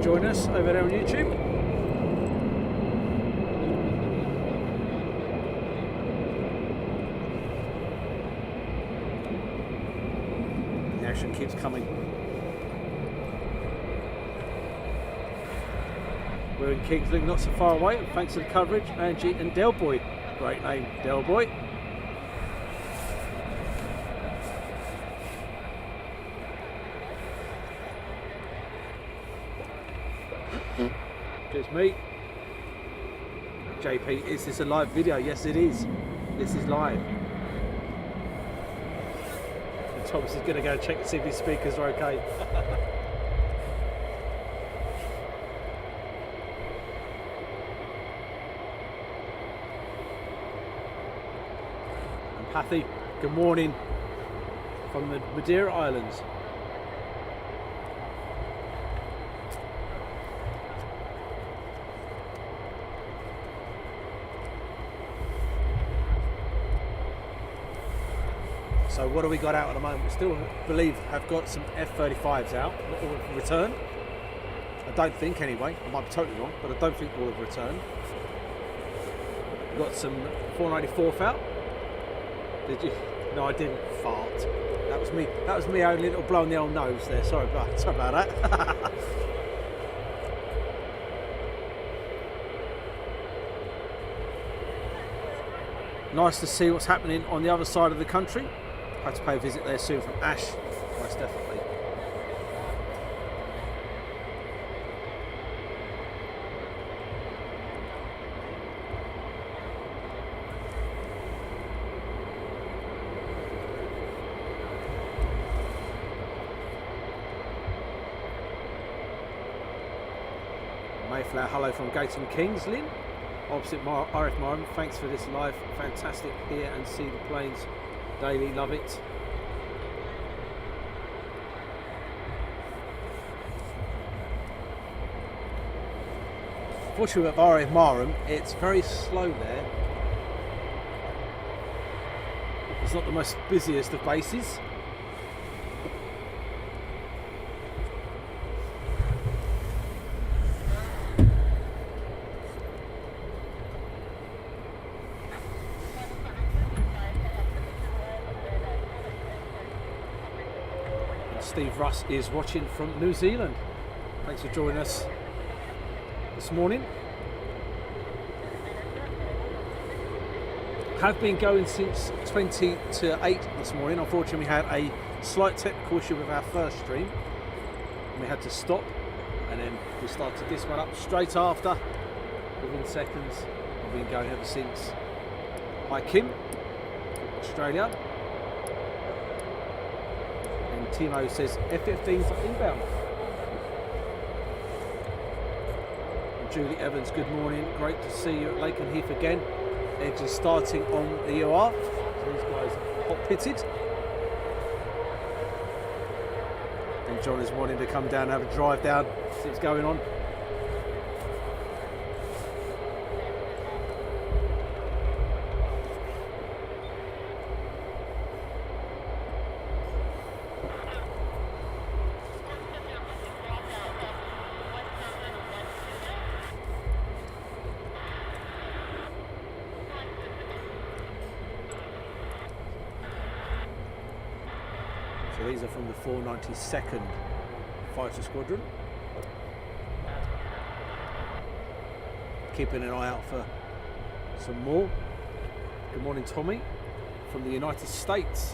Join us over there on YouTube. The action keeps coming. We're in King's Lynn, not so far away, and thanks to the coverage, Angie and Delboy. Great name, Delboy. Just me. JP, is this a live video? Yes, it is. This is live. And Thomas is going to go check and see if his speakers are okay. And Pathy, good morning from the Madeira Islands. So what do we got out at the moment? We still believe have got some F35s out, not all have returned. I don't think anyway, I might be totally wrong, but I don't think all have returned. We've got some 494th out. Did you? No, I didn't fart. That was me only a little blow on the old nose there, sorry about that. Nice to see what's happening on the other side of the country. Have to pay a visit there soon from Ash, most definitely. Mayflower, hello from Gaton Kings Lynn. Opposite RAF Marham, thanks for this live. Fantastic here and see the planes daily, love it. Fortunately with RAF Marham, it's very slow there. It's not the most busiest of bases. Steve Russ is watching from New Zealand. Thanks for joining us this morning. Have been going since 20 to 8 this morning. Unfortunately, we had a slight technical issue with our first stream. We had to stop and then we started this one up straight after, within seconds. I've been going ever since. Hi Kim, Australia. And Timo says F15s inbound. And Julie Evans, good morning. Great to see you at Lakenheath again. They're just starting on the EOR. So these guys hot pitted. And John is wanting to come down and have a drive down, see what's going on. So these are from the 492nd Fighter Squadron. Keeping an eye out for some more. Good morning, Tommy, from the United States.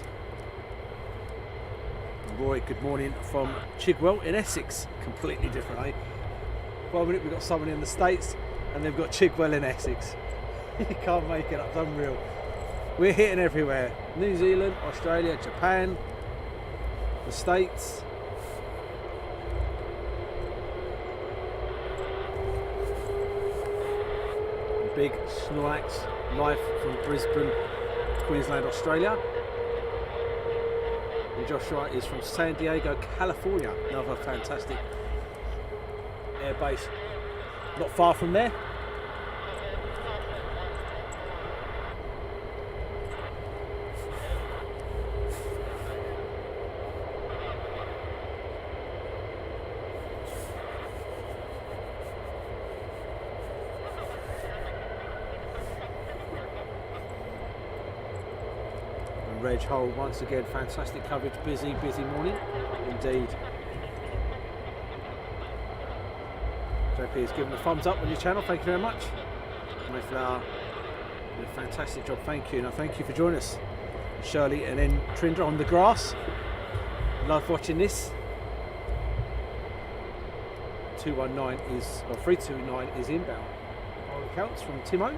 And Roy, good morning from Chigwell in Essex. Completely different, eh? 5 minutes, we've got someone in the States and they've got Chigwell in Essex. You can't make it up, it's unreal. We're hitting everywhere. New Zealand, Australia, Japan, the States. Big Snorlax live from Brisbane, Queensland, Australia. And Joshua is from San Diego, California. Another fantastic airbase not far from there. Reg Hole once again, fantastic coverage, busy morning indeed. JP has given a thumbs up on your channel, thank you very much. Mayflower, did a fantastic job, thank you. Now thank you for joining us. Shirley and then Trinder on the grass. Love watching this. 219 is, or 329 is inbound. All accounts from Timo.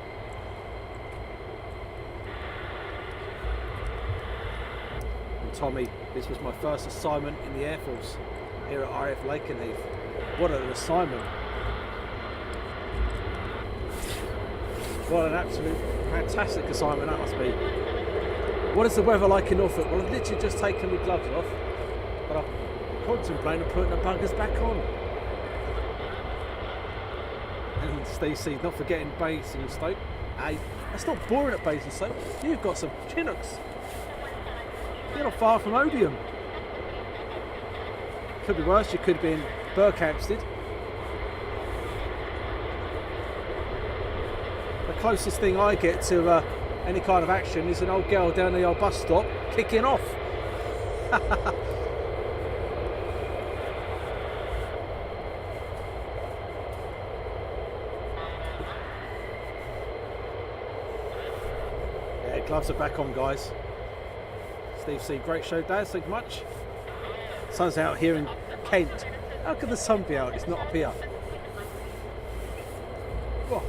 Tommy, this was my first assignment in the Air Force here at RAF Lakenheath. What an assignment. What an absolute fantastic assignment that must be. What is the weather like in Norfolk? Well, I've literally just taken my gloves off, but I'm contemplating putting the buggers back on. And Steve C, not forgetting Basingstoke. Hey, that's not boring at Basingstoke. You've got some Chinooks. You're not far from Odium. Could be worse, you could be in Berkhamsted. The closest thing I get to any kind of action is an old girl down the old bus stop kicking off. Yeah, gloves are back on, guys. Steve C, great show, Dad, thank you much. Sun's out here in Kent. How could the sun be out? It's not up here. Oh.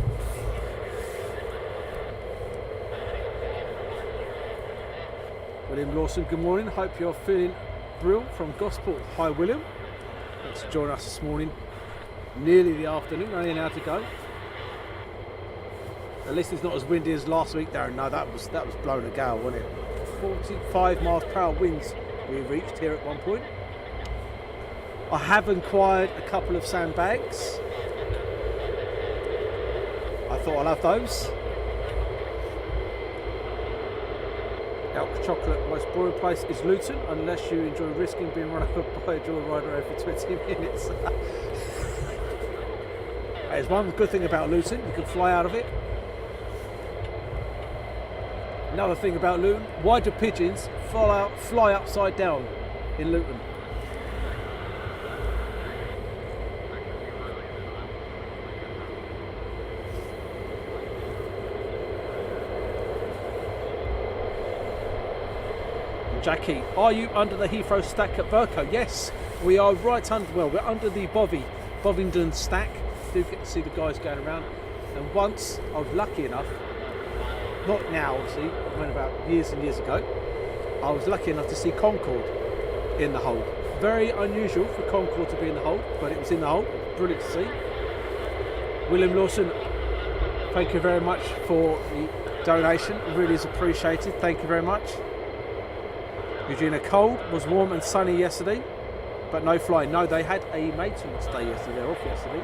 William Lawson, good morning. Hope you're feeling brill from Gosport. Hi, William. Thanks for joining us this morning. Nearly the afternoon, only an hour to go. At least it's not as windy as last week, Darren. No, that was blowing a gale, wasn't it? 45 miles per hour winds we reached here at one point. I have acquired a couple of sandbags. I thought I'll have those. Elk chocolate, most boring place is Luton, unless you enjoy risking being run over by a joyrider every 20 minutes. There's one good thing about Luton, you can fly out of it. Another thing about Luton, why do pigeons fly upside down in Luton? Jackie, are you under the Heathrow stack at Burco? Yes, we are right under, well, we're under the bovey Bovingdon stack. Do get to see the guys going around. And once I was lucky enough, not now obviously, I went about years and years ago, I was lucky enough to see Concorde in the hold. Very unusual for Concorde to be in the hold, but it was in the hold. Brilliant to see. William Lawson, thank you very much for the donation. It really is appreciated. Thank you very much. Eugenia Cole was warm and sunny yesterday, but no flying. No, they had a maintenance day yesterday. They're off yesterday.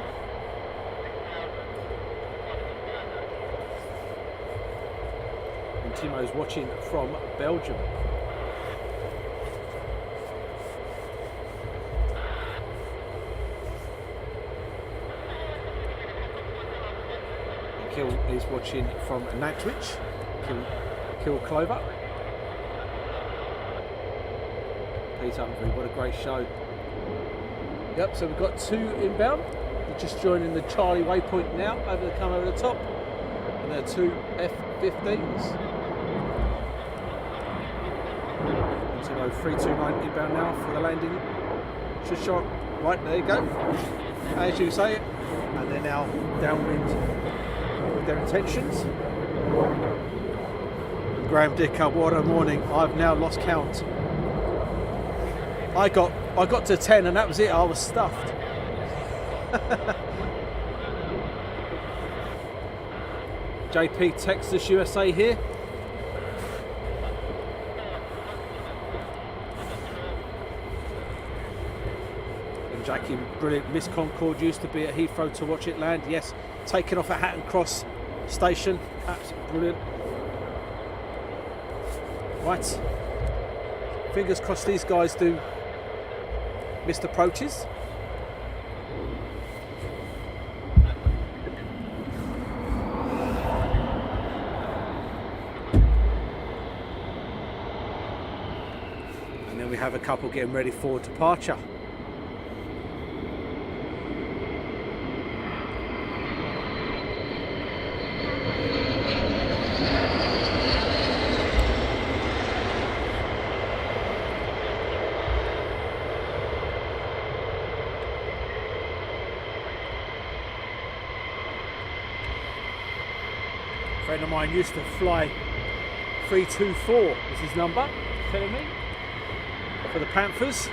And Timo's watching from Belgium. Kill is watching from Nantwich. Kill Clover. Peter Humphrey, what a great show. Yep, so we've got 2 inbound. They're just joining the Charlie waypoint now, come over the top. And they're 2 F15s. Into 329 inbound now for the landing. Just shot. Right, there you go. As you say it. And they're now downwind with their intentions. Graham Dicker, what a morning. I've now lost count. I got to 10 and that was it. I was stuffed. JP Texas USA here. And Jackie, brilliant. Miss Concorde used to be at Heathrow to watch it land. Yes, taken off at Hatton Cross Station. Absolutely brilliant. Right. Fingers crossed these guys do missed approaches. And then we have a couple getting ready for departure. A friend of mine used to fly 324 was his number, telling me, for the Panthers.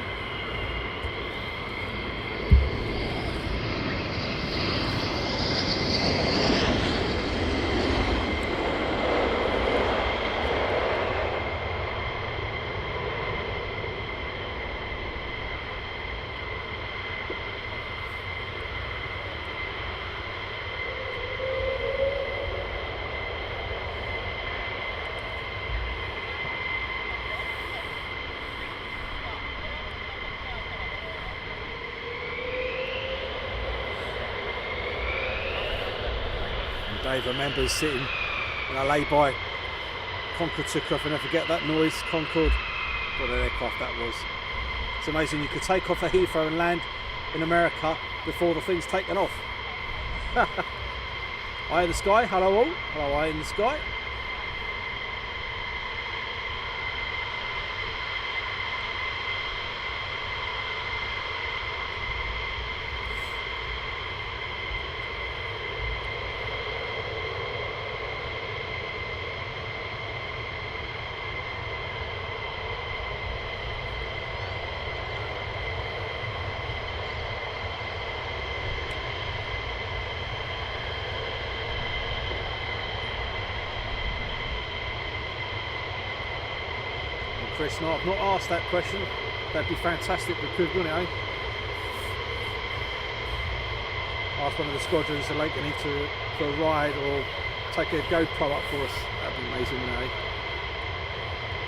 Dave remembers sitting in a lay-by. Concorde took off, and never forget that noise. Concorde, what an aircraft that was. It's amazing you could take off at Heathrow and land in America before the thing's taken off. Eye in the sky, hello all. Hello, eye in the sky. Chris, no, I've not asked that question. That'd be fantastic, but could, wouldn't it, eh? Ask one of the squadrons to Lakenheath for a ride or take a GoPro up for us. That'd be amazing, wouldn't it, eh?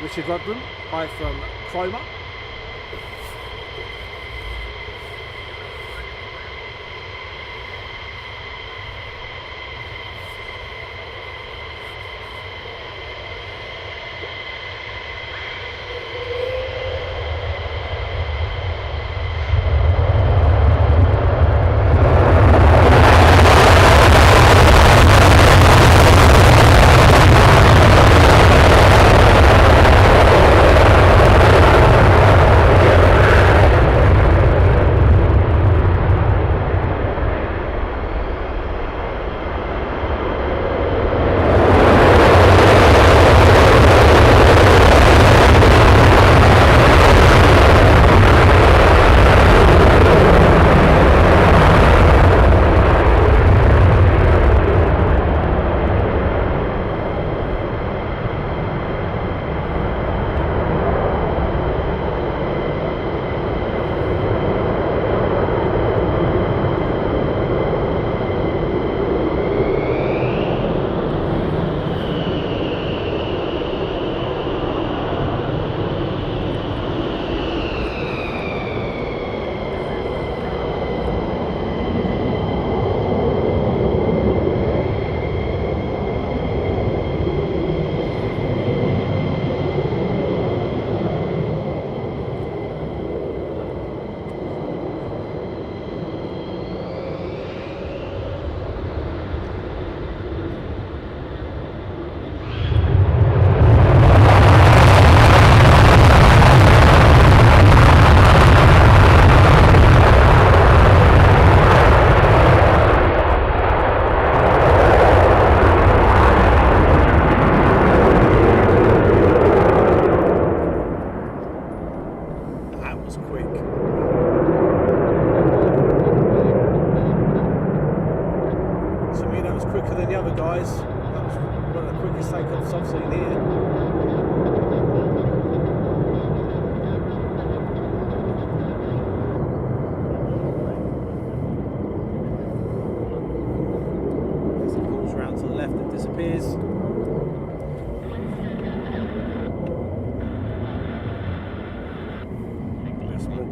Richard Rudman, hi from Cromer.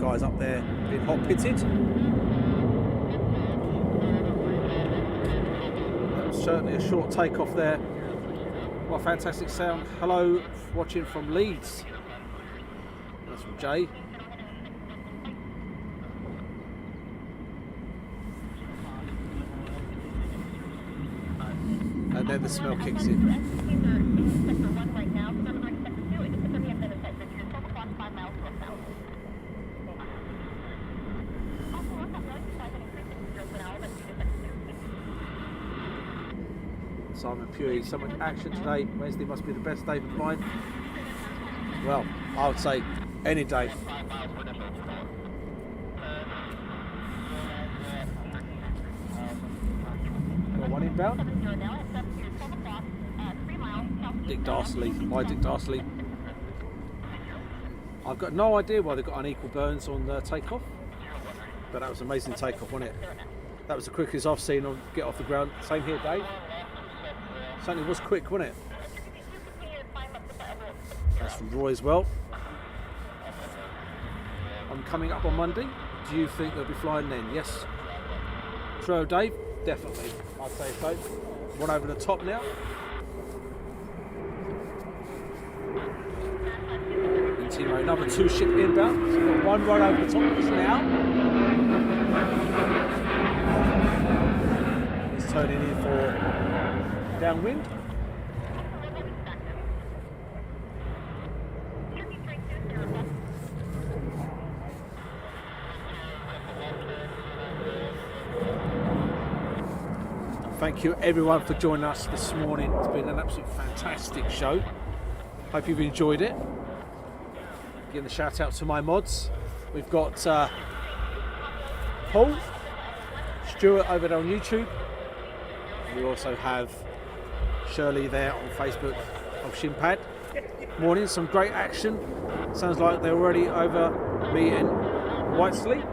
guys up there being hot pitted. That was certainly a short takeoff there. What a fantastic sound. Hello, watching from Leeds. That's from Jay. And then the smell kicks in. Simon Puri, so much action today. Wednesday must be the best day for flying. Well, I would say any day. Got one inbound. Dick Darsley, my Dick Darsley. I've got no idea why they've got unequal burns on the takeoff, but that was an amazing takeoff, wasn't it? That was the quickest I've seen on get off the ground. Same here, Dave. Certainly was quick, wasn't it? That's from Roy as well. I'm coming up on Monday. Do you think they'll be flying then? Yes. True, Dave? Definitely. I'd say so. One over the top now. Interior, another 2 ship inbound. So we've got one right over the top of us now. He's turning in for downwind. Thank you everyone for joining us this morning. It's been an absolute fantastic show. Hope you've enjoyed it. Giving the shout out to my mods. We've got Paul, Stuart over there on YouTube. We also have Shirley there on Facebook of Shimpad. Morning, some great action. Sounds like they're already over me and Whitesley.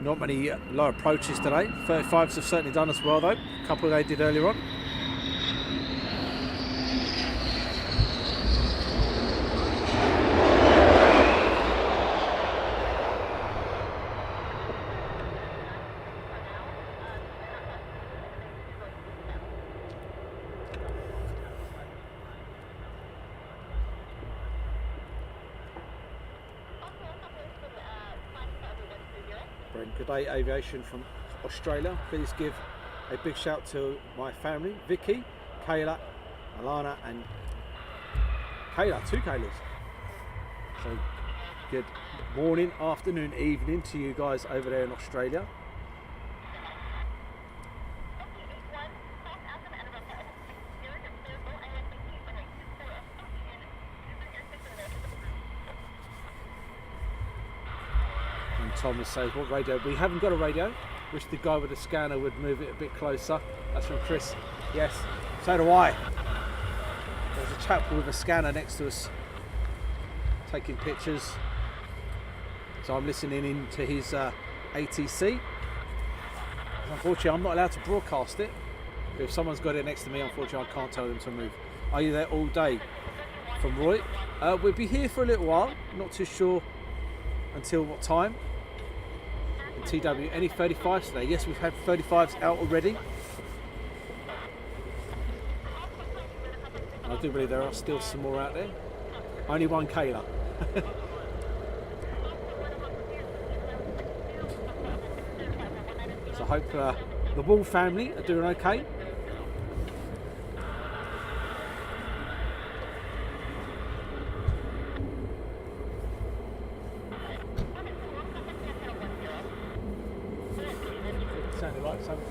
Not many low approaches today. 35s have certainly done us well though. A couple they did earlier on. Good day, Aviation from Australia. Please give a big shout to my family, Vicky, Kayla, Alana and Kayla, 2 Kaylas. So good morning, afternoon, evening to you guys over there in Australia. Thomas says, what radio? We haven't got a radio. Wish the guy with the scanner would move it a bit closer. That's from Chris. Yes, so do I. There's a chap with a scanner next to us taking pictures. So I'm listening into his ATC. Unfortunately, I'm not allowed to broadcast it. If someone's got it next to me, unfortunately, I can't tell them to move. Are you there all day? From Roy. We'll be here for a little while. Not too sure until what time. TW, any 35s today? Yes, we've had 35s out already. I do believe there are still some more out there. Only one Kayla. So I hope the Wall family are doing okay.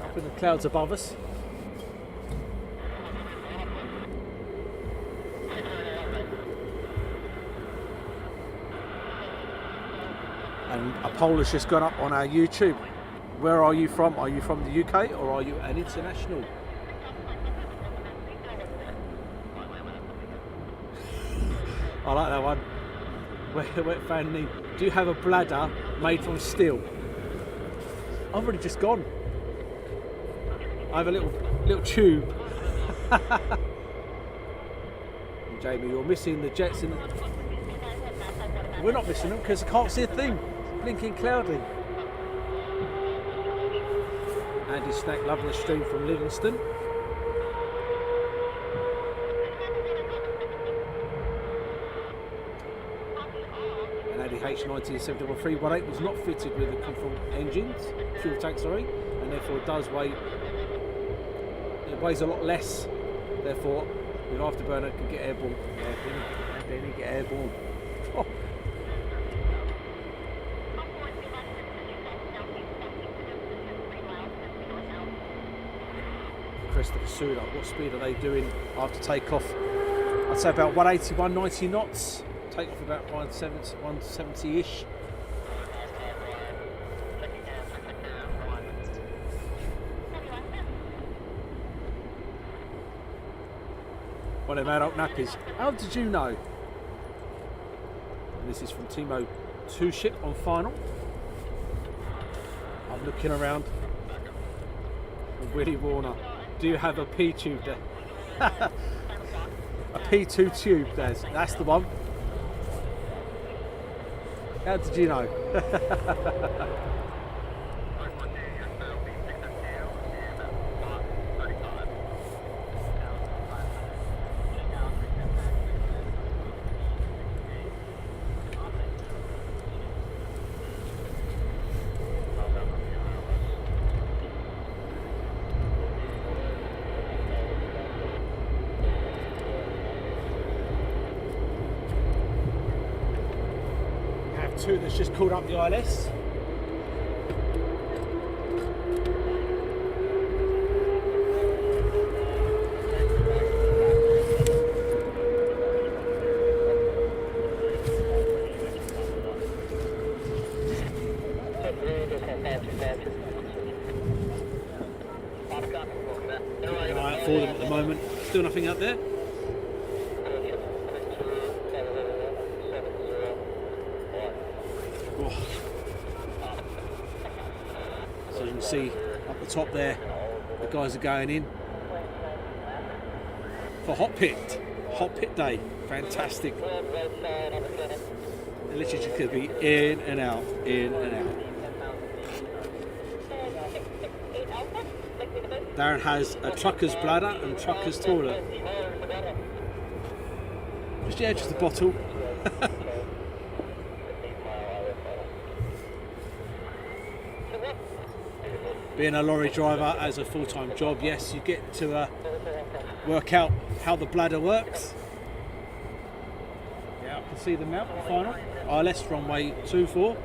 Up in the clouds above us. And a poll has just gone up on our YouTube. Where are you from? Are you from the UK or are you an international? I like that one. Wet fan knee. Do you have a bladder made from steel? I've already just gone. I have a little tube. Jamie, you're missing the jets in. We're not missing them because I can't see a thing. Blinking cloudy. Andy Snack loving the stream from Livingston. And Andy H1971 was not fitted with the conform engines, fuel tank, sorry, and therefore it does weigh. It weighs a lot less. Therefore, with Afterburner can get airborne. Yeah, Denny get airborne. Oh. Christopher Suda, what speed are they doing after takeoff? I'd say about 180, 190 knots. Take off about 170-ish. One of them adult nappies. How did you know? And this is from Timo 2 Ship on final. I'm looking around. Willie Warner. Do you have a P tube there? A P2 tube, that's the one. How did you know? Two that's just called up the ILS. Keeping an eye out for them at the moment. Still nothing out there. So you can see up the top there, the guys are going in for hot pit day. Fantastic. They're literally just going to be in and out, in and out. Darren has a trucker's bladder and trucker's toilet. Just a bottle. Being a lorry driver as a full-time job, yes, you get to work out how the bladder works. Yeah, I can see them now, final. ILS runway 24.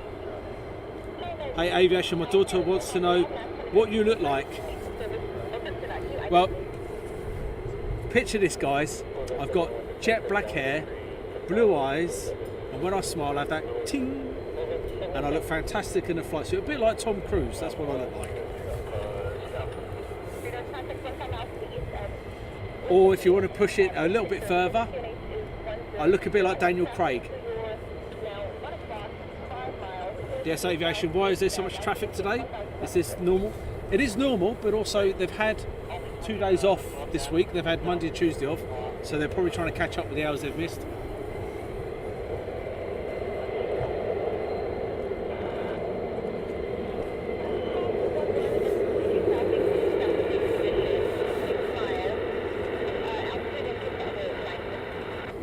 Hey Aviation, my daughter wants to know what you look like. Well, picture this, guys. I've got jet black hair, blue eyes, and when I smile I have that ting, and I look fantastic in the flight suit. A bit like Tom Cruise, that's what I look like. Or if you want to push it a little bit further, I look a bit like Daniel Craig. DS Aviation, why is there so much traffic today? Is this normal? It is normal, but also they've had 2 days off this week. They've had Monday and Tuesday off, so they're probably trying to catch up with the hours they've missed.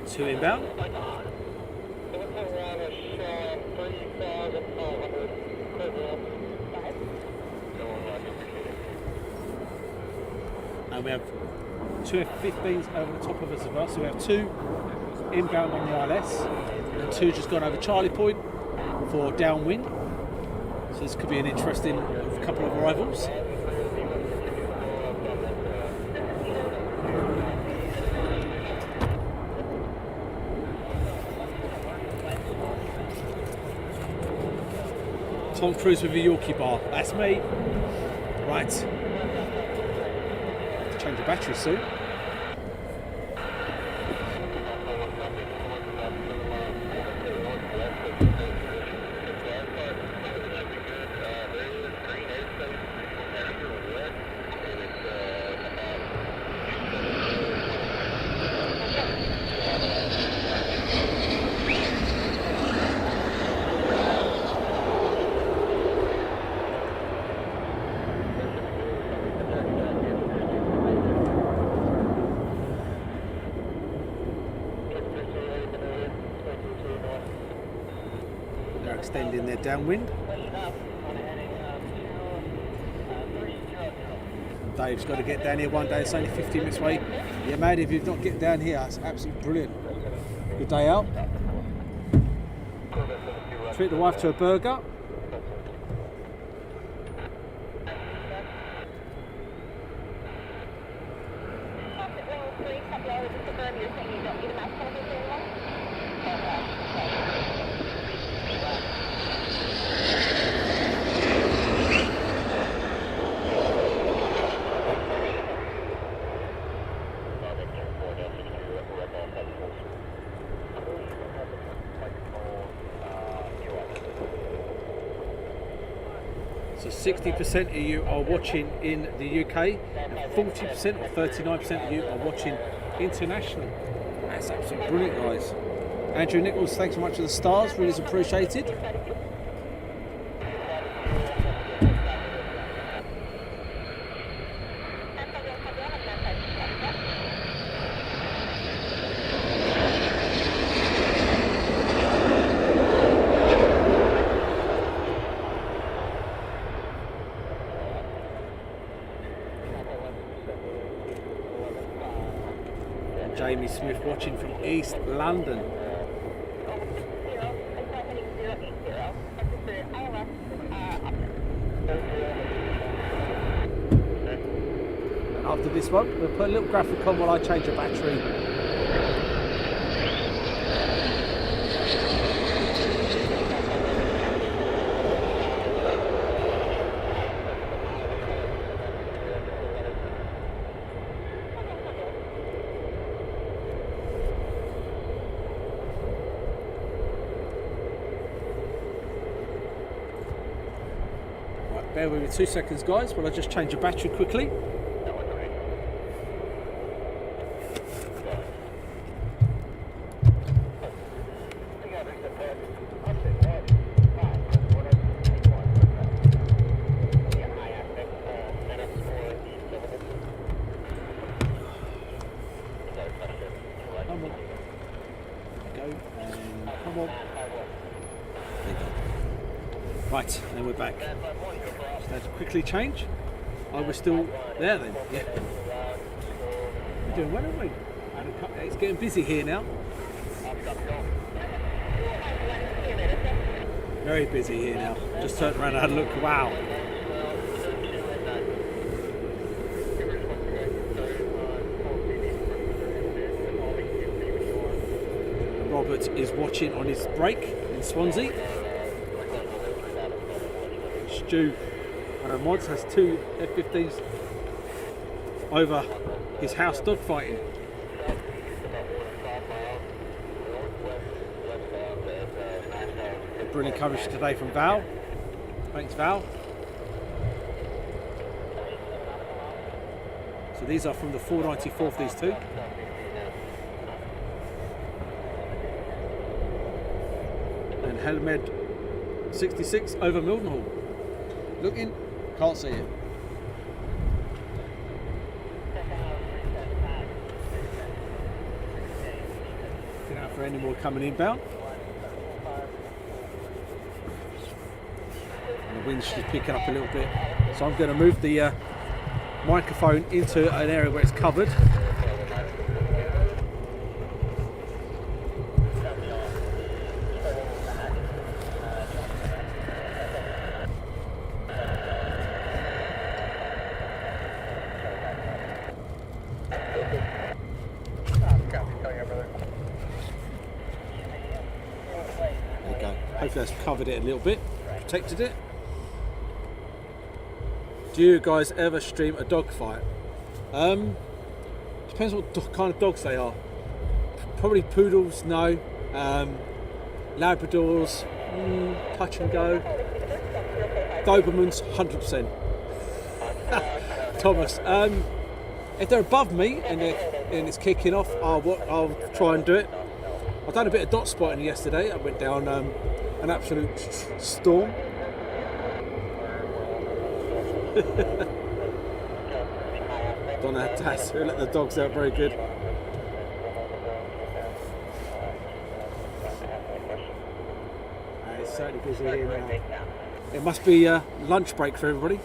Two inbound. And we have two F15s over the top of us as well. So we have two inbound on the ILS and two just gone over Charlie Point for downwind. So this could be an interesting couple of arrivals. Tom Cruise with a Yorkie bar. That's me. Right. Change the battery soon. extending their downwind. Dave's got to get down here one day. It's only 15 minutes away. Yeah, mate, if you've not get down here, that's absolutely brilliant. Good day out. Treat the wife to a burger. So 60% of you are watching in the UK and 40% or 39% of you are watching internationally. That's absolutely brilliant, guys. Andrew Nichols, thanks so much for the stars, really is appreciated. Jamie Smith watching from East London. And after this one, we'll put a little graphic on while I change the battery. Bear with me 2 seconds, guys, while I just change the battery quickly. Come on. Go, and come on. There you go. Right, then we're back. Just had to quickly change. I was still there then, yeah. We're doing well, aren't we? It's getting busy here now. Very busy here now. Just turned around and had a look, wow. Robert is watching on his break in Swansea. Stu, one of mods, has 2 F15s over his house dogfighting. Brilliant coverage today from Val. Thanks, Val. So these are from the 494th, these two. And Helmed 66 over Mildenhall. Looking, can't see it. Looking out for any more coming inbound. And the wind's just picking up a little bit. So I'm going to move the microphone into an area where it's covered. Hopefully that's covered it a little bit, protected it. Do you guys ever stream a dog fight? Depends what kind of dogs they are. Probably poodles, no. Labradors, touch and go. Dobermans, 100%. Thomas, if they're above me and it's kicking off, I'll try and do it. I've done a bit of dot spotting yesterday. I went down an absolute storm. Donna Tas, who let the dogs out very good. certainly busy here now. It must be lunch break for everybody.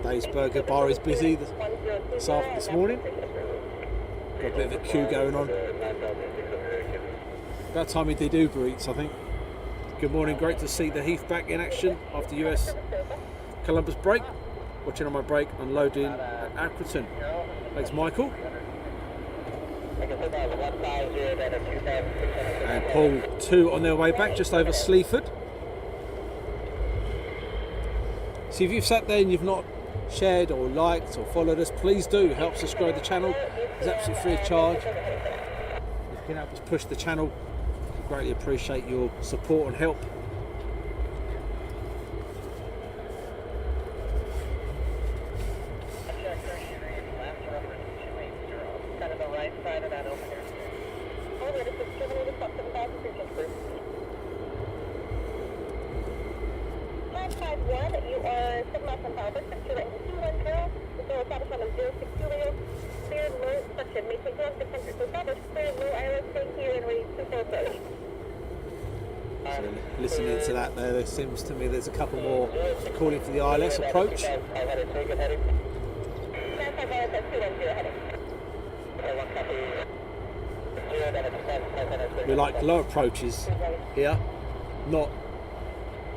Dave's Burger Bar is busy this morning. Got a bit of a queue going on. About time we did Uber Eats, I think. Good morning, great to see the Heath back in action after US Columbus break. Watching on my break, unloading at Accrington. Thanks, Michael. And Paul 2 on their way back, just over Sleaford. See, if you've sat there and you've not shared or liked or followed us, please do. It helps us grow the channel. It's absolutely free of charge. If you can help us push the channel, we greatly appreciate your support and help. Listening to that there seems to me there's a couple more calling for the ILS approach. We like low approaches here, not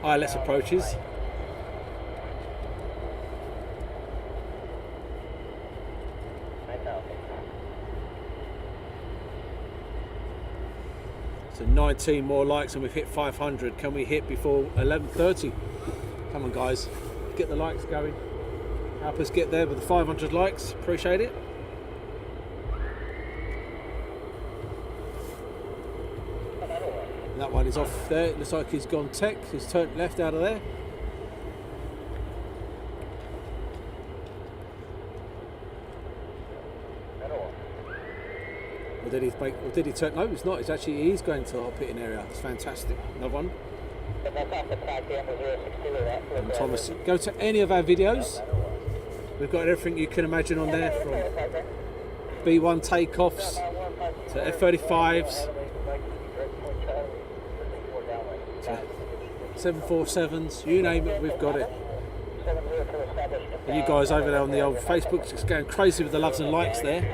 ILS approaches. So 19 more likes and we've hit 500. Can we hit before 11:30? Come on guys, get the likes going. Help us get there with the 500 likes. Appreciate it. And that one is off there. It looks like he's gone tech. He's turned left out of there. Or did he turn? No, it's not. It's actually he's going to the Hotpitting area. It's fantastic. Another one. And Thomas, go to any of our videos. We've got everything you can imagine on there, from B1 takeoffs to F35s to 747s. You name it, we've got it. And you guys over there on the old Facebook just going crazy with the loves and likes there.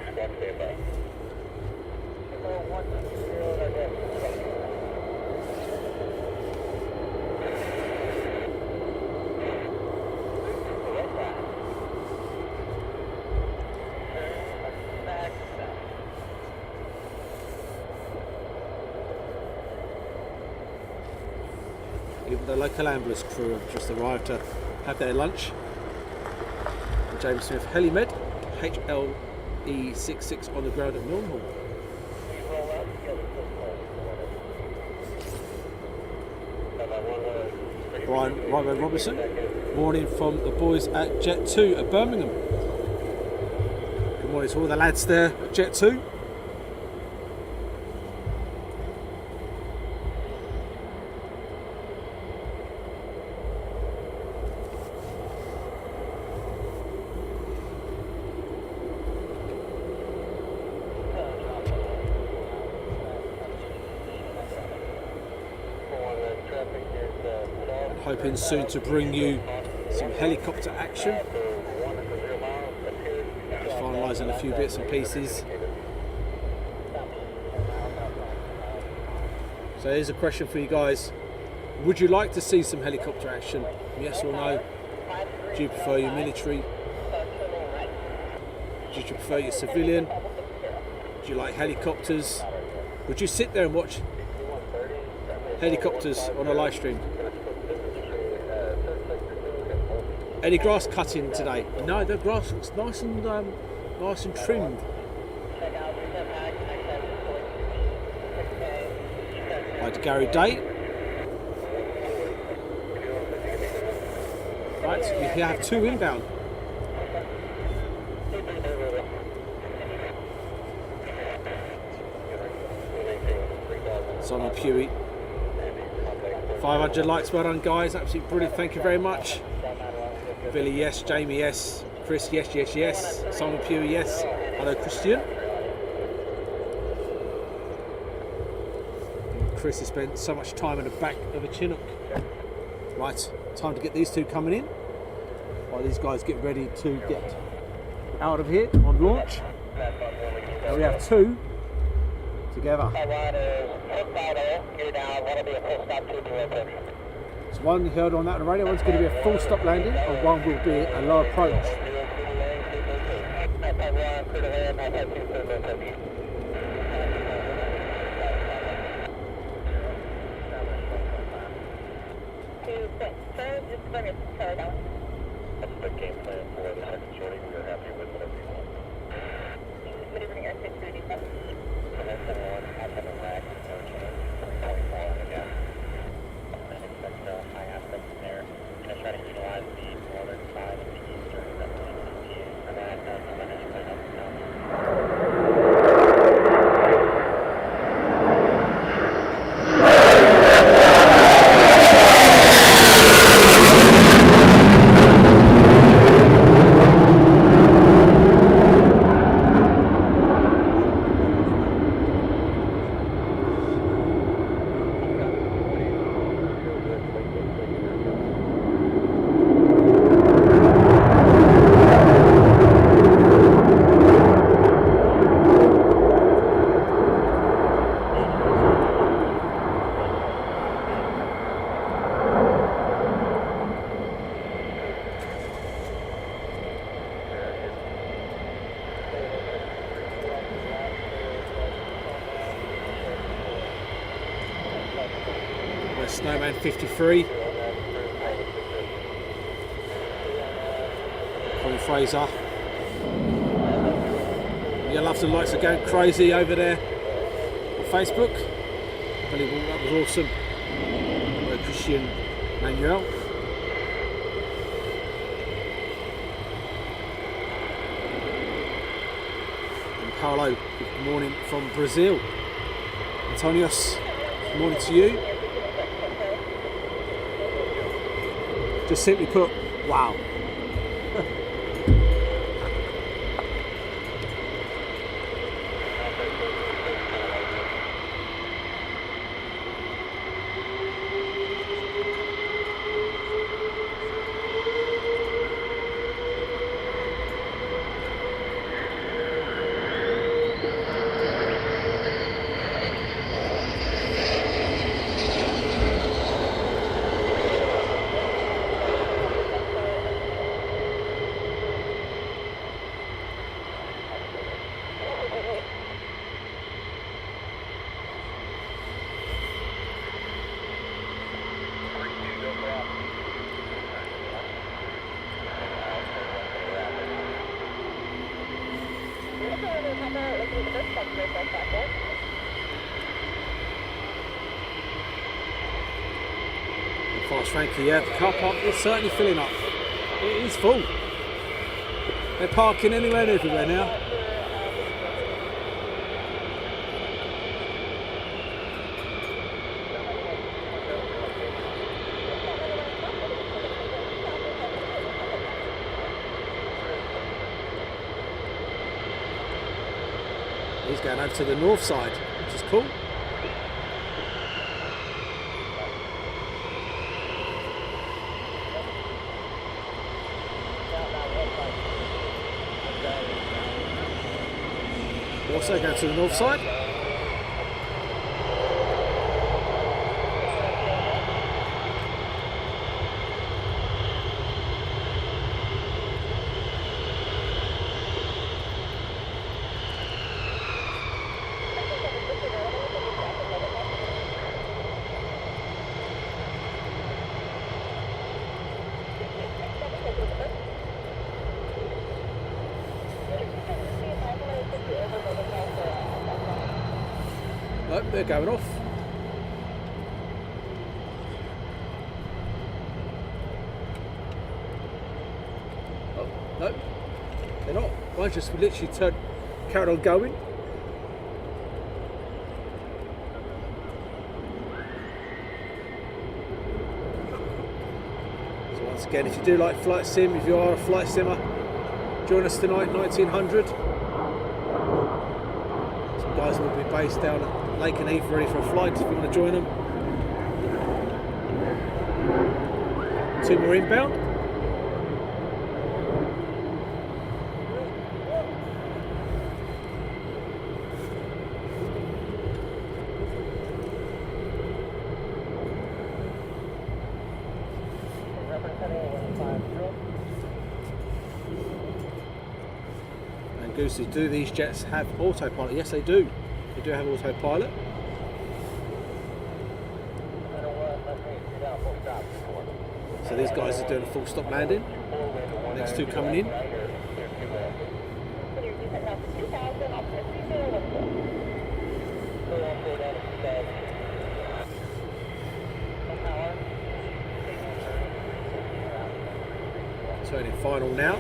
Even the local ambulance crew have just arrived to have their lunch. The James Smith Helimed, HLE66 on the ground at Mildenhall. Brian Robertson, morning from the boys at Jet 2 at Birmingham. Good morning to all the lads there at Jet 2. Hoping soon to bring you some helicopter action. Just finalising a few bits and pieces. So here's a question for you guys. Would you like to see some helicopter action? Yes or no? Do you prefer your military? Do you prefer your civilian? Do you like helicopters? Would you sit there and watch helicopters on a live stream? Any grass cutting today? No, the grass looks nice and trimmed. Hi to Gary Day. Right, so we have two inbound. Simon Pewey. 500 likes, well done guys, absolutely brilliant, thank you very much. Billy, yes. Jamie, yes. Chris, yes, yes, yes. Simon Pewey, yes. Hello, Christian. Chris has spent so much time in the back of a Chinook. Right, time to get these two coming in while these guys get ready to get out of here on launch. And we have two together. So one you heard on that on the radio, one's going to be a full stop landing and one will be a low approach. That's the game plan for the second shorty. We are happy with whatever you want. Delivering F15 Eagles. Afterburner lag, no change. 3.4 again. And expect a high aspect from there. Gonna try to utilize the northern side of the eastern WCTA for that. Finish clean up now. Snowman 53. Colin Fraser. Your loves and likes are going crazy over there on Facebook. Unbelievable, that was awesome. Christian Manuel. And Paolo, good morning from Brazil. Antonios, good morning to you. Just simply put, wow. Fast Frankie, yeah, the car park is certainly filling up. It is full. They're parking anywhere and everywhere now. He's going over to the north side, which is cool. Also go to the north side. Nope, they're going off. Oh, nope, they're not. One just literally carried on going. Again, if you do like flight sim, if you are a flight simmer, join us tonight, 1900. Some guys will be based down at Lakenheath ready for a flight if you want to join them. 2 more inbound. And Goosey, do these jets have autopilot? Yes, they do. They do have autopilot. So these guys are doing a full stop landing. Next 2 coming in. Turning final now.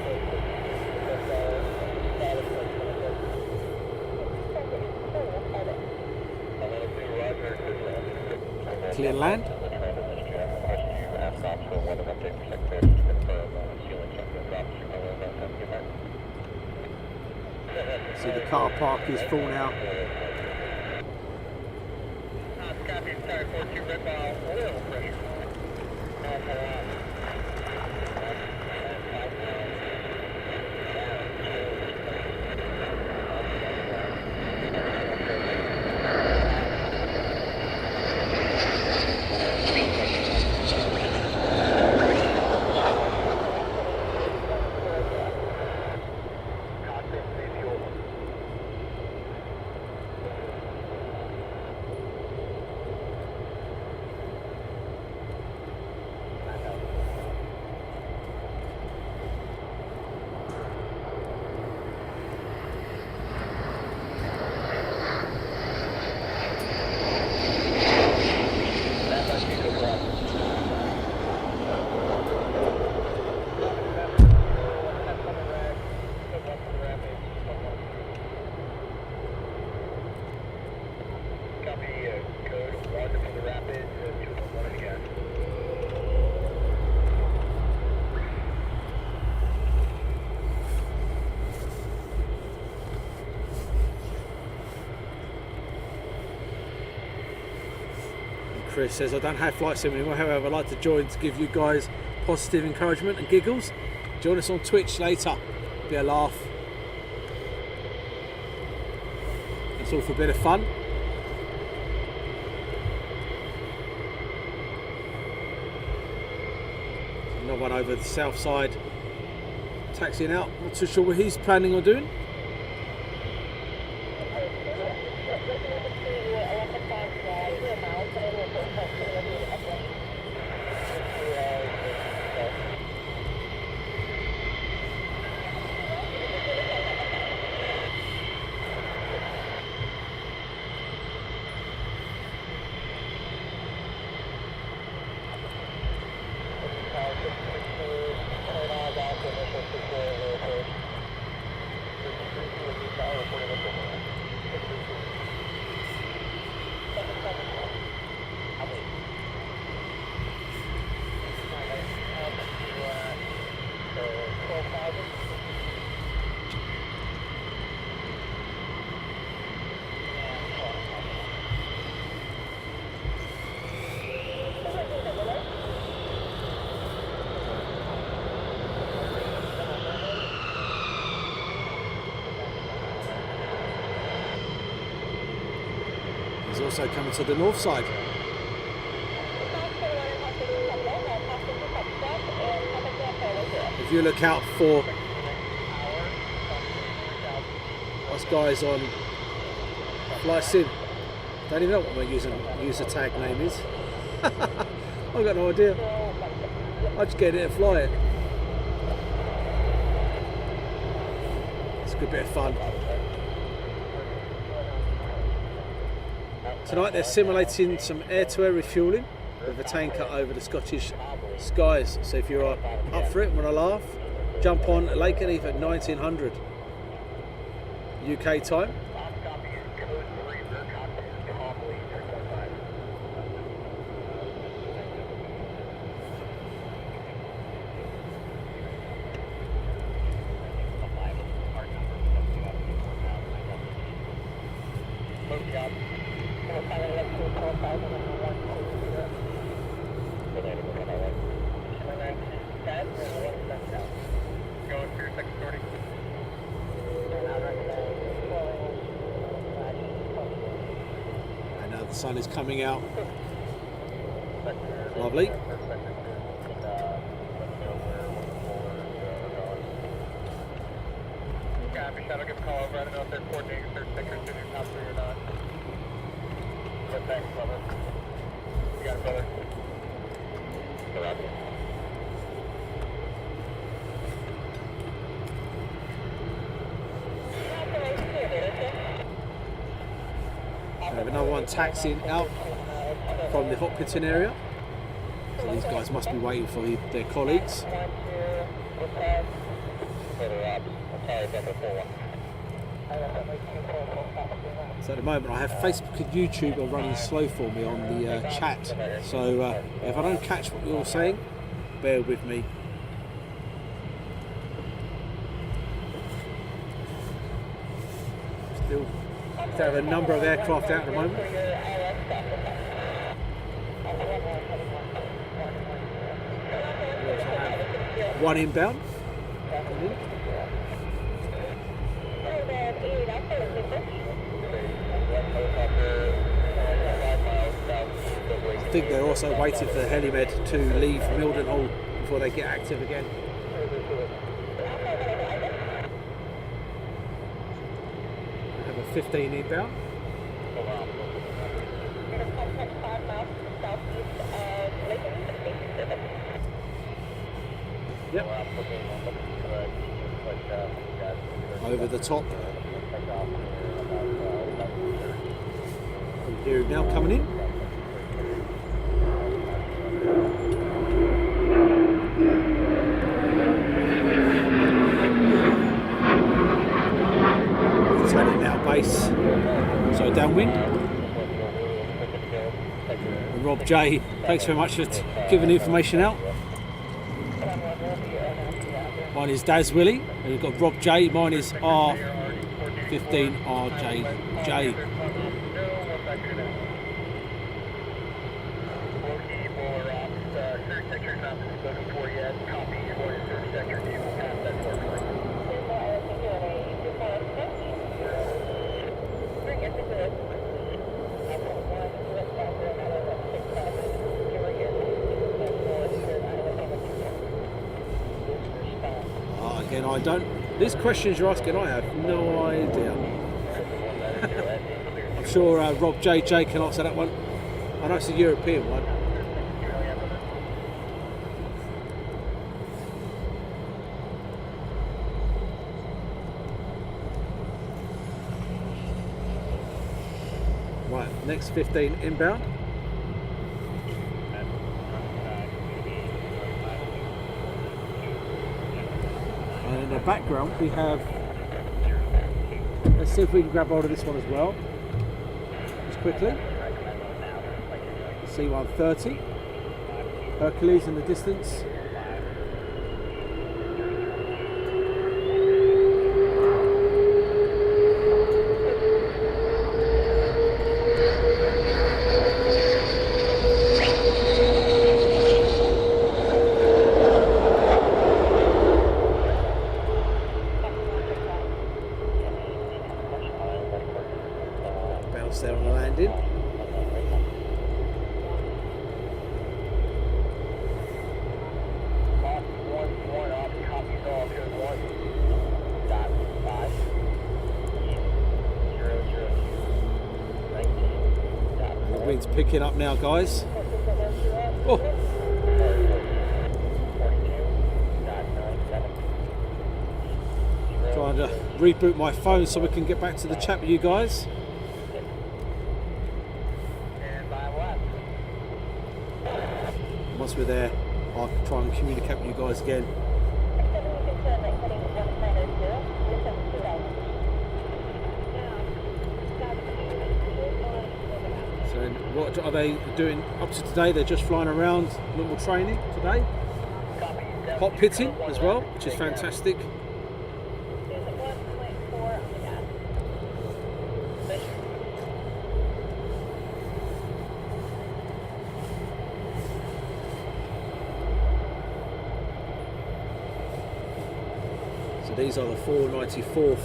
Clear land. See, the car park is full now. Chris says, I don't have flight sim anymore, however I'd like to join to give you guys positive encouragement and giggles. Join us on Twitch later, be a laugh. It's all for a bit of fun. Another one over the south side, taxiing out, not too sure what he's planning on doing. Also coming to the north side. If you look out for us guys on Fly Sim, don't even know what my user tag name is. I've got no idea. I just get it and fly it. It's a good bit of fun. Tonight they're simulating some air-to-air refuelling with a tanker over the Scottish skies. So if you're up for it, want to laugh, jump on Lakenheath at 1900 UK time. Going for your second sortie. And now the sun is coming out. Lovely. Copy, shuttle, give a call over. I don't know if they're coordinating search sectors to your top three or not. But thanks, brother. You got it, brother. We have another one taxiing out from the Hotpitting area. So these guys must be waiting for their colleagues. So at the moment I have Facebook and YouTube are running slow for me on the chat. So if I don't catch what you're saying, bear with me. Still have a number of aircraft out at the moment. We also have one inbound. I think they're also waiting for the helimed to leave Mildenhall before they get active again. We have a 15 inbound. Yep. Over the top. I'm hearing now coming in. Turning now base. So downwind. And Rob J, thanks very much for giving the information out. Mine is Daz Willie, and we've got Rob J. Mine is R15 RJJ. Again, I don't. These questions you're asking, I have no idea. I'm sure Rob JJ can answer that one. I know it's a European one. Right, next 15 inbound. And in the background we have, let's see if we can grab hold of this one as well, just quickly. C-130, Hercules in the distance. There on the landing. The wind's picking up now, guys. Oh. Trying to reboot my phone so we can get back to the chat with you guys. Once we're there, I'll try and communicate with you guys again. So what are they doing up to today? They're just flying around, normal training today. Hotpitting as well, which is fantastic. So these are the 494th.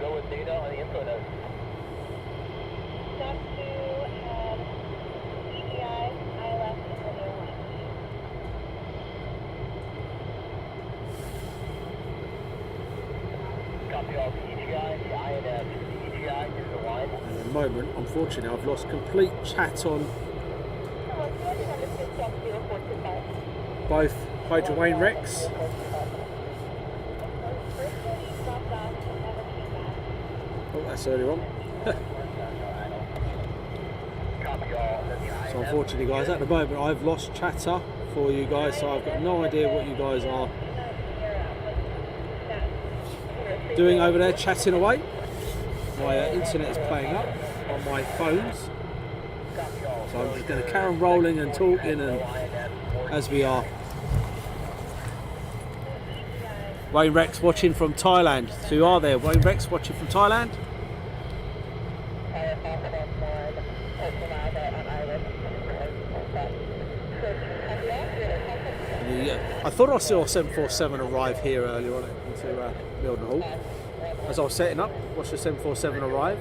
Go with data on the info node. Stop to have EDI, ILF, and radio 1. Copy all the EGI, the INF, the EGI is the line. And at the moment, unfortunately, I've lost complete chat on both Hydrowane Rex. Oh, that's early on. So unfortunately, guys, at the moment I've lost chatter for you guys, so I've got no idea what you guys are doing over there, chatting away. My internet is playing up on my phones, so I'm just going to carry on rolling and talking, and as we are. Wayne Rex watching from Thailand. So you are there, Wayne Rex watching from Thailand. I thought I saw a 747 arrive here earlier on into Mildenhall. As I was setting up, watched the 747 arrive.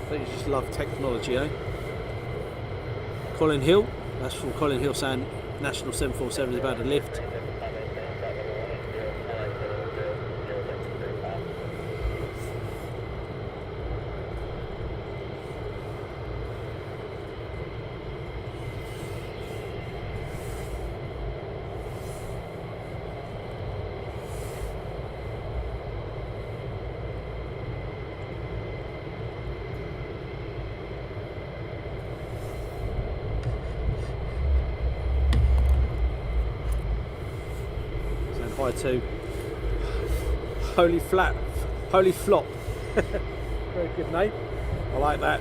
I think you just love technology, eh? Colin Hill, that's from Colin Hill saying National 747 is about to lift. Hi to Holy Flop. Very good name. I like that.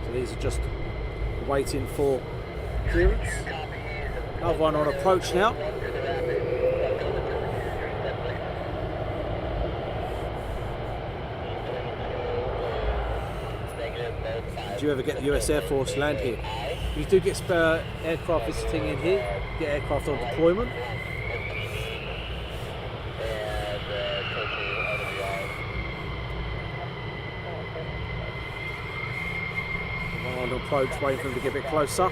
So these are just waiting for clearance. Another one on approach now. Do you ever get the US Air Force land here? You do get spare aircraft visiting in here, get aircraft on deployment. One on approach, waiting for them to get a bit closer.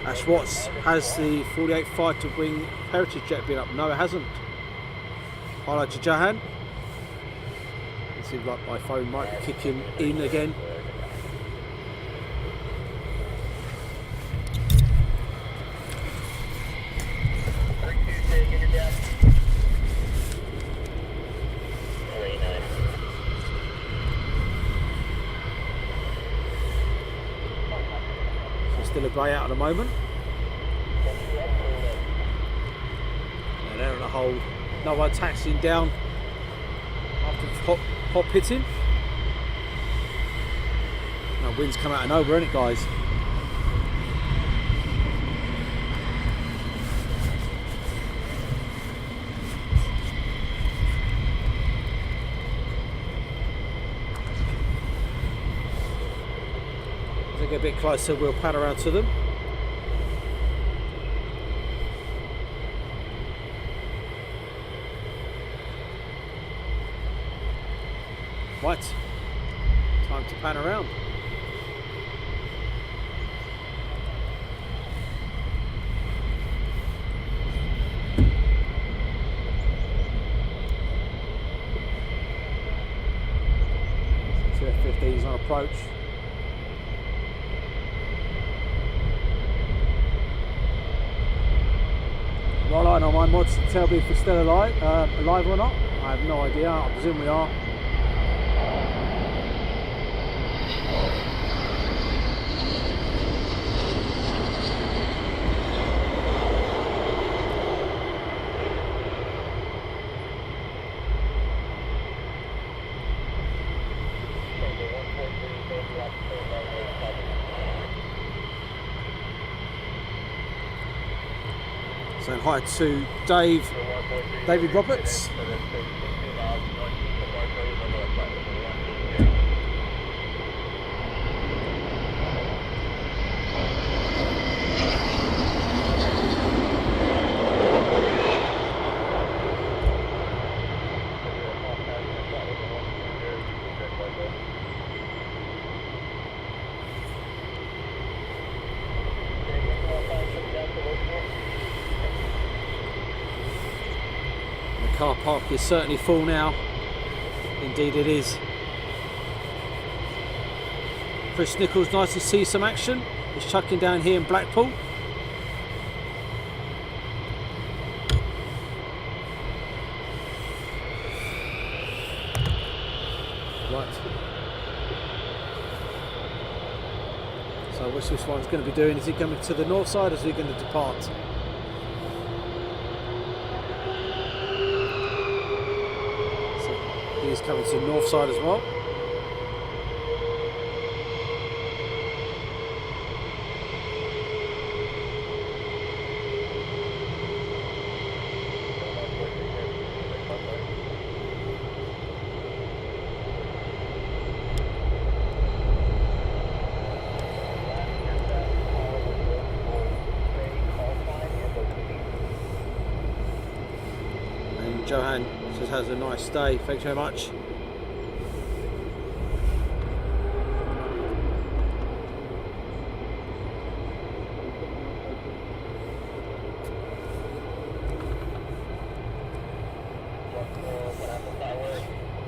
Ash Watts, has the 48 fighter wing Heritage jet been up? No, it hasn't. Hello to Jahan. Seems like my phone might be kicking in again. So still a grey out at the moment. And they're in a hole. No one taxiing down after Hotpitting. Now wind's come out of nowhere, isn't it, guys? As they get a bit closer, we'll pan around to them. Right, time to pan around. Two F15s on approach. Relying on my mods to tell me if we're still alive or not. I have no idea. I presume we are. Saying hi to David Roberts. Car park is certainly full now. Indeed it is. Chris Nichols, nice to see some action. He's chucking down here in Blackpool. Right. So what's this one's going to be doing? Is he coming to the north side or is he going to depart? He's coming to the north side as well. And Johan says has a nice day. Thanks very much.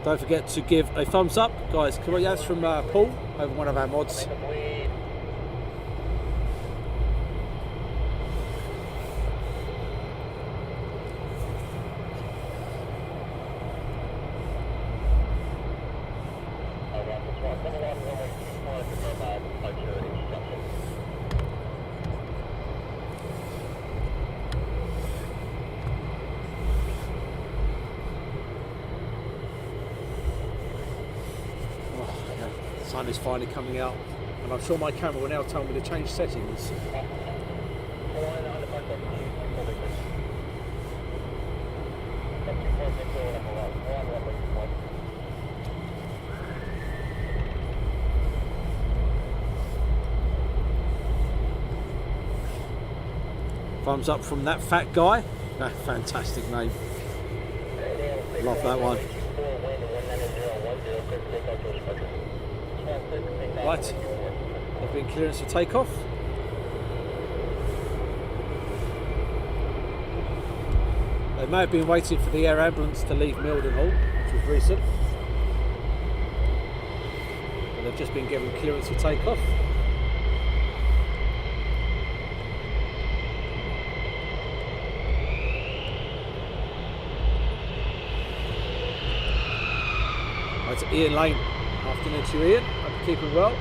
Don't forget to give a thumbs up, guys. Come on, that's from Paul over one of our mods. Sun is finally coming out, and I'm sure my camera will now tell me to change settings. Thumbs up from that fat guy. Ah, fantastic name. Love that one. Right, they've been clearance for takeoff. They may have been waiting for the air ambulance to leave Mildenhall, which was recent. But they've just been given clearance for takeoff. Right, to Ian Lane. Afternoon to you, Ian. Hope you're keeping well.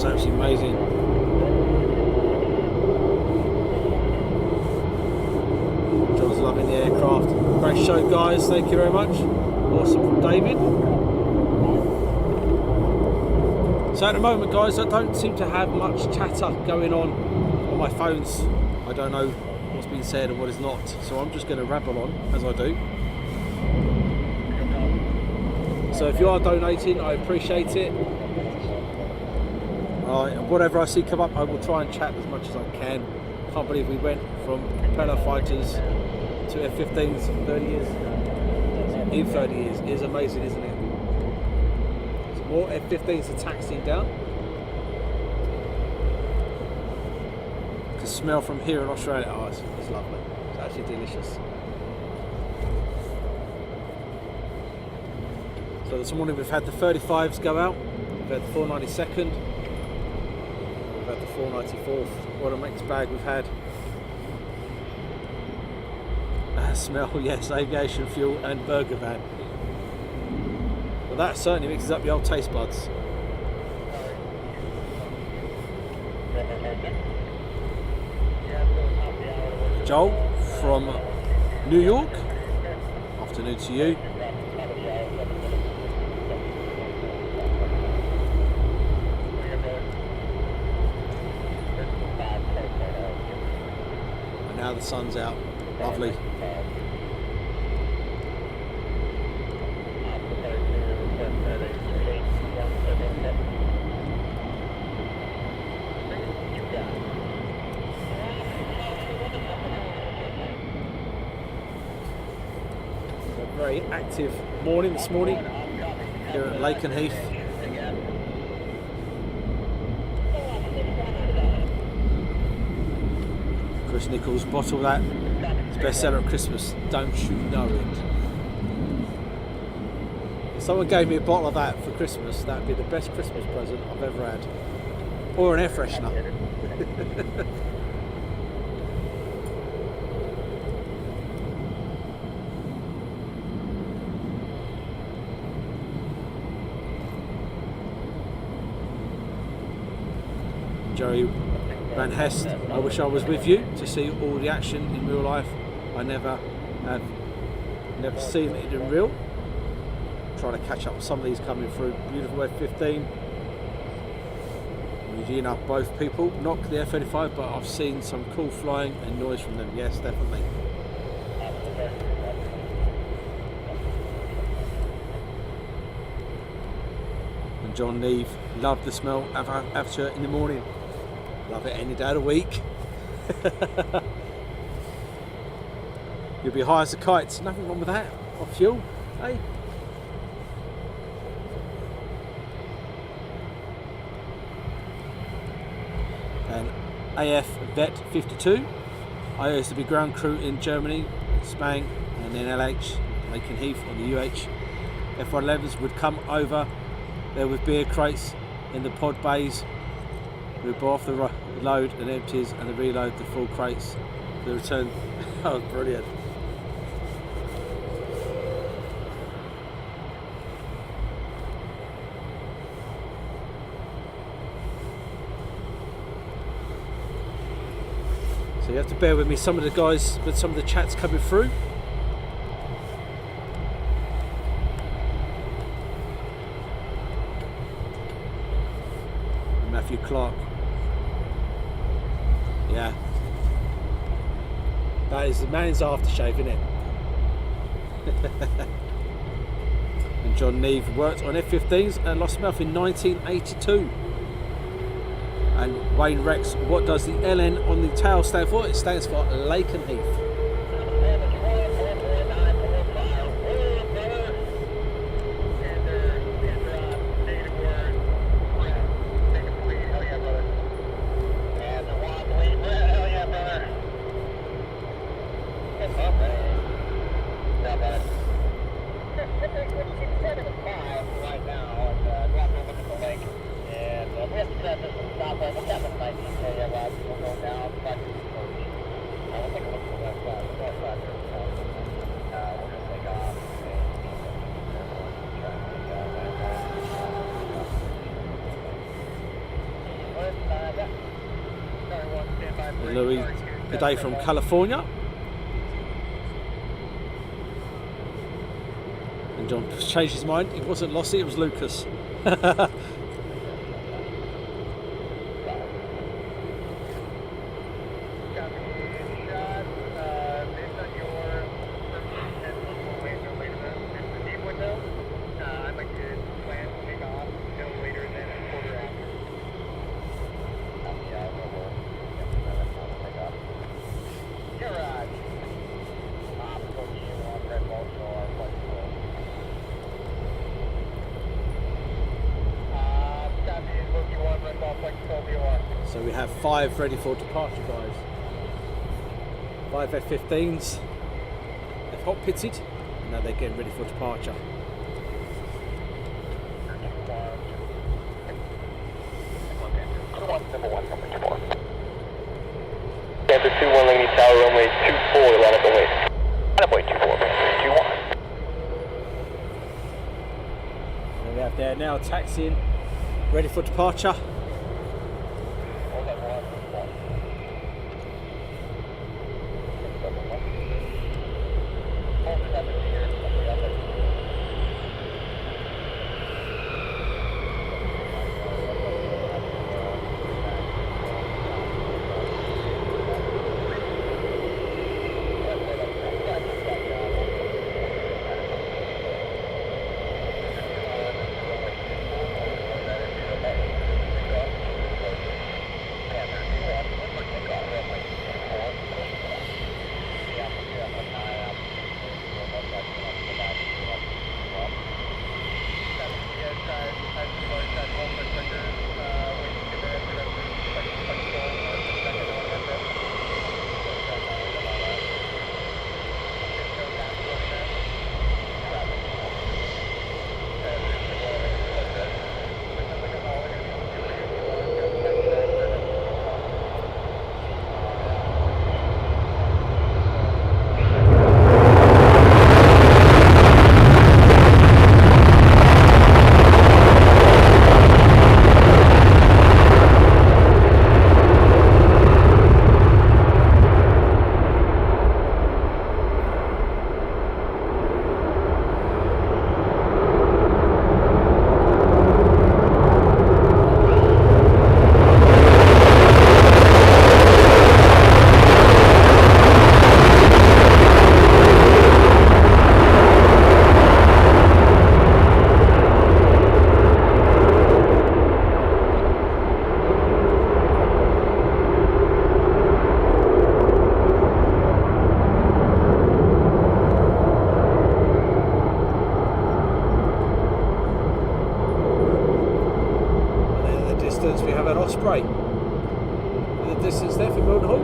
It's absolutely amazing. John's loving the aircraft. Great show, guys. Thank you very much. Awesome from David. So at the moment, guys, I don't seem to have much chatter going on my phones. I don't know what's been said and what is not. So I'm just going to rabble on as I do. So if you are donating, I appreciate it. Whatever I see come up, I will try and chat as much as I can. Can't believe we went from propeller fighters to F15s 30 years ago. In 30 years. It is amazing, isn't it? So more F15s are taxiing down. The smell from here in Australia, oh, it's lovely. It's actually delicious. So this morning we've had the 35s go out, we've had the 492nd, we've had the 494th. What a mixed bag we've had. Smell, yes, aviation fuel and burger van. Well, that certainly mixes up the old taste buds. Joel from New York, afternoon to you. And now the sun's out, lovely. Very active morning this morning here at Lakenheath. Chris Nichols, bottle that. It's bestseller at Christmas. Don't you know it? If someone gave me a bottle of that for Christmas, that'd be the best Christmas present I've ever had. Or an air freshener. Joey Van Hest, I wish I was with you to see all the action in real life. I never seen it in real. Trying to catch up with some of these coming through. Beautiful F15. Eugene up both people. Not the F35, but I've seen some cool flying and noise from them. Yes, definitely. And John Neve, love the smell of after in the morning. Love it any day of the week. You'll be high as a kite. Nothing wrong with that. Or fuel, hey? And AF Vet 52. I used to be ground crew in Germany, Spang, and then LH, Lakenheath on the UH. F111s would come over there with beer crates in the pod bays. We'd blow off the load and empties and then reload the full crates. The return, oh brilliant. So you have to bear with me, some of the guys, with some of the chats coming through. Matthew Clark. Yeah. That is the man's aftershave, isn't it? And John Neve worked on F15s and lost himself in 1982. And Wayne Rex, what does the LN on the tail stand for? It stands for Lakenheath. Louis, good day from California. And John changed his mind. It wasn't Lossie, it was Lucas. So we have 5 ready for departure, guys. 5 F15s. They've hot pitted, and now they're getting ready for departure. Panther 21 Lanheath Tower, runway 24, line up away. Runway 24, Panther 21. And we have there now taxiing, ready for departure. We have an Osprey. In the distance there for Mldenhall.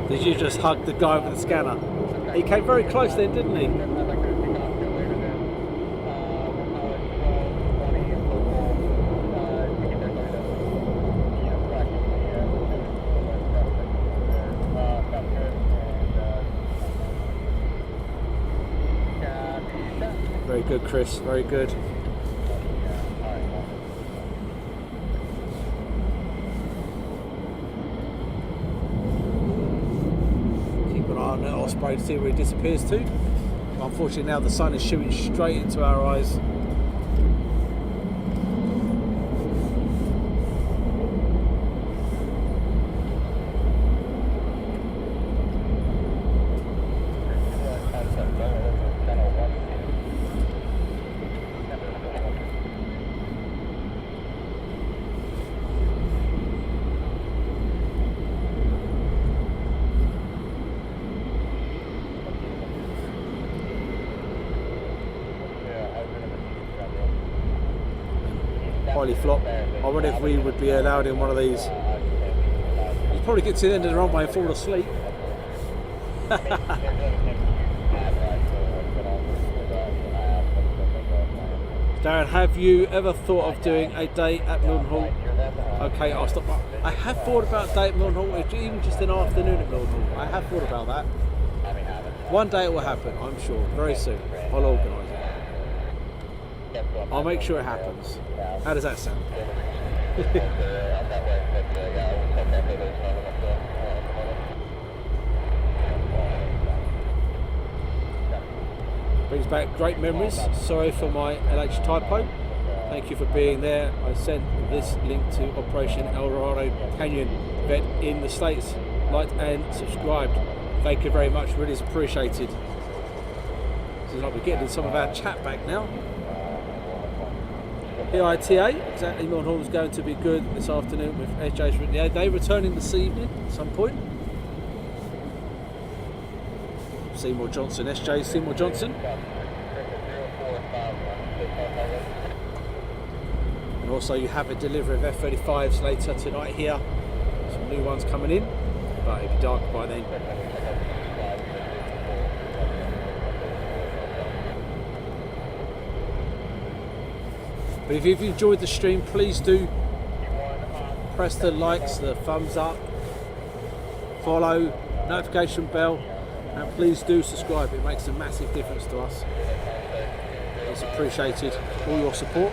Did you just hug the guy with the scanner? He came very close then, didn't he? Very good, Chris, very good. Keep an eye on that Osprey to see where he disappears to. Unfortunately now the sun is shooting straight into our eyes. Highly flop. I wonder if we would be allowed in one of these. You'd probably get to the end of the runway and fall asleep. Darren, have you ever thought of doing a day at Mildenhall? Okay, I'll stop. I have thought about a day at Mildenhall, even just an afternoon at Mildenhall. I have thought about that. One day it will happen, I'm sure, very soon. I'll organise it. I'll make sure it happens. How does that sound? Brings back great memories. Sorry for my LH typo. Thank you for being there. I sent this link to Operation El Dorado Canyon vet in the States. Liked and subscribed. Thank you very much. Really is appreciated. Seems like we're getting some of our chat back now. PITA, exactly. Mildenhall is going to be good this afternoon with SJ's. Yeah, they returning this evening at some point. Seymour Johnson, SJ Seymour Johnson. And also you have a delivery of F35s later tonight here. Some new ones coming in, but it'll be dark by then. But if you've enjoyed the stream, please do press the likes, the thumbs up, follow, notification bell. And please do subscribe, it makes a massive difference to us. It's appreciated, all your support.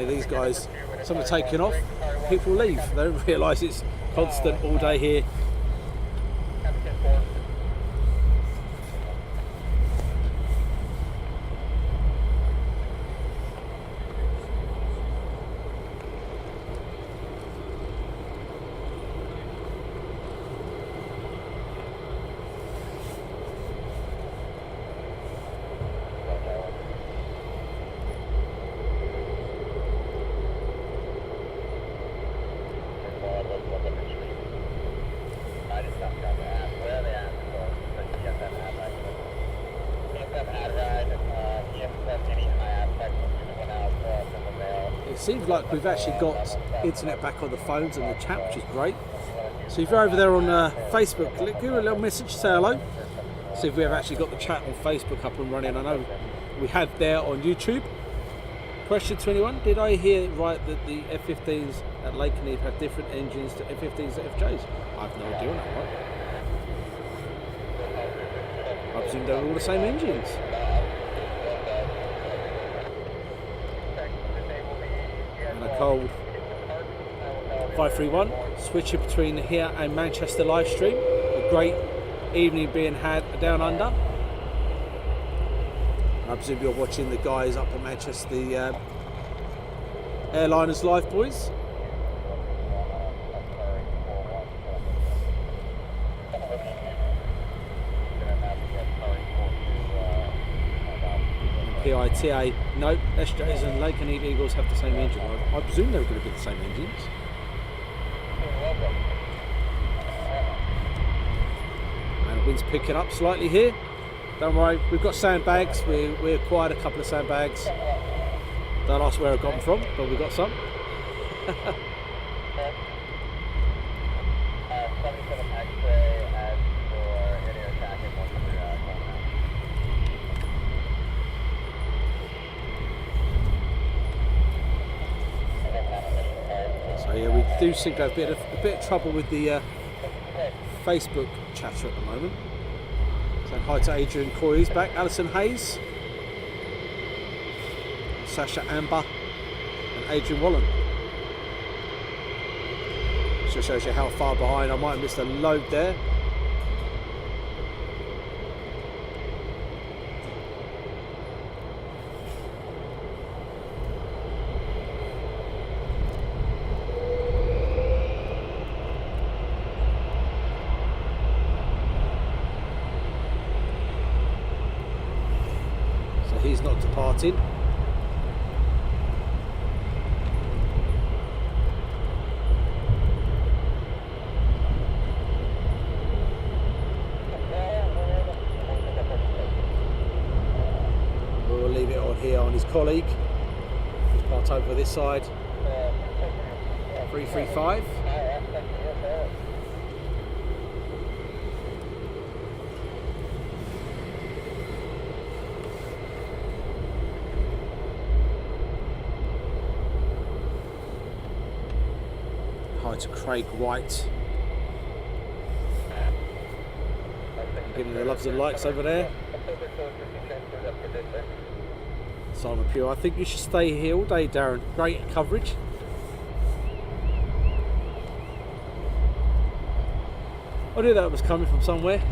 These guys, some are taking off, people leave, they don't realise it's constant all day here. Seems like we've actually got internet back on the phones and the chat, which is great. So if you're over there on Facebook, give a little message, say hello. See if we have actually got the chat on Facebook up and running. I know we had there on YouTube. Question 21, did I hear right that the F15s at Lakenheath have different engines to F15s at FJs? I have no idea on that one. I presume they're all the same engines. Cold 531, switching between here and Manchester live stream. A great evening being had down under. I presume you're watching the guys up at Manchester, the airliners live, boys. PITA, no, SJs and Lakenheath Eagles have the same engine. I presume they're going to be the same engines. And the wind's picking up slightly here. Don't worry, we've got sandbags. We acquired a couple of sandbags. Don't ask where I got them from, but we got some. Do seem to have a bit of trouble with the Facebook chatter at the moment. Saying hi to Adrian Coy, he's back. Alison Hayes, Sasha Amber, and Adrian Wallen. Just shows you how far behind. I might have missed a load there. He's not departing. colleague. Just part over this side. 335. Hi to Craig White. Giving the loves and likes over there. Simon Pure, I think you should stay here all day, Darren. Great coverage. I knew that was coming from somewhere.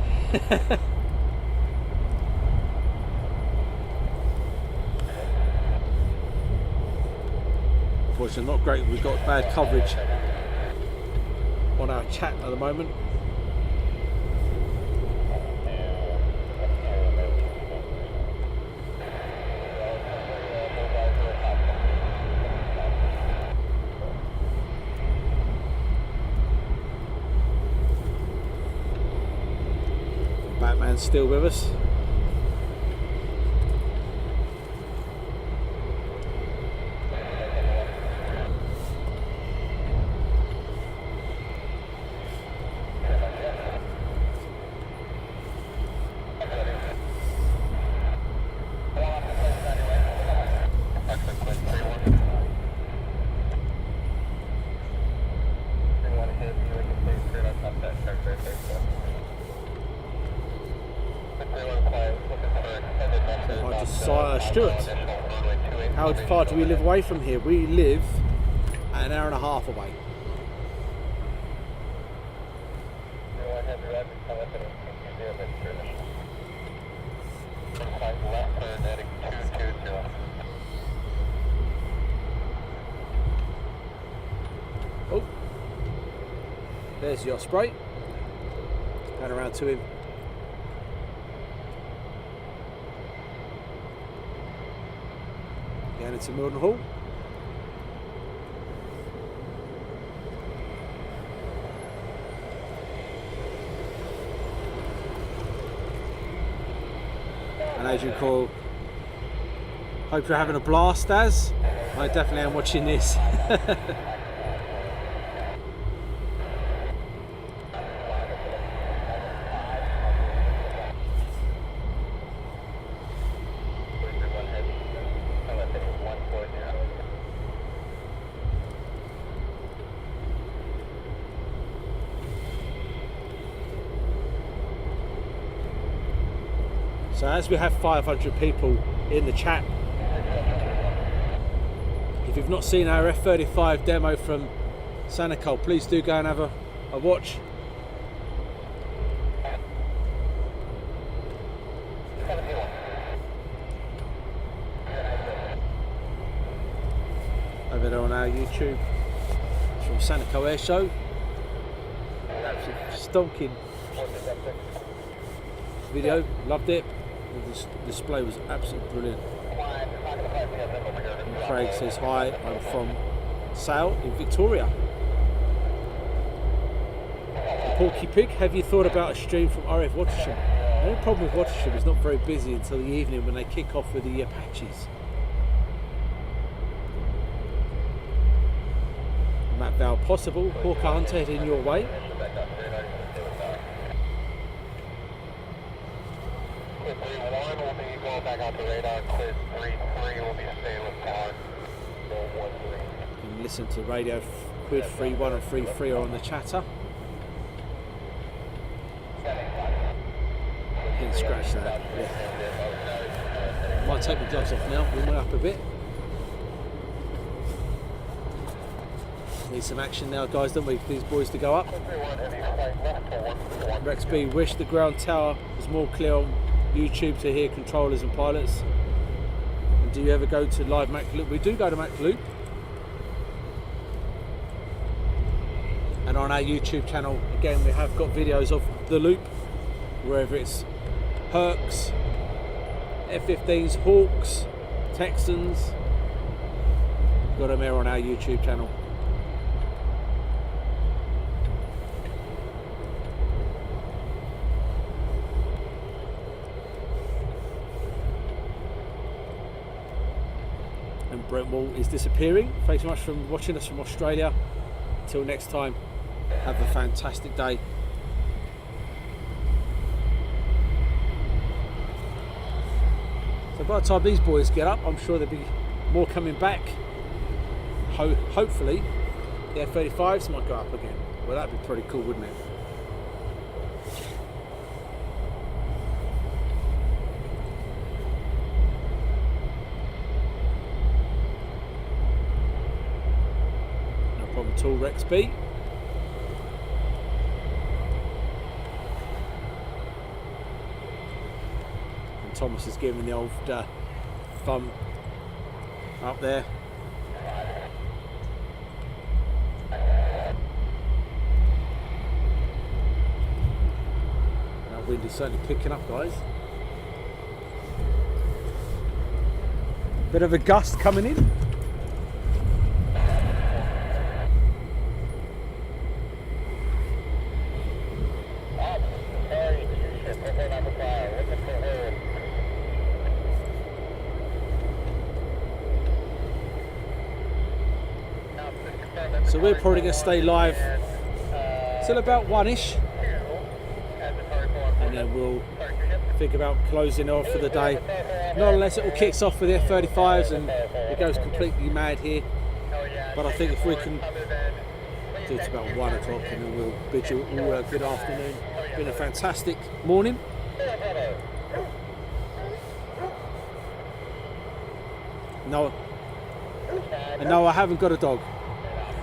Unfortunately, not great. We've got bad coverage on our chat at the moment. Batman's still with us. How far do we live away from here? We live an hour and a half away. Oh, there's the Osprey. Pan around to him. Going into Mildenhall. An agent call. Hope you're having a blast, Az. I definitely am watching this. So as we have 500 people in the chat, if you've not seen our F35 demo from Sanicole, please do go and have a watch. Over there on our YouTube, it's from Sanicole Airshow. Absolutely stonking video, loved it. The display was absolutely brilliant. And Craig says, hi, I'm from Sale in Victoria. Porky Pig, have you thought about a stream from RAF Watersham? The only problem with Watersham is not very busy until the evening when they kick off with the Apaches. Matt Val, possible. Hawker Hunter heading your way. Back out the radar, clear 3-3 will be staying with power. You can listen to radio Quid 3-1 and 3-3 are on the chatter. Didn't scratch that. Yeah. Might take the gloves off now, warm it up a bit. Need some action now, guys, don't we, for these boys to go up. Rex B, wish the ground tower was more clear on YouTube to hear controllers and pilots. And do you ever go to live Mac Loop? We do go to Mac Loop. And on our YouTube channel, again, we have got videos of the loop, wherever it's Hercs, F15s, Hawks, Texans. Got them here on our YouTube channel. Brent Wall is disappearing. Thanks so much for watching us from Australia. Until next time, have a fantastic day. So by the time these boys get up, I'm sure there'll be more coming back. Hopefully, the F35s might go up again. Well, that'd be pretty cool, wouldn't it? No problem at all, Rex B. And Thomas is giving the old thumb up there. Wind is certainly picking up, guys. Bit of a gust coming in. So we're probably going to stay live till about 1-ish. And then we'll think about closing off for the day. Not unless it all kicks off with the F35s and it goes completely mad here. But I think if we can do it about 1 o'clock, and then we'll bid you all a good afternoon. It's been a fantastic morning. No, and no, I haven't got a dog.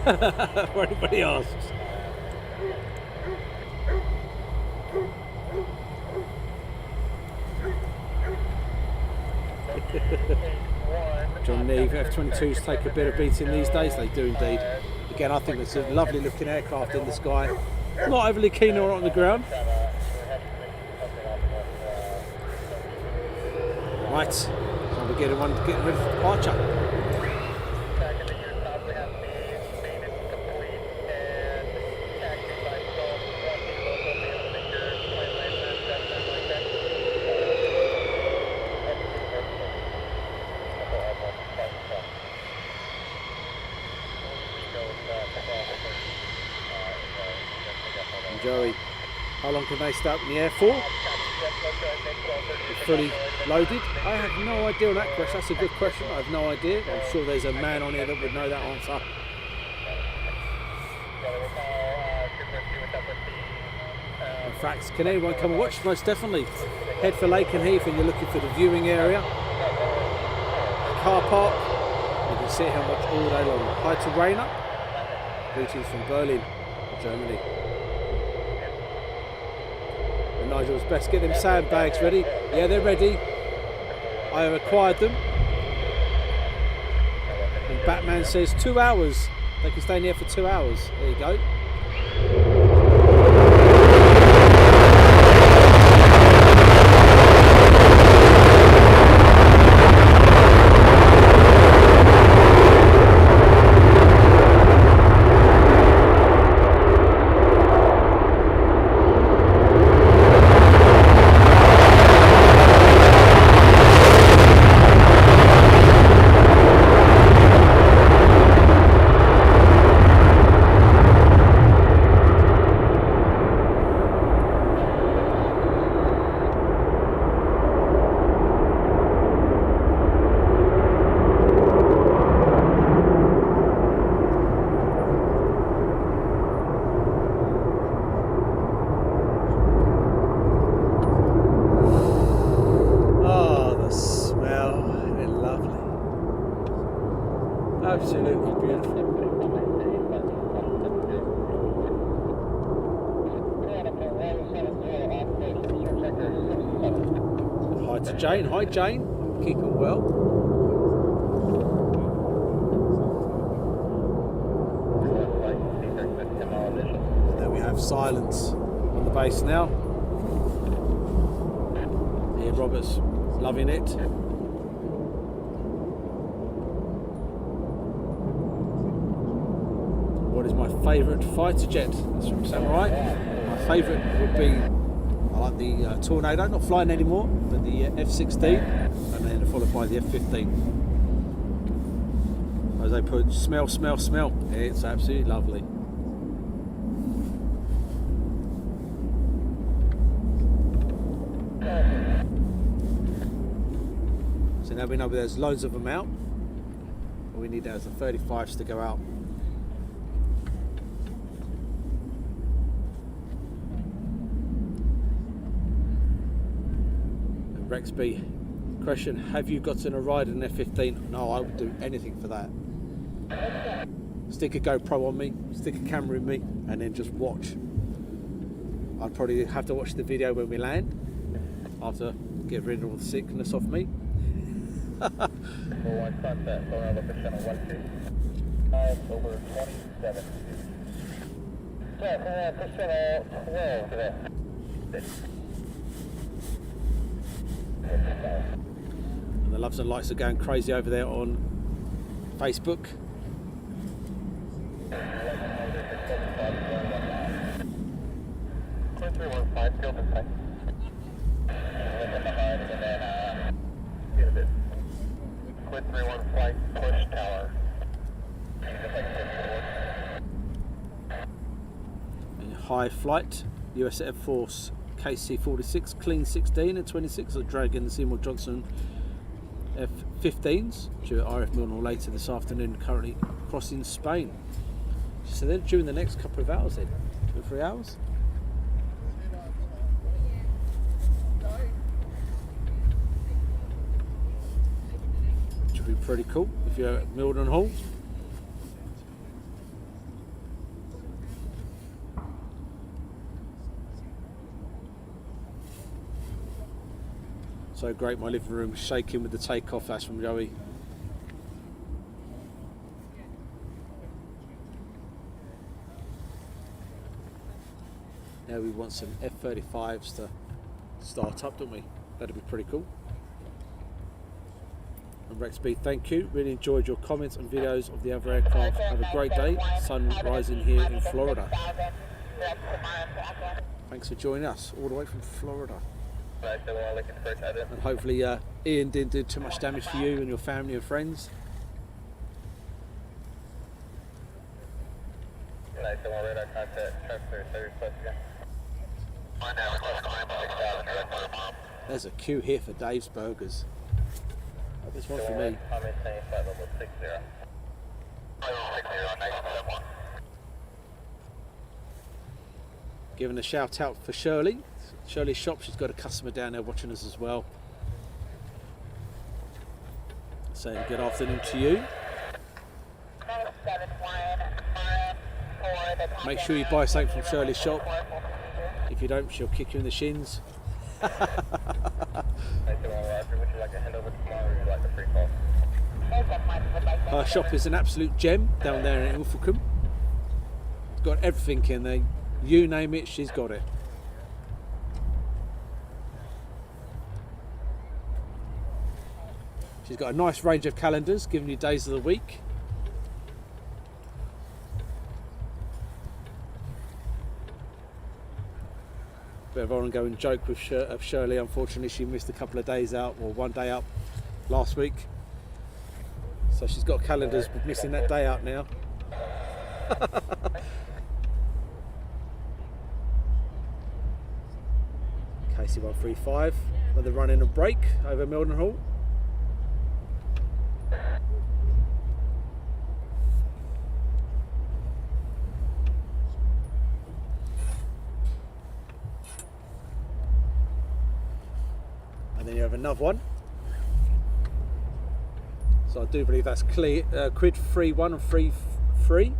For anybody asks. John Neve, F-22s take a bit of beating these days, they do indeed. Again, I think it's a lovely looking aircraft in the sky. Not overly keen on the ground. Right, so we're getting ready for departure. Joey, how long can they stay up in the air for? It's fully loaded. I have no idea on that question. That's a good question. I have no idea. I'm sure there's a man on here that would know that answer. In fact, can anyone come and watch? Most definitely. Head for Lakenheath and you're looking for the viewing area. Car park. You can sit here and watch all day long. Hi to Rainer. Greetings from Berlin, Germany. And Nigel's best get them sandbags ready. Yeah, they're ready. I have acquired them. And Batman says 2 hours. They can stay in here for 2 hours. There you go. Absolutely beautiful. Hi to Jane. Hi Jane. Keeping well. And there we have silence on the base now. Here Robert's loving it. What is my favourite fighter jet? That's from Samurai. My favourite would be, I like the Tornado, not flying anymore, but the F-16, and then followed by the F-15. As they put, smell, smell, smell. It's absolutely lovely. So now we know there's loads of them out. All we need now is the 35s to go out. And Rexby, question, have you gotten a ride in an F15? No, I would do anything for that. Stick a GoPro on me, stick a camera in me, and then just watch. I'd probably have to watch the video when we land, after get rid of all the sickness off me. Over 27. Yeah, percent 12 today. And the loves and likes are going crazy over there on Facebook. Clear 315, field this time. And then, get a bit. Clear 31 flight, push tower. High flight, USAF Force KC-46, clean 16 and 26 of Dragon Seymour Johnson F15s due at RAF Mildenhall later this afternoon, currently crossing Spain. So then during the next couple of hours then, 2 or 3 hours. Which would be pretty cool if you're at Mildenhall. So great, my living room shaking with the takeoff. That's from Joey. Now we want some F35s to start up, don't we? That'd be pretty cool. And Rexby, thank you. Really enjoyed your comments and videos of the other aircraft. Have a great day. Sun rising here in Florida. Thanks for joining us all the way from Florida. And hopefully Ian didn't do too much damage for you and your family and friends. There's a queue here for Dave's Burgers. Hope it's one for me. Giving a shout out for Shirley. Shirley's shop, she's got a customer down there watching us as well. Saying good afternoon to you. Make sure you buy something from Shirley's shop. If you don't, she'll kick you in the shins. Her shop is an absolute gem down there in Ilfracombe. It's got everything in there. You name it, she's got it. She's got a nice range of calendars giving you days of the week. Bit of an ongoing joke with Shirley. Unfortunately, she missed a couple of days out, or one day out last week. So she's got calendars missing that day out now. KC-135, with a run in and break over Mildenhall. And then you have another one. So I do believe that's clear, quid 3-1 and 3-3.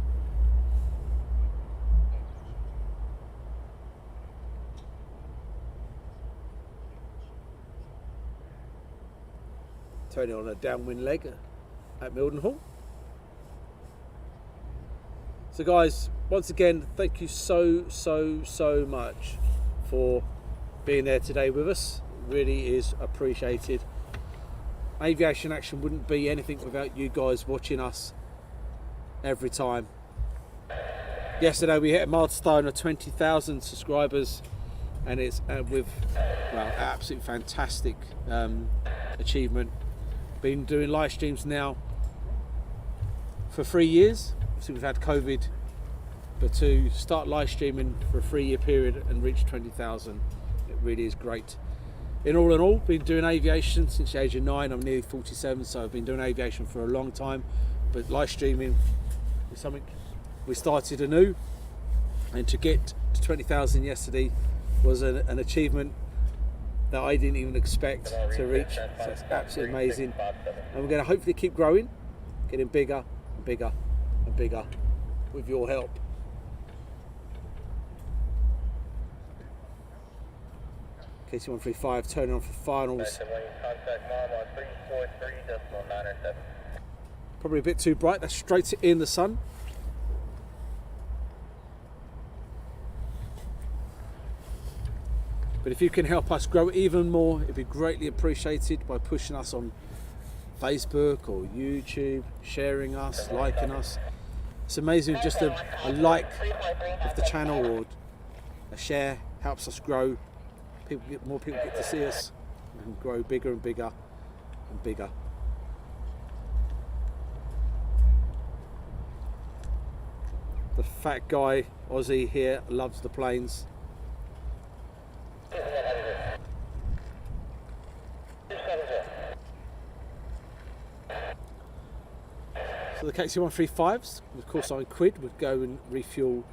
Tony on a downwind leg at Mildenhall. So guys, once again, thank you so much for being there today with us. Really is appreciated. Aviation Action wouldn't be anything without you guys watching us every time. Yesterday we hit a milestone of 20,000 subscribers, and it's with, well, absolutely fantastic achievement. Been doing live streams now for 3 years. Obviously we've had COVID, but to start live streaming for a 3-year period and reach 20,000, it really is great. In all, been doing aviation since the age of 9. I'm nearly 47, so I've been doing aviation for a long time. But live streaming is something we started anew, and to get to 20,000 yesterday was an achievement that I didn't even expect to reach. So it's absolutely amazing, and we're going to hopefully keep growing, getting bigger and bigger and bigger with your help. KC135 turning on for finals. Probably a bit too bright. That's straight in the sun. But if you can help us grow even more, it'd be greatly appreciated by pushing us on Facebook or YouTube, sharing us, liking us. It's amazing, just a like of the channel or a share helps us grow. More people get to see us and grow bigger and bigger and bigger. The fat guy Aussie here loves the planes. So the KC135s, of course, on quid would go and refuel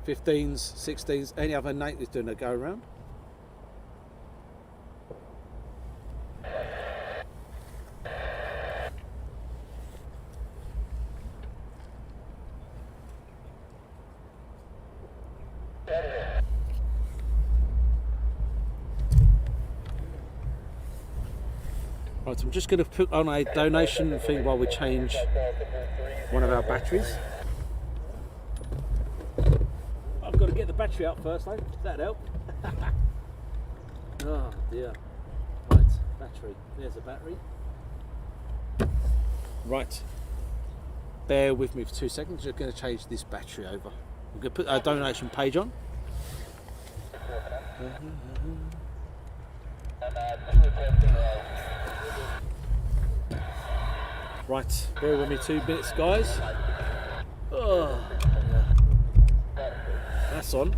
15s, 16s, any other Nate is doing a go around. Right, I'm just going to put on a donation thing while we change one of our batteries. I've got to get the battery out first though, does that help? Oh dear. Right, battery. There's a battery. Right. Bear with me for 2 seconds, just going to change this battery over. I'm going to put our donation page on. Right, bear with me 2 minutes, guys. Oh, that's on.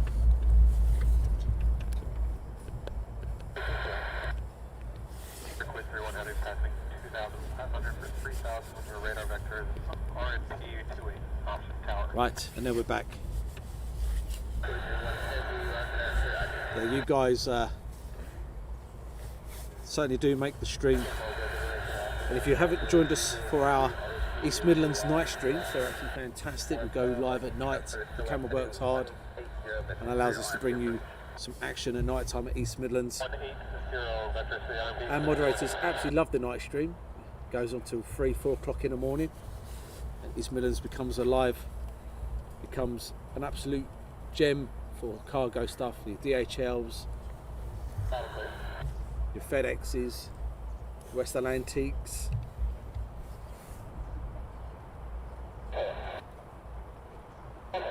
Right, and then we're back. Yeah, you guys certainly do make the stream. And if you haven't joined us for our East Midlands night streams, they're actually fantastic. We go live at night, the camera works hard and allows us to bring you some action at night time at East Midlands. Our moderators absolutely love the night stream. It goes on till 3-4 o'clock in the morning. And East Midlands becomes alive, becomes an absolute gem for cargo stuff, your DHLs, your FedExes, Western Antiques.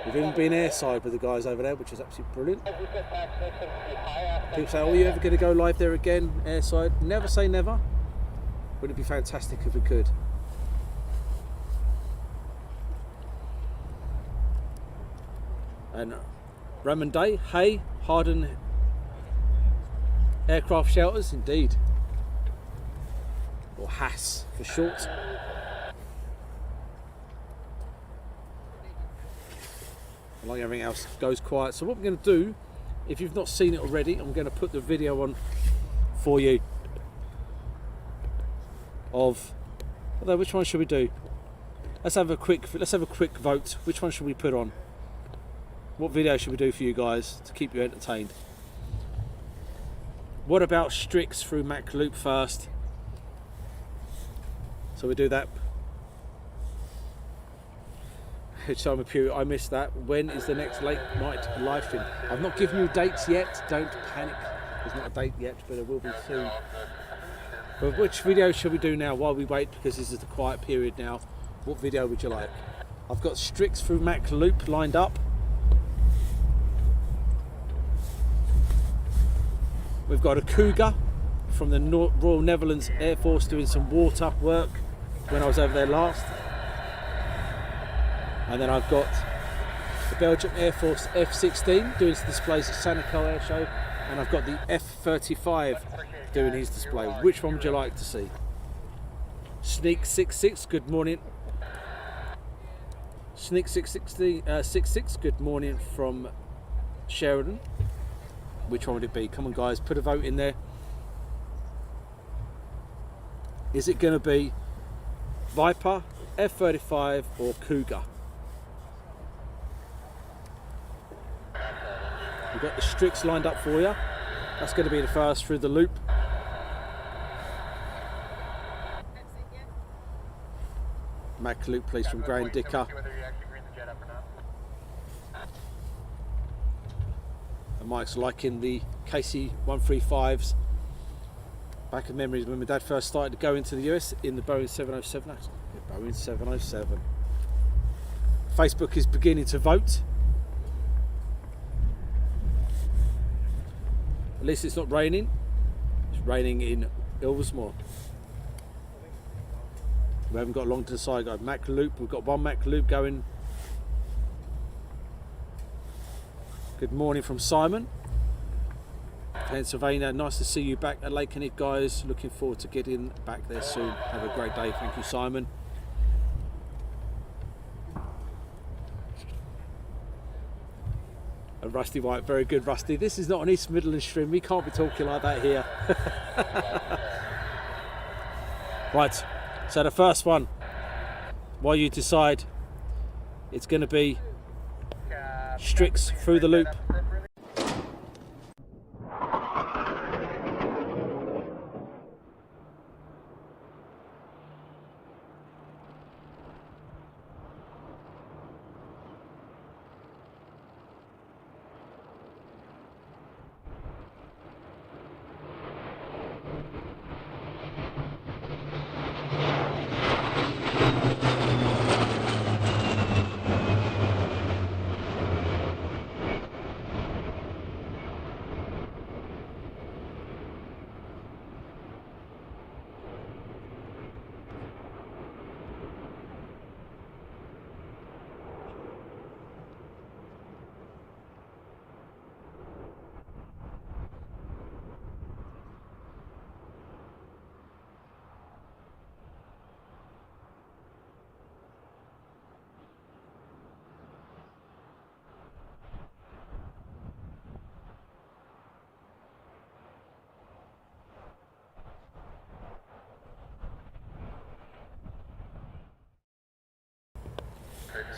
We've even been airside with the guys over there, which is absolutely brilliant. People say, oh, are you ever going to go live there again, airside? Never say never. Wouldn't it be fantastic if we could? And Raymond Day, hey, Harden Aircraft Shelters, indeed. Or HAS for short. Like everything else goes quiet. So what we're going to do, if you've not seen it already, I'm going to put the video on for you of, although which one should we do? Let's have a quick vote. Which one should we put on? What video should we do for you guys to keep you entertained? What about Strix through Mac Loop first? So we do that. Time of period, I missed that. When is the next late night live stream? I've not given you dates yet. Don't panic. There's not a date yet, but there will be soon. But which video should we do now while we wait? Because this is the quiet period now. What video would you like? I've got Strix through Mac Loop lined up. We've got a Cougar from the Royal Netherlands Air Force doing some water work when I was over there last. And then I've got the Belgian Air Force F16 doing his displays at Sanicole Airshow, and I've got the F35 doing his display. Which one would you like to see? Sneak 66, good morning. Sneak 66, good morning from Sheridan. Which one would it be? Come on guys, put a vote in there. Is it going to be Viper, F35 or Cougar? We've got the Strix lined up for you. That's going to be the first through the loop. Mac Loop, please, from Grand Dicker. And Mike's liking the KC-135s. Back in memories when my dad first started to go into the US in the Boeing 707. Boeing 707. Facebook is beginning to vote. At least it's not raining. It's raining in Ilversmore. We haven't got long to the side. Got Mac Loop. We've got one Mac Loop going. Good morning from Simon, Pennsylvania. Nice to see you back at Lakenheath, guys. Looking forward to getting back there soon. Have a great day. Thank you, Simon. And Rusty White, very good, Rusty. This is not an East Midlands stream. We can't be talking like that here. Right. So the first one, while you decide, it's going to be Strix through the loop.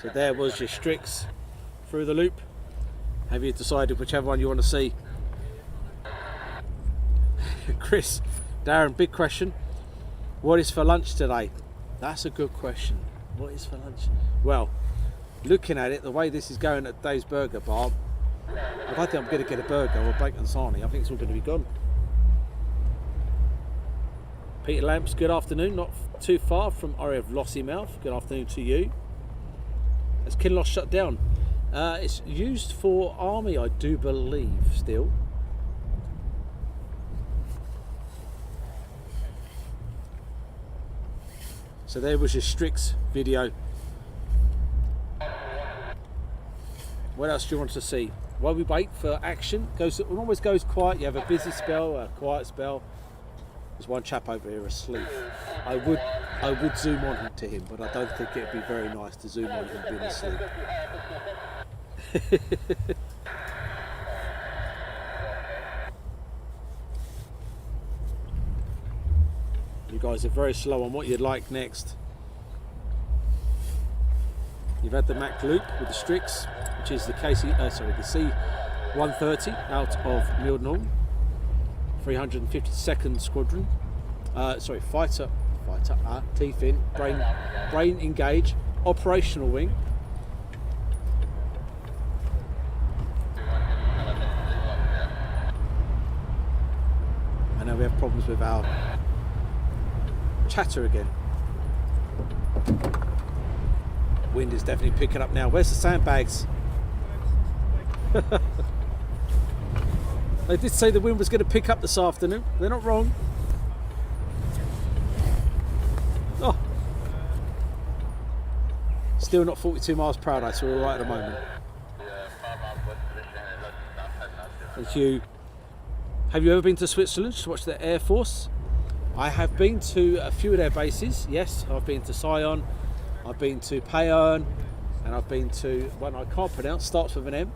So there was your Strix through the loop. Have you decided whichever one you want to see? Chris, Darren, big question. What is for lunch today? That's a good question. What is for lunch? Well, looking at it, the way this is going at Dave's Burger Bar, I don't think I'm going to get a burger or bacon sarnie. I think it's all going to be gone. Peter Lamps, good afternoon. Not too far from RAF Lossiemouth. Good afternoon to you. Has Kinloss shut down? It's used for army, I do believe, still. So there was your Strix video. What else do you want to see? While we wait for action, it always goes quiet. You have a busy spell, a quiet spell. There's one chap over here asleep. I would zoom on to him, but I don't think it'd be very nice to zoom on him being asleep. You guys are very slow on what you'd like next. You've had the Mac Loop with the Strix, which is the the C-130 out of Mildenhall, 352nd Squadron. Fighter, T-fin, brain engage, operational wing. And now we have problems with our chatter again. Wind is definitely picking up now. Where's the sandbags? They did say the wind was going to pick up this afternoon. They're not wrong. Oh. Still not 42 miles per hour, so we're right at the moment. Thank you. Have you ever been to Switzerland to watch the Air Force? I have been to a few of their bases, yes. I've been to Sion, I've been to Payerne, and I've been to one I can't pronounce, starts with an M.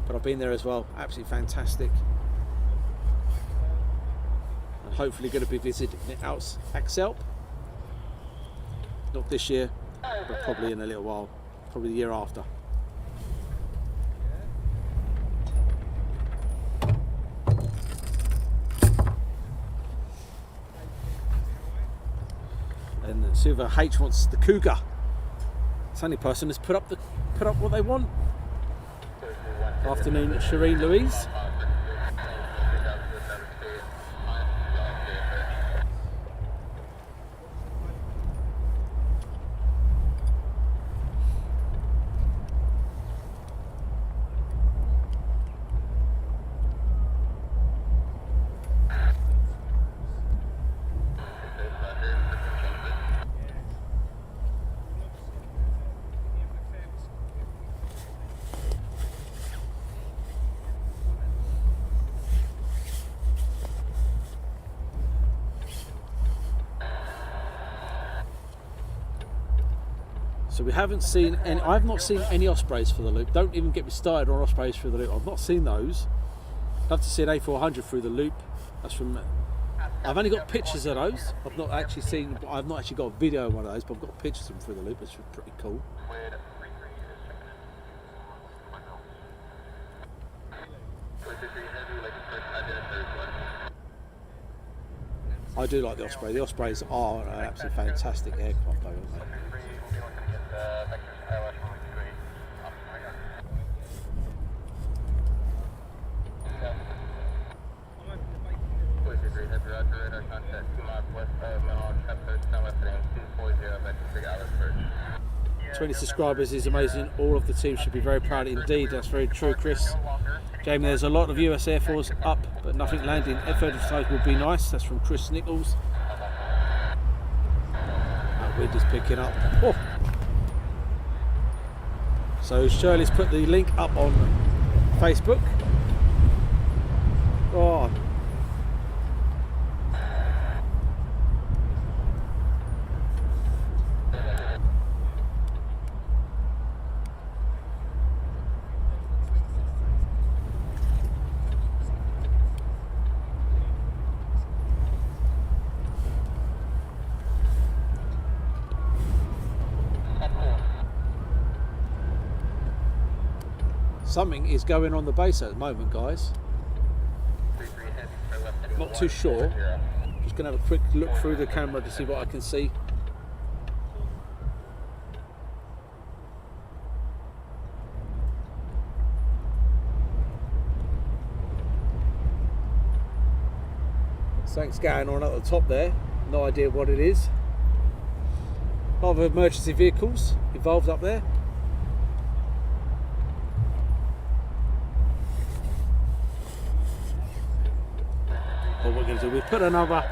But I've been there as well, absolutely fantastic. And hopefully going to be visiting Axelp. Not this year, but probably in a little while, probably the year after. And Silver H wants the Cougar. It's the only person that's put up what they want. Afternoon, Shireen Louise. So we haven't seen any, I've not seen any Ospreys for the loop. Don't even get me started on Ospreys through the loop. I've not seen those. I'd love to see an A400 through the loop. That's from, I've only got pictures of those. I've not actually got a video of one of those, but I've got pictures of them through the loop. It's pretty cool. I do like the Osprey. The Ospreys are an absolutely fantastic aircraft, though, aren't they? Yeah, 20 subscribers is amazing. All of the team should be very proud indeed. That's very true, Chris. Jamie, there's a lot of US Air Force up, but nothing landing. F35s would be nice. That's from Chris Nichols. That wind is picking up. Oh. So Shirley's put the link up on Facebook. Oh. Something is going on the base at the moment, guys. Not too sure. Just going to have a quick look through the camera to see what I can see. Something's going on at the top there. No idea what it is. Other emergency vehicles involved up there. What we're going to do, we've put another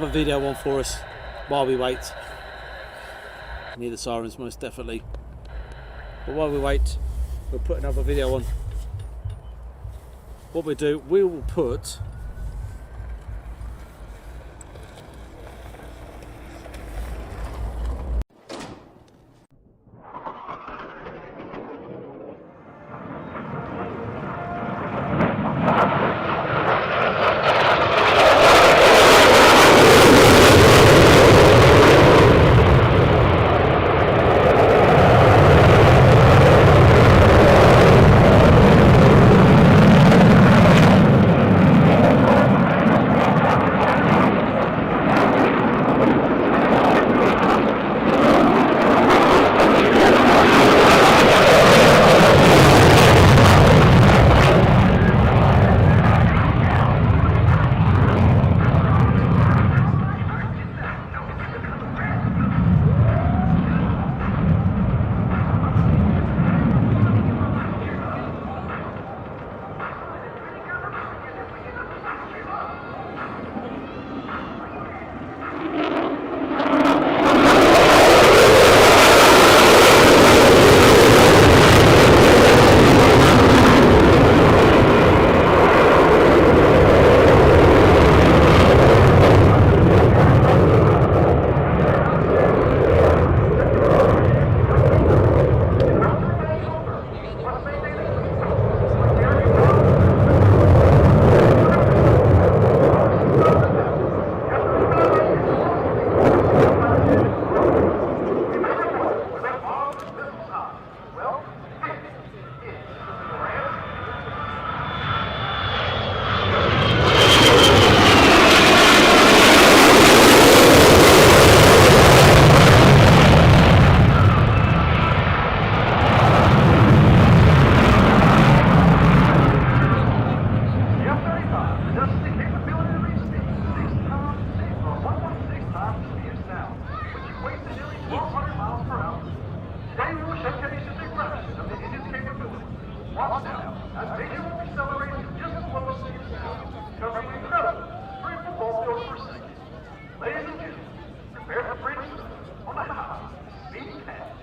video on for us while we wait. Near the sirens, most definitely. But while we wait, we'll put another video on. What we do, we will put Watch now, as Major will accelerate to just below speed now, covering an incredible 3 football fields per second. Ladies and gentlemen, prepare for freedom on the high speed path.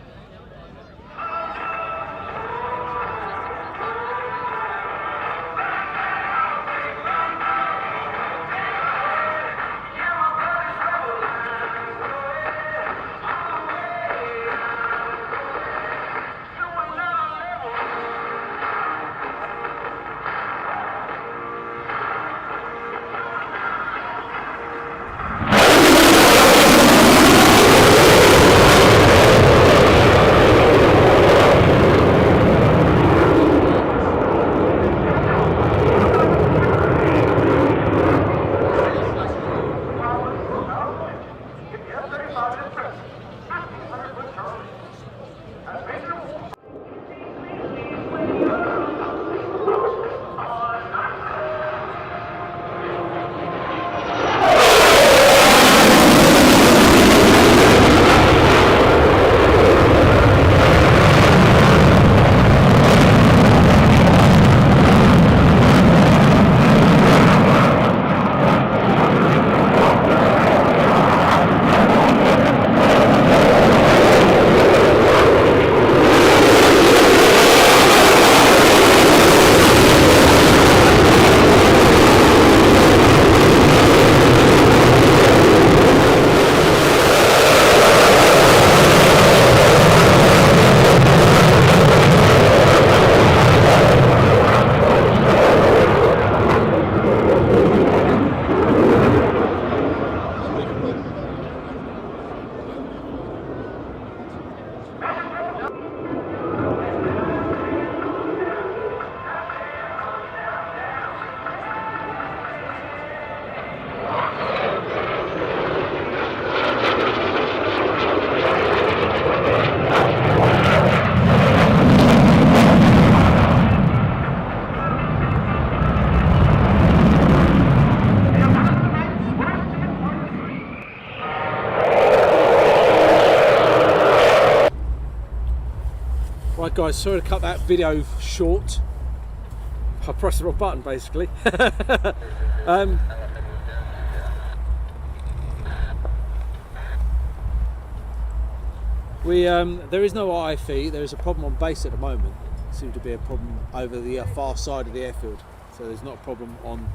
Right guys, sorry to cut that video short. I pressed the wrong button basically. There is no IFE, there is a problem on base at the moment. Seems to be a problem over the far side of the airfield. So there's not a problem on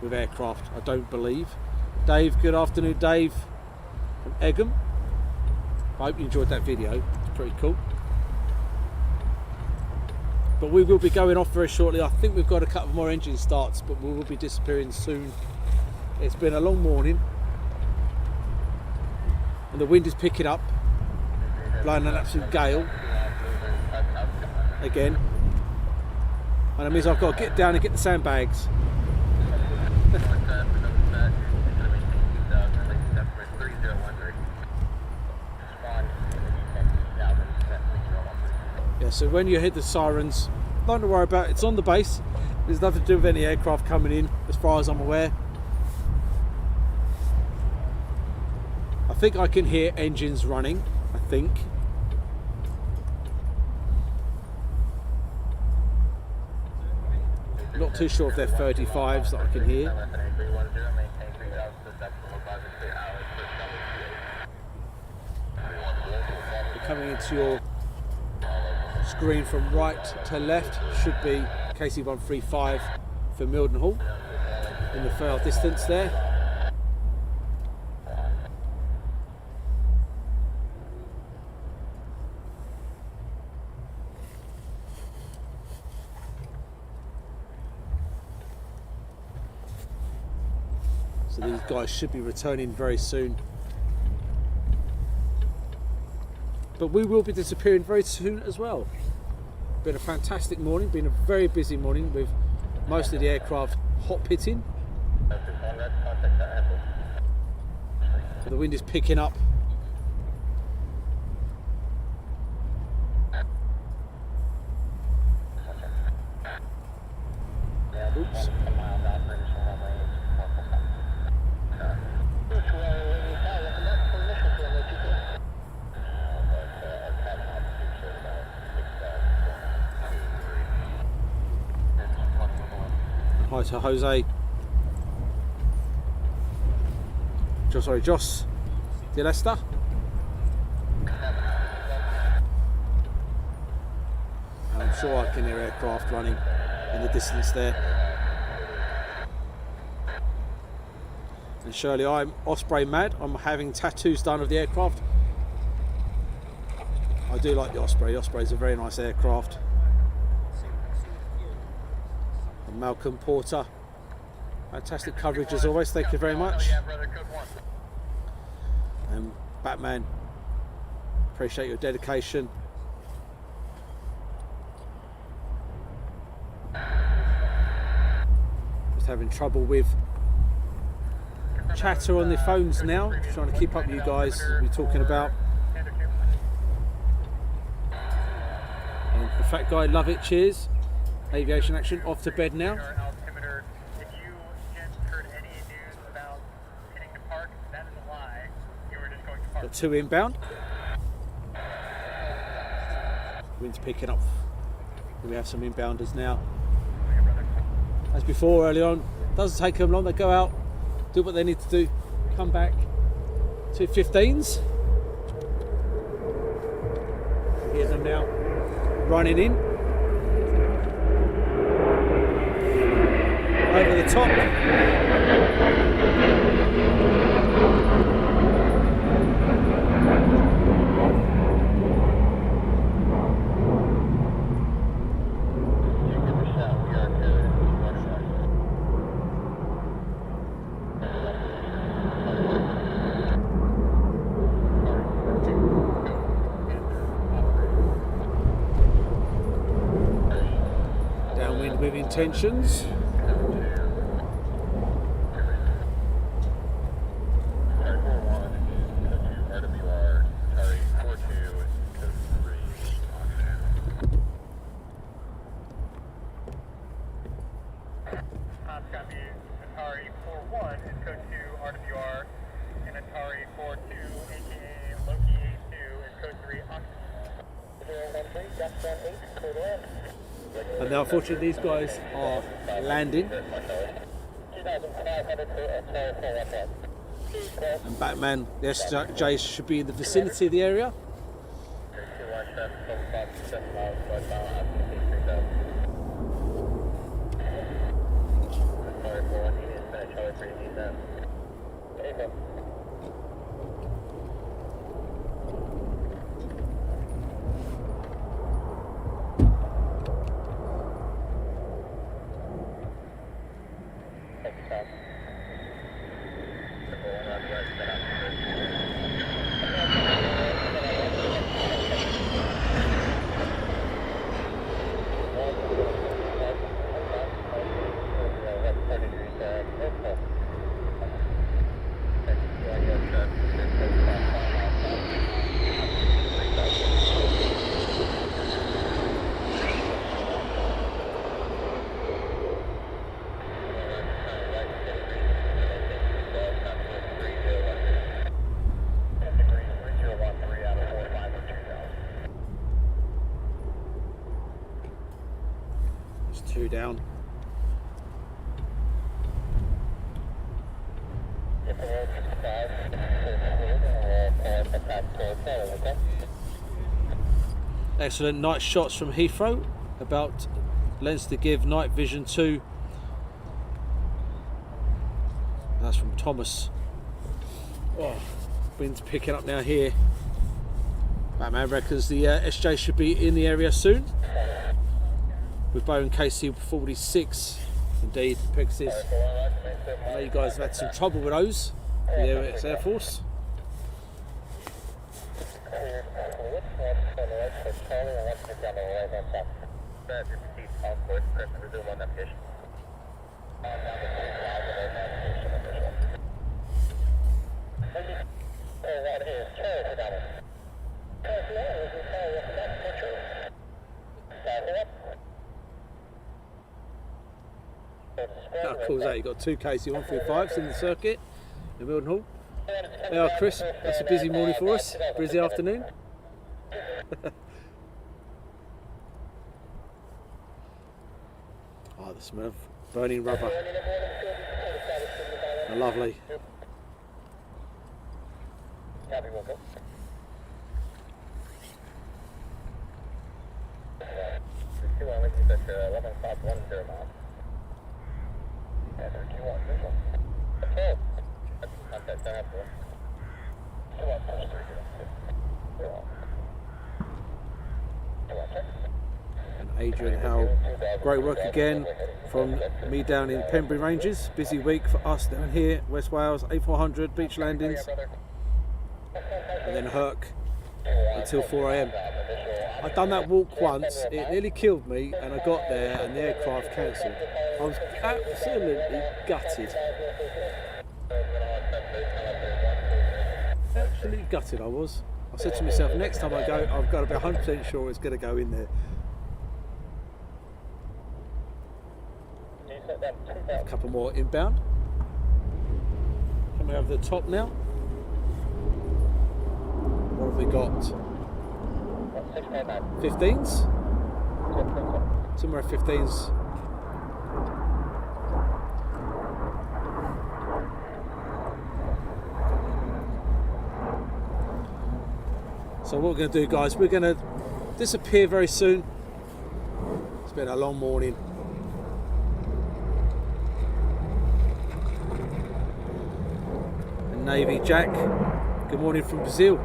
with aircraft, I don't believe. Dave, good afternoon Dave from Egham. I hope you enjoyed that video, it's pretty cool. But we will be going off very shortly. I think we've got a couple more engine starts, but we will be disappearing soon. It's been a long morning and the wind is picking up, blowing an absolute gale again, and it means I've got to get down and get the sandbags. Yeah, so when you hit the sirens, nothing to worry about, it's on the base. There's nothing to do with any aircraft coming in, as far as I'm aware. I think I can hear engines running, I think. Not too sure if they're 35s that I can hear. We're coming into your screen from right to left, should be KC-135 for Mildenhall in the far distance there. So these guys should be returning very soon. But we will be disappearing very soon as well. Been a fantastic morning, been a very busy morning with most of the aircraft hotpitting. The wind is picking up. Oops. Hi to Jose. Joss DeLester. And I'm sure I can hear aircraft running in the distance there. And Shirley, I'm Osprey mad. I'm having tattoos done of the aircraft. I do like the Osprey. Osprey's a very nice aircraft. And Malcolm Porter. Fantastic coverage as always. Thank you very much. And Batman, appreciate your dedication. Just having trouble with chatter on the phones now. Just trying to keep up with you guys. We're talking about. And the fat guy, love it. Cheers. Aviation Action, off to bed now. Got 2 inbound. Wind's picking up. We have some inbounders now. As before, early on, doesn't take them long. They go out, do what they need to do, come back. 2 15s. Here's them now, running in. Over the top. Downwind with intentions. And now unfortunately these guys are landing. And Batman, the SJ should be in the vicinity of the area. It's 2 down. Excellent night shots from Heathrow. About lens to give, night vision 2. That's from Thomas. Oh, wind's picking up now here. Batman reckons the SJ should be in the area soon. With Bowen KC-46. Indeed, Pegasus. I know you guys have had some trouble with those. The Air Force. How cool is that? You've got 2 KC-135s in the circuit in Mildenhall. They are Chris. That's a busy morning for us. Busy afternoon. Oh, the smell of burning rubber. They're lovely. Copy, welcome. Two on Lincoln Sector 11.10 miles. And 31 visual. Control. Contact 10 after. 2 And Adrian Howell, great work again from me down in Pembury Ranges. Busy week for us down here, West Wales, A400 beach landings, and then Herc until 4 AM. I'd done that walk once, it nearly killed me, and I got there and the aircraft cancelled. I was absolutely gutted. Absolutely gutted I was. I said to myself, next time I go, I've got to be 100% sure it's going to go in there. A couple more inbound. Coming over the top now. What have we got? 15s? Somewhere 15s. So what we're going to do, guys, we're going to disappear very soon. It's been a long morning. And Navy Jack, good morning from Brazil.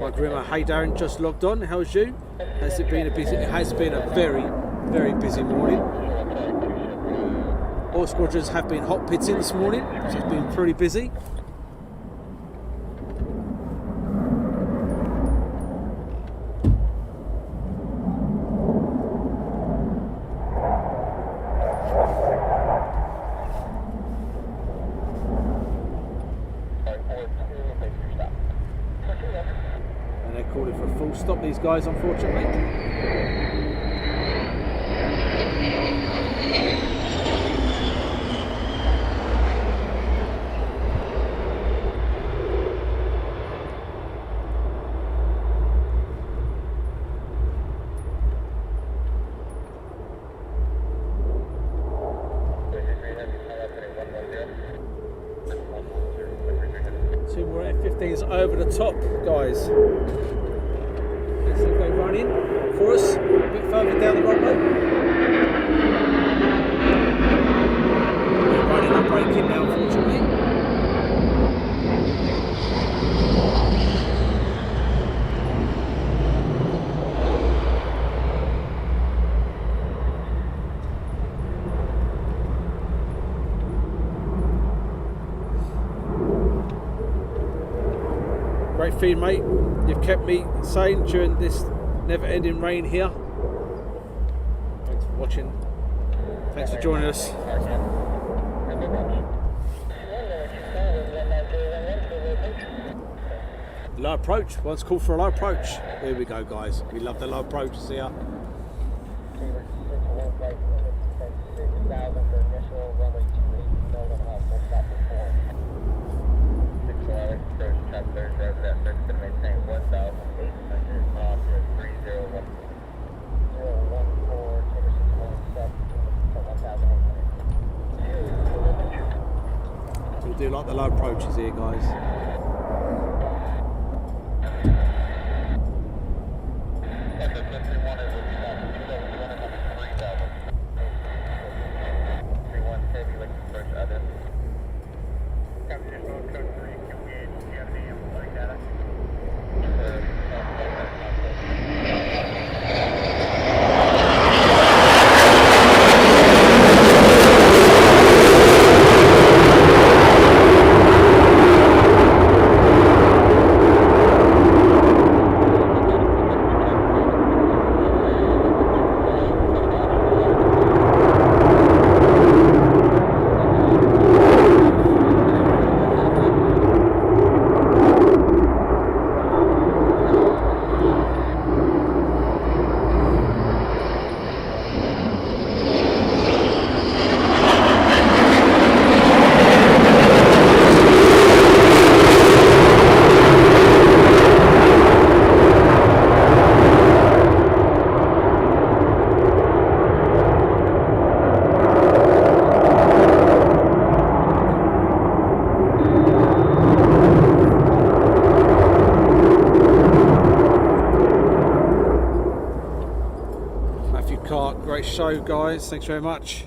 My Grimmer, hey Darren, just logged on. How's you? Has it been a busy? It has been a very, very busy morning. All squadrons have been hot pitting this morning, so it's been pretty busy. Stop these guys, unfortunately. Two more F15s over the top, guys. See if they run in for us a bit further down the runway. They're running and braking now, unfortunately. Great feed, mate. You've kept me sane during this never-ending rain here. Thanks for watching. Thanks for joining us. Low approach. One's called for a low approach. Here we go, guys. We love the low approaches here. We do like the low approaches here, guys. great show, guys. Thanks very much.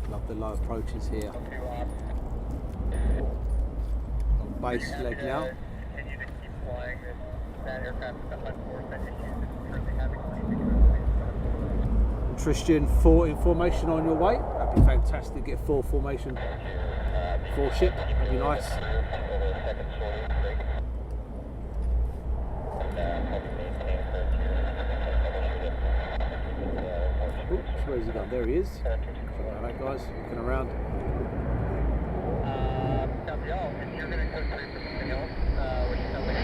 Love the low approaches here. On base leg now. Continue to keep flying that aircraft with the HUD force issues it's currently having. Tristan, 4 in formation on your way. That'd be fantastic. Get 4 formation, 4 ship. That'd be nice. Oops, where's he gone? There he is. Alright, guys, looking around. If you're going to go through for something else, which sounds like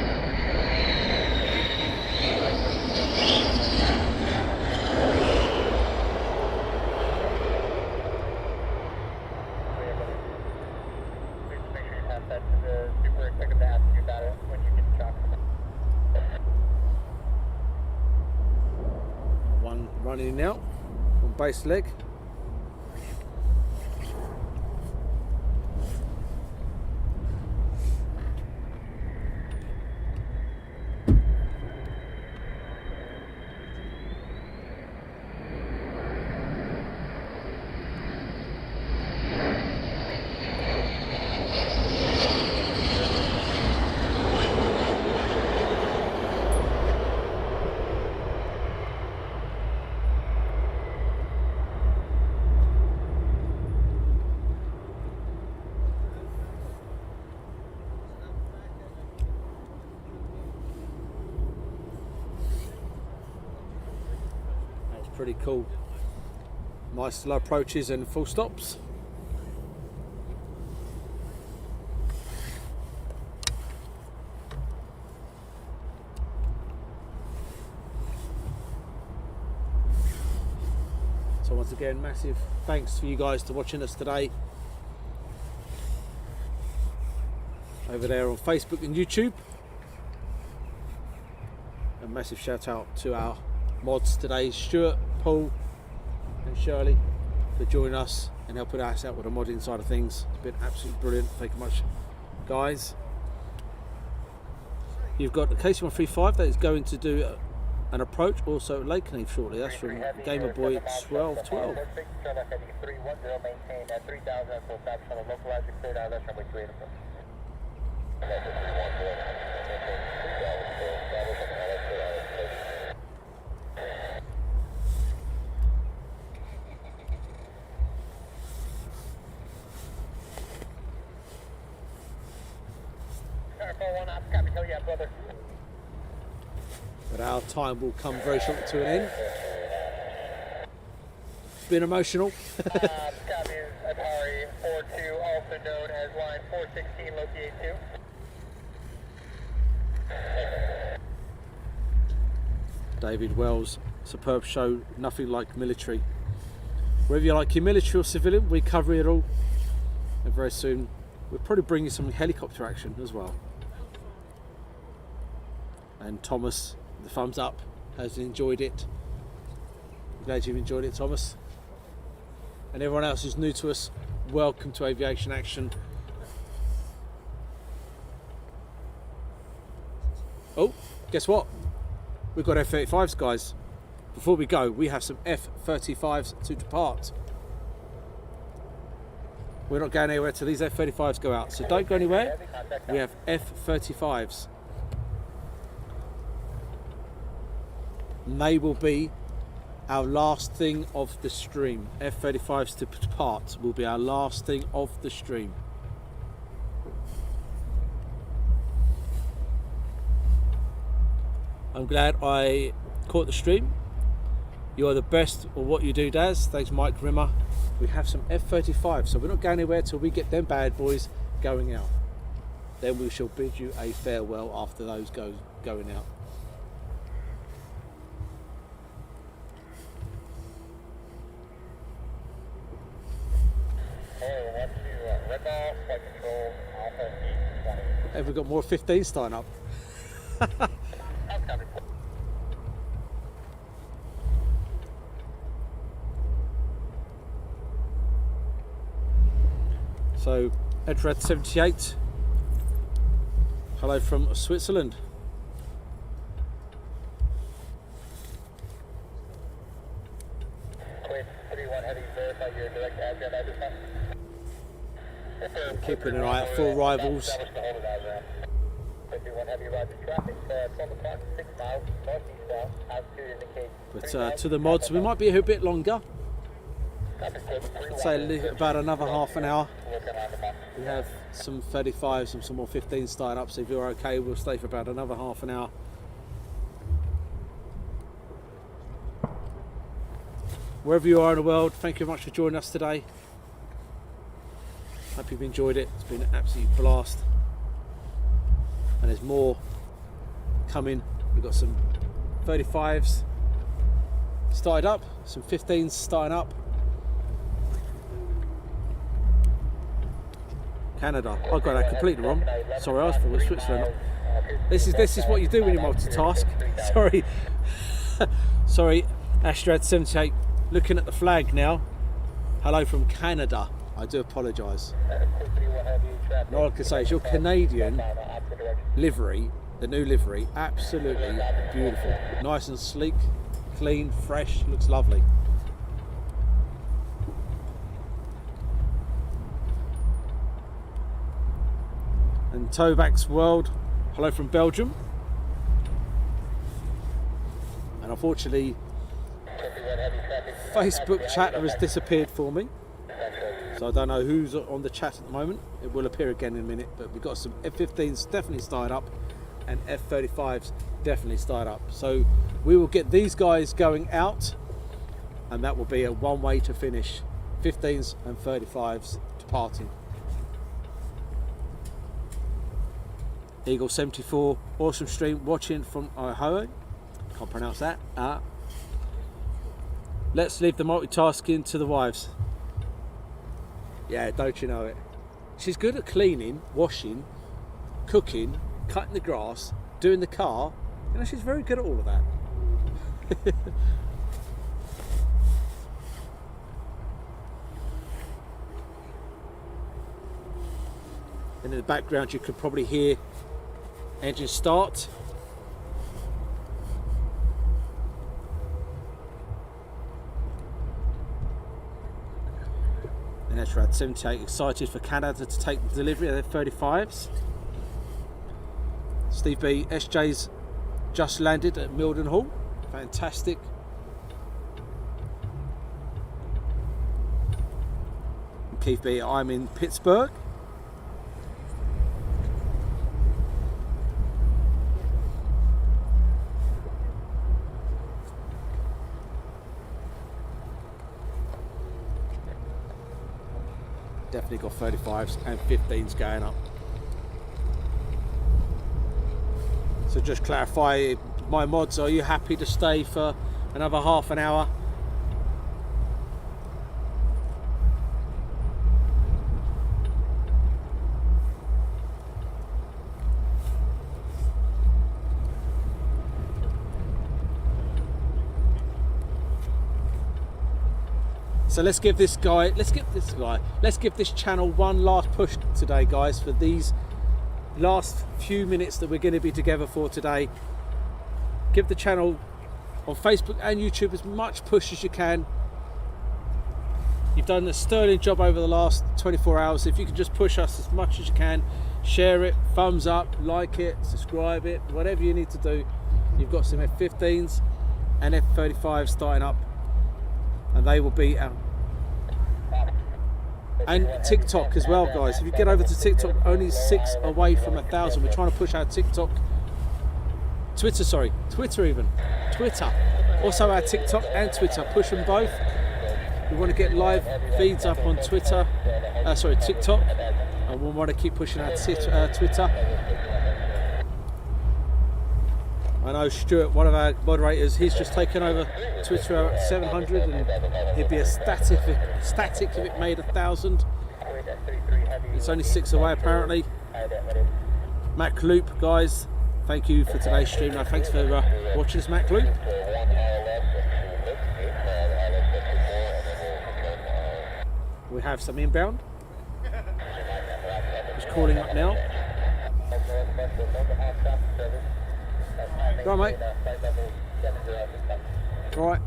super excited to ask you about it when you get the shot. One running now on base leg. Pretty cool. Nice slow approaches and full stops. So once again, massive thanks for you guys for watching us today over there on Facebook and YouTube. A massive shout out to our mods today, Stuart, Paul and Shirley, for joining us and helping us out with the modding side of things. It's been absolutely brilliant. Thank you much, guys. You've got the KC-135 that is going to do an approach also at Lakenheath shortly. That's from Gamer Boy 1212. But our time will come very shortly to an end. It's been emotional. Copy Atari 42, also known as line 416, locate 2. David Wells, superb show, nothing like military. Whether you like your military or civilian, we cover it all. And very soon, we'll probably bring you some helicopter action as well. And Thomas, the thumbs up, has enjoyed it. I'm glad you've enjoyed it, Thomas. And everyone else who's new to us, welcome to Aviation Action. Oh, guess what? We've got F35s, guys. Before we go, we have some F35s to depart. We're not going anywhere till these F35s go out, so don't go anywhere. We have F35s. And they will be our last thing of the stream. F35s to depart will be our last thing of the stream. I'm glad I caught the stream. You are the best at what you do, Daz. Thanks, Mike Rimmer. We have some F35s, so we're not going anywhere till we get them bad boys going out. Then we shall bid you a farewell after those going out. Have we got more 15s starting up? So, Edred 78, Hello from Switzerland. Keeping an eye out for arrivals. But to the mods, we might be here a bit longer. I'd say about another half an hour. We have some 35s and some more 15s starting up, so if you're okay, we'll stay for about another half an hour. Wherever you are in the world, thank you very much for joining us today. Hope you've enjoyed it. It's been an absolute blast. And there's more coming. We've got some 35s started up, some 15s starting up. Canada. I got that completely wrong. Sorry, I was from Switzerland. This is what you do when you multitask. Sorry. Sorry, Astrad 78. Looking at the flag now. Hello from Canada. I do apologise. And all I can say is your Canadian livery, the new livery, absolutely beautiful. Nice and sleek, clean, fresh, looks lovely. And Tovac's World, hello from Belgium. And unfortunately, Facebook chatter has disappeared for me. So I don't know who's on the chat at the moment. It will appear again in a minute, but we've got some F15s definitely started up and F35s definitely started up. So we will get these guys going out and that will be a one way to finish. 15s and 35s departing. Eagle 74, awesome stream, watching from Ohio. Can't pronounce that. Let's leave the multitasking to the wives. Yeah, don't you know it? She's good at cleaning, washing, cooking, cutting the grass, doing the car. You know, she's very good at all of that. And in the background you could probably hear engine start. And that's right, 78 excited for Canada to take the delivery of their 35s. Steve B, SJ's just landed at Mildenhall. Fantastic. And Keith B, I'm in Pittsburgh. Definitely got 35s and 15s going up. So just clarify, my mods, are you happy to stay for another half an hour? So let's give this channel one last push today, guys, for these last few minutes that we're going to be together for today. Give the channel on Facebook and YouTube as much push as you can. You've done a sterling job over the last 24 hours. If you can just push us as much as you can, share it, thumbs up, like it, subscribe it, whatever you need to do. You've got some F15s and F35s starting up, and they will be out. And TikTok as well, guys. If you get over to TikTok, only 6 away from 1,000. We're trying to push our TikTok, Twitter even. Twitter. Also our TikTok and Twitter. Push them both. We want to get live feeds up on TikTok. And we want to keep pushing our Twitter. I know Stuart, one of our moderators, he's just taken over Twitter at 700, and he'd be ecstatic if it made 1,000. It's only 6 away apparently. Mac Loop, guys, thank you for today's stream. No, thanks for watching us, Mac Loop. We have some inbound. Just calling up now. Go on, mate. Right.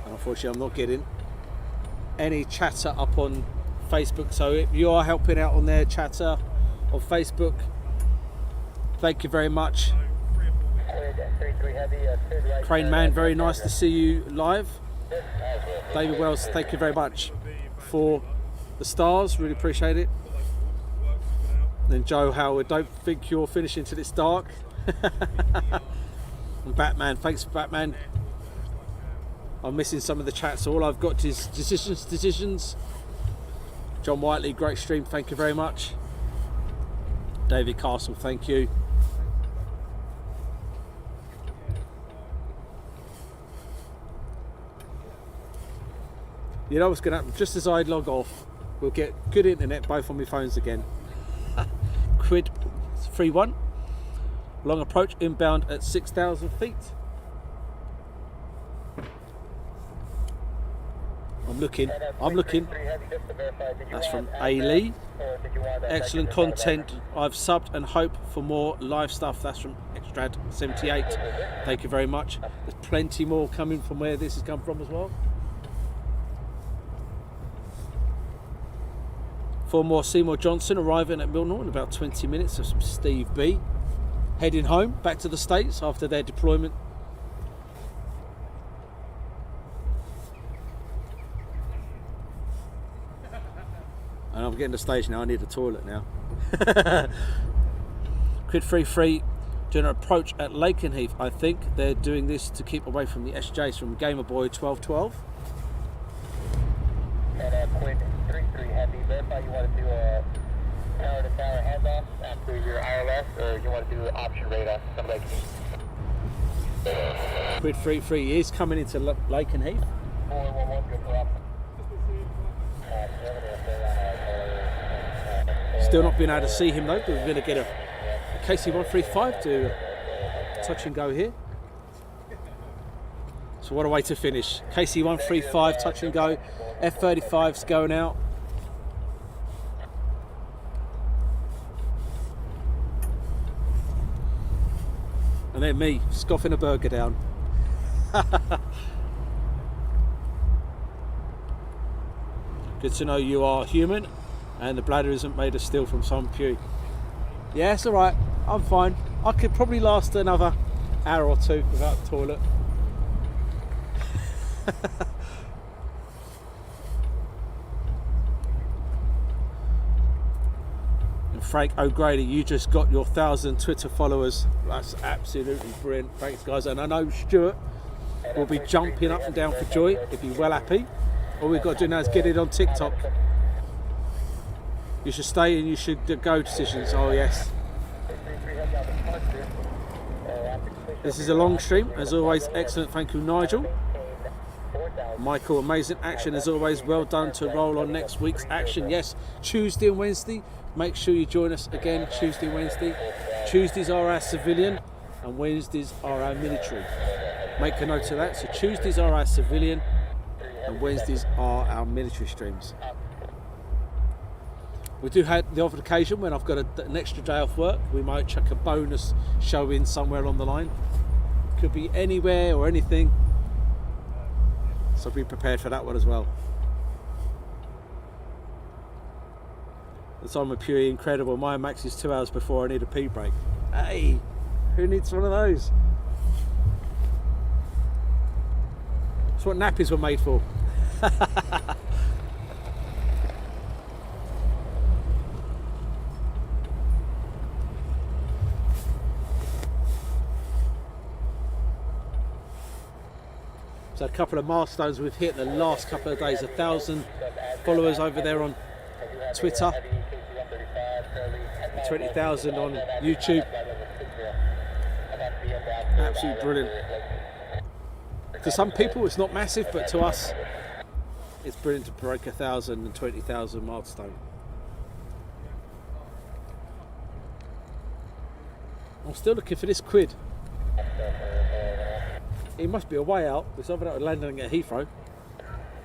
Unfortunately, I'm not getting any chatter up on Facebook, so if you are helping out on their chatter on Facebook, thank you very much. Crane Man, very nice to see you live. David Wells, thank you very much for the stars, really appreciate it. And Joe Howard, don't think you're finishing till it's dark. And Batman, thanks Batman. I'm missing some of the chats, so all I've got is decisions. John Whiteley, great stream, thank you very much. David Castle, thank you. You know what's going to happen? Just as I log off, we'll get good internet both on my phones again. Quid 3-1. Long approach inbound at 6,000 feet. I'm looking. That's from A. Lee. Excellent content. I've subbed and hope for more live stuff. That's from Extrad 78. Thank you very much. There's plenty more coming from where this has come from as well. 4 more Seymour Johnson arriving at Mildenhall in about 20 minutes. There's some Steve B. Heading home, back to the States after their deployment. And I'm getting to the stage now, I need a toilet now. Quid 3-3, doing an approach at Lakenheath. I think they're doing this to keep away from the SJs from Gamer Boy 1212. And Quid 3-3 heavy, verify you want to do a tower to tower handoff after your ILS, or you want to do an option radar from Lakenheath? Quid 3-3 is coming into Lakenheath. 411, good for option. Still not being able to see him though, but we're going to get a KC-135 to touch and go here. So what a way to finish. KC-135 touch and go. F35's going out. And then me scoffing a burger down. Good to know you are human and the bladder isn't made of steel from some pew. Yeah, it's alright, I'm fine. I could probably last another hour or two without the toilet. And Frank O'Grady, you just got your 1,000 Twitter followers. That's absolutely brilliant. Thanks guys, and I know Stuart will be jumping up and down for joy. He'll be well happy. All we've got to do now is get it on TikTok. You should stay and you should go decisions. Oh yes. This is a long stream, as always. Excellent, thank you Nigel. Michael, amazing action as always. Well done to roll on next week's action. Yes, Tuesday and Wednesday. Make sure you join us again Tuesday and Wednesday. Tuesdays are our civilian and Wednesdays are our military. Make a note of that. So Tuesdays are our civilian and Wednesdays are our military streams. We do have the odd occasion when I've got an extra day off work, we might chuck a bonus show in somewhere along the line. Could be anywhere or anything. So be prepared for that one as well. The time of Pewee, incredible. My max is 2 hours before I need a pee break. Hey, who needs one of those? That's what nappies were made for. So a couple of milestones we've hit the last couple of days. 1,000 followers over there on Twitter, 20,000 on YouTube. Absolutely brilliant. To some people it's not massive, but to us it's brilliant to break 1,000 and 20,000 milestone. I'm still looking for this quid. He must be a way out. It's either that or landing at Heathrow.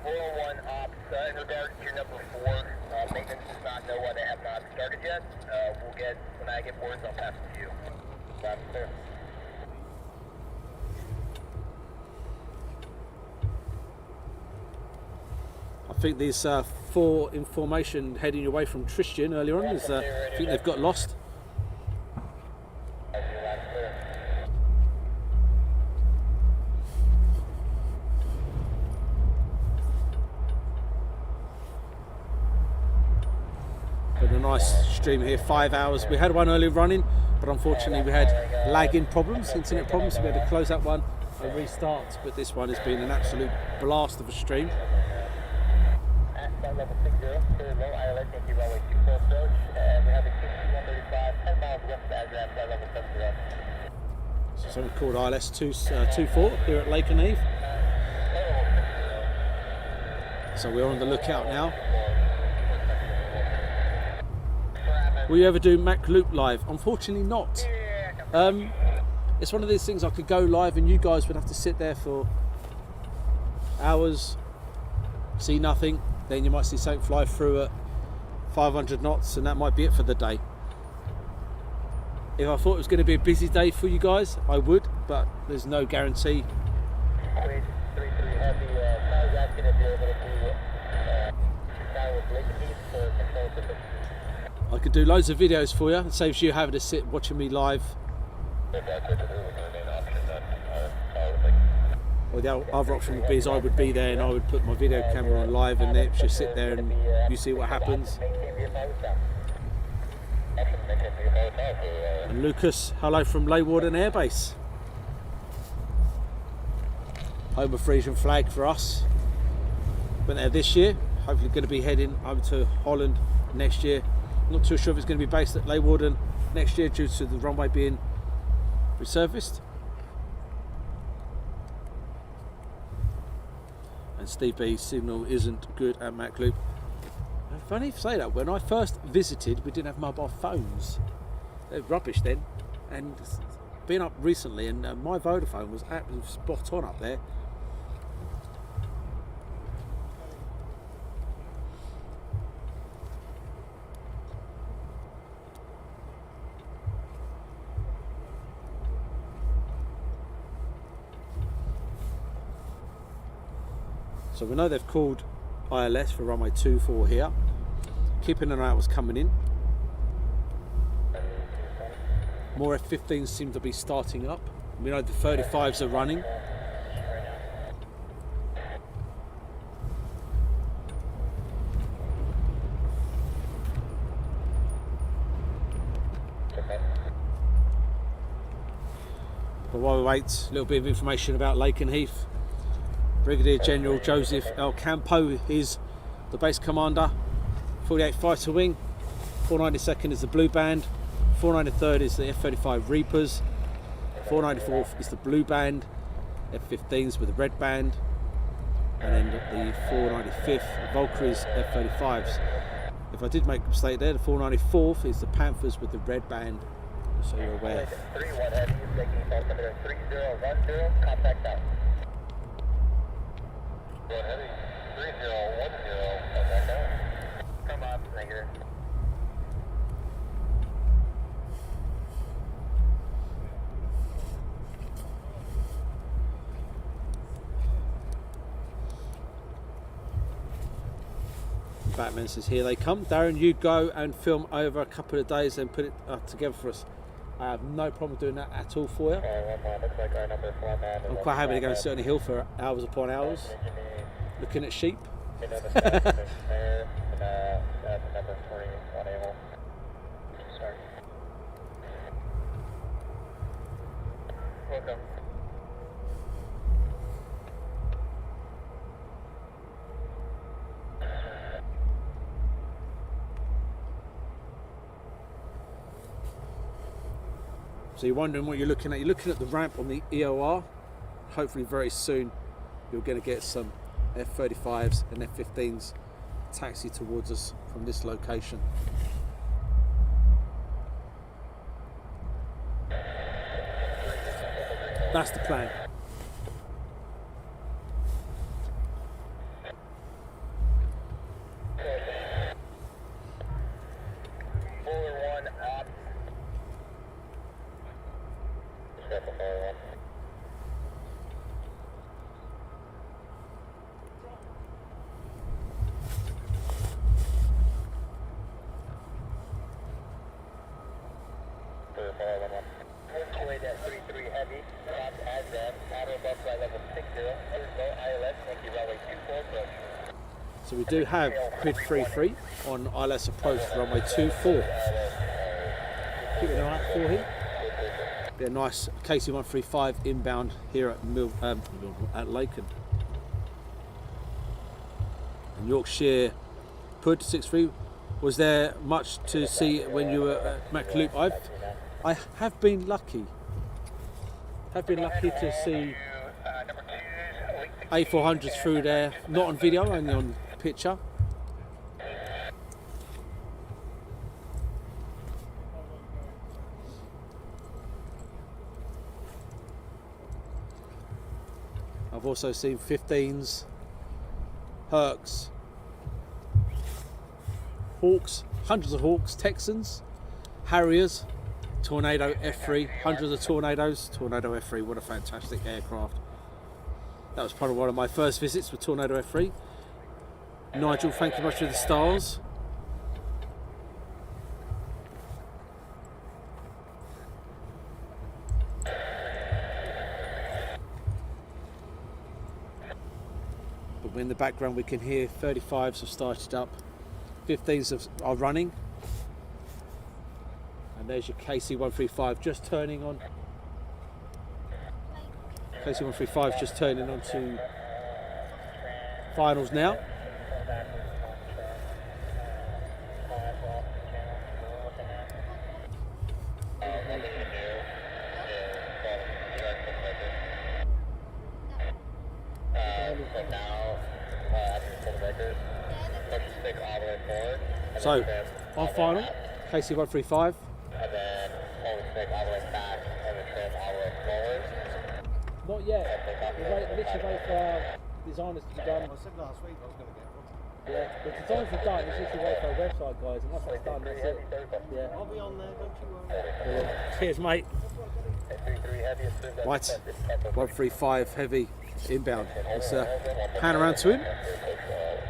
401 ops, in regards to your number 4, maintenance does not know why they have not started yet. We'll get, when I get words, I'll pass it to you. That's clear. I think these 4 in formation heading away from Tristan earlier on, is, I think they've got lost. Been a nice stream here, 5 hours. We had one earlier running, but unfortunately we had lagging problems, internet problems, so we had to close that one and restart. But this one has been an absolute blast of a stream. Level 60, clear low, ILS, Yankee Runway 24 approach, and we have a 6135, 10 miles west of Address, level 70. So something called ILS 24 here at Lakenheath. So we're on the lookout now. Will you ever do Mac Loop live? Unfortunately not. It's one of these things I could go live and you guys would have to sit there for hours, see nothing. Then you might see something fly through at 500 knots and that might be it for the day. If I thought it was going to be a busy day for you guys, I would, but there's no guarantee. I could do loads of videos for you. It saves you having to sit watching me live. Or the other option would be is I would be there and I would put my video camera on live and then just sit there and you see what happens. And Lucas, hello from Leeuwarden Airbase. Home of Frisian flag for us. Went there this year. Hopefully going to be heading over to Holland next year. Not too sure if it's going to be based at Leeuwarden next year due to the runway being resurfaced. And Steve B's signal isn't good at Mac Loop. Funny if you say that, when I first visited we didn't have mobile phones. They were rubbish then, and been up recently and my Vodafone was absolutely spot on up there. So we know they've called ILS for runway 24 here. Keeping an eye out what's coming in. More F15s seem to be starting up. We know the 35s are running. But while we wait, a little bit of information about Lakenheath. Brigadier General Joseph El Campo is the base commander. 48 Fighter Wing, 492nd is the Blue Band, 493rd is the F35 Reapers, 494th is the Blue Band, F15s with the Red Band, and then the 495th Valkyries F35s. If I did make a mistake there, the 494th is the Panthers with the Red Band, so you're aware. 31 heavy, taking altimeter 3010, contact out. Heavy 3010, contact out. Come up, negative. Batman says, here they come. Darren, you go and film over a couple of days and put it together for us. I have no problem doing that at all for you. I'm quite happy to go and sit on a hill for hours upon hours, looking at sheep. Welcome. So you're wondering what you're looking at. You're looking at the ramp on the EOR. Hopefully very soon you're going to get some F35s and F15s taxi towards us from this location. That's the plan. So we do have grid 33 on ILS approach runway 24. Keeping an eye out for him. Be a nice KC-135 inbound here at Laken. And Yorkshire Pud 63. Was there much to see when you were at McLoop? I have been lucky. Have been lucky to see A400s through there, not on video, only on picture. I've also seen 15s, Hercs, Hawks, hundreds of Hawks, Texans, Harriers, Tornado F3, hundreds of Tornadoes, Tornado F3, what a fantastic aircraft. That was probably one of my first visits with Tornado F3. Nigel, thank you much for the stars. But in the background we can hear 35s have started up, 15s are running. And there's your KC-135 just turning on. KC-135 just turning on to finals now. So, on final, KC-135. Not yet. We're literally waiting for our designers to be done. I said last week I was going to get one. Yeah, the designs are done. It's literally waiting for our website, guys. And once that's done, that's it. Yeah. I'll be on there, don't you worry. Cheers, mate. Right, 135 heavy inbound. Let's pan around to him.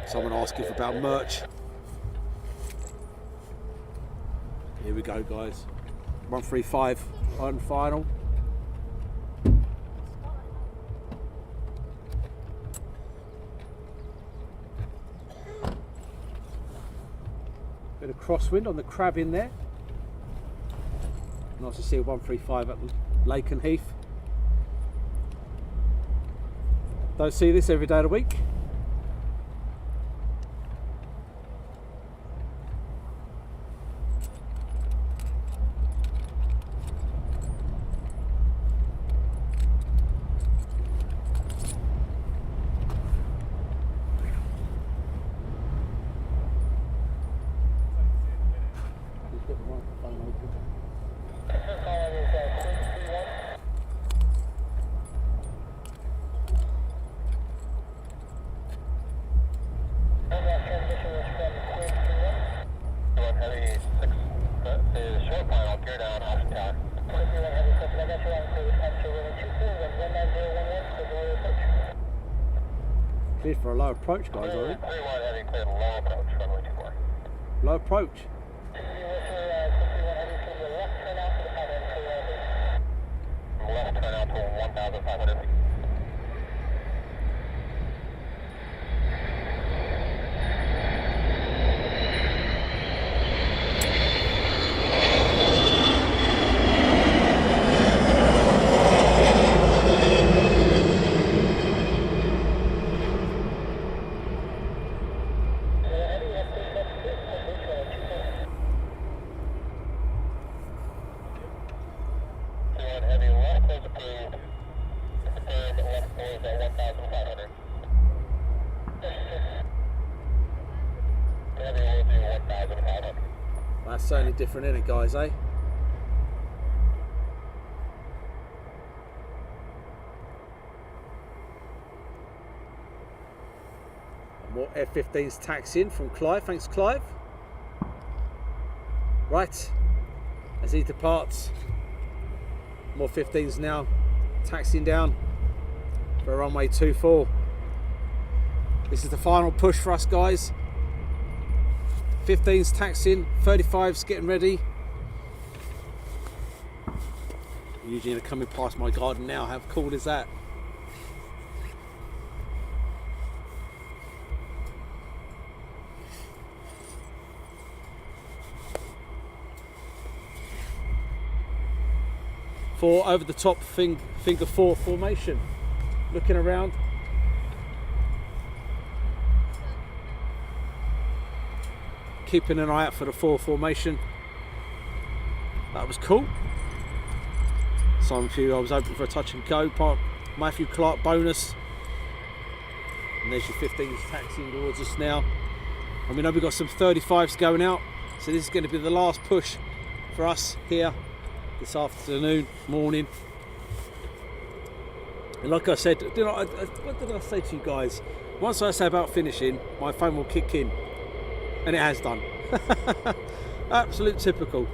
Someone asking about merch. Here we go, guys. 135 on final. Bit of crosswind on the crab in there. Nice to see a 135 at Lakenheath. Don't see this every day of the week. Cleared for a low approach, guys, I think. Low approach. Left turn out to 1,500 feet. That's certainly different, isn't it, guys, eh? More F15s taxiing from Clive. Thanks, Clive. Right, as he departs, more 15s now taxiing down for runway 24. This is the final push for us, guys. 15s taxiing, 35s getting ready. Eugene are coming past my garden now. How cool is that? For over the top finger 4 formation. Looking around. Keeping an eye out for the 4 formation. That was cool. Simon Few, I was hoping for a touch and go. Matthew Clark bonus. And there's your 15s taxiing towards us now. And we know we've got some 35s going out. So this is going to be the last push for us here this afternoon, morning. And like I said, what did I say to you guys? Once I say about finishing, my phone will kick in. And it has done. Absolute typical.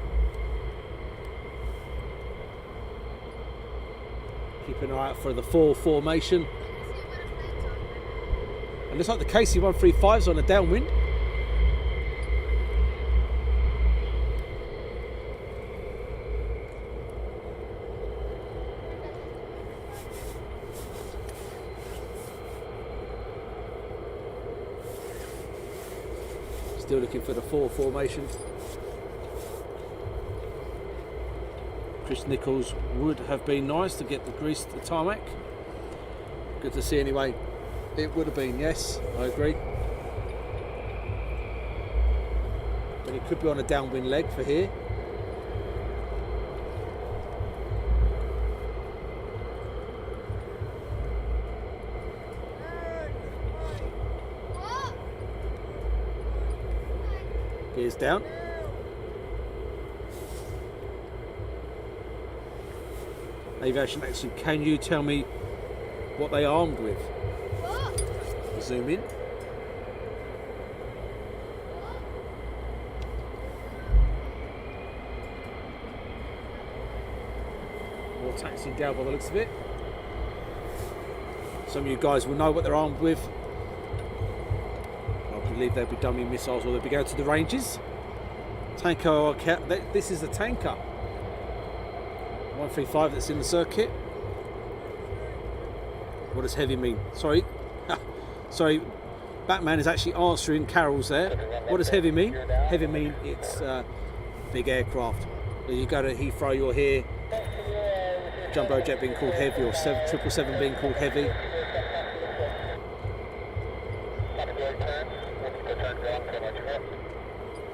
Keep an eye out for the 4 formation. And looks like the KC-135's on a downwind. Still looking for the 4 formation. Chris Nichols would have been nice to get the grease to the tarmac. Good to see anyway. It would have been, yes, I agree. But it could be on a downwind leg for here. Gears down. Aviation In Action, can you tell me what they are armed with? Zoom in. More taxiing down by the looks of it. Some of you guys will know what they're armed with. I believe they'll be dummy missiles or they'll be going to the ranges. Tanker, this is a tanker. 135 that's in the circuit. What does heavy mean? Sorry. Sorry, Batman is actually answering carols there. What does heavy mean? Heavy mean it's big aircraft. So you go to Heathrow, you'll hear jumbo jet being called heavy or 777 being called heavy.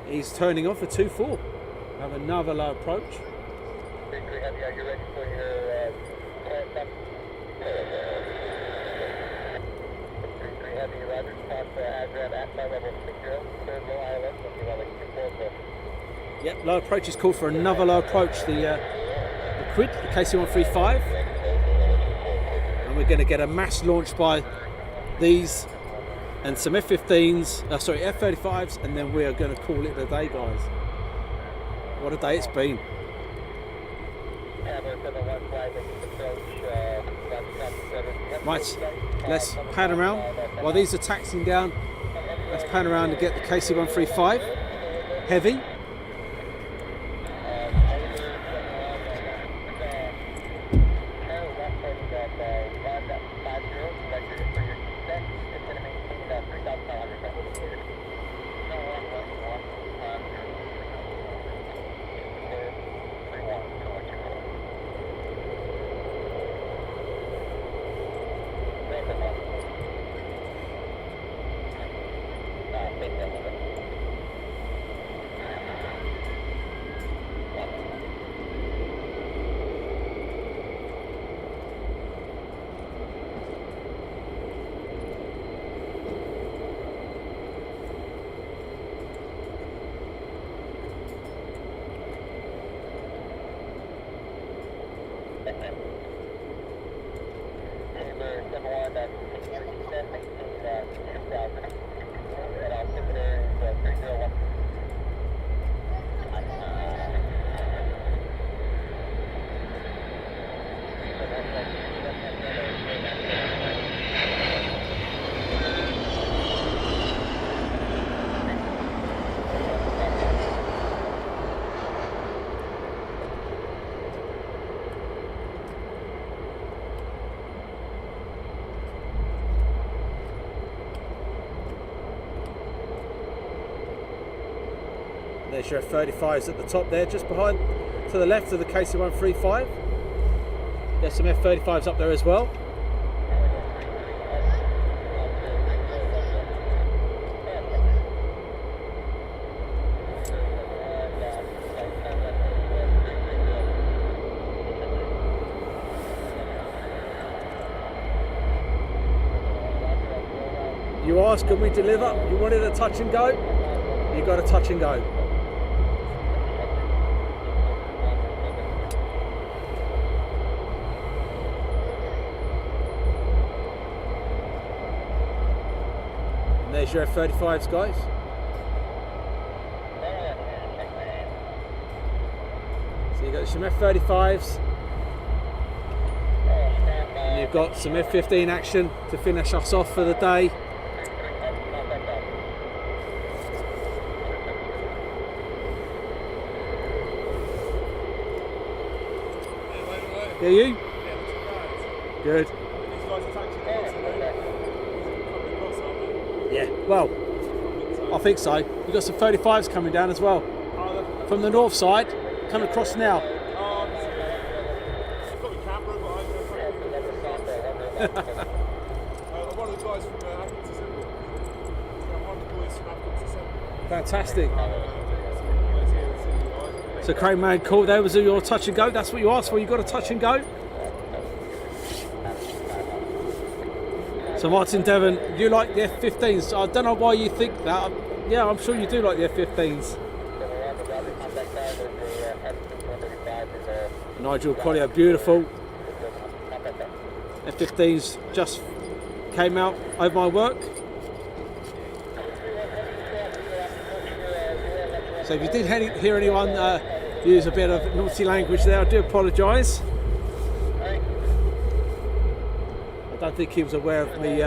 He's turning off for 2-4. Have another low approach. Yep, low approach is called for another low approach. The Quid, the KC-135. And we're going to get a mass launch by these and some F15s, F35s, and then we are going to call it a day, guys. What a day it's been. Right, let's pan around. While these are taxiing down, let's pan around and get the KC-135 heavy. There's your F35s at the top there, just behind, to the left of the KC-135. There's some F35s up there as well. You ask, can we deliver? You wanted a touch and go? You got a touch and go. And there's your F35s, guys. So you've got some F35s. And you've got some F15 action to finish us off for the day. Yeah, you? Good. Yeah, well, I think so. You've got some 35s coming down as well. From the north side, coming across now. I've got my camera, but I'm one of the guys from Hampton Symbol. I'm one of the boys from Hampton Symbol. Fantastic. So Crane Man, cool. There was your touch and go. That's what you asked for. You got a touch and go. So Martin Devon, you like the F15s? I don't know why you think that. Yeah, I'm sure you do like the F15s. Nigel Collier, beautiful. F15s just came out over my work. So if you did hear anyone use a bit of naughty language there, I do apologise. I don't think he was aware of me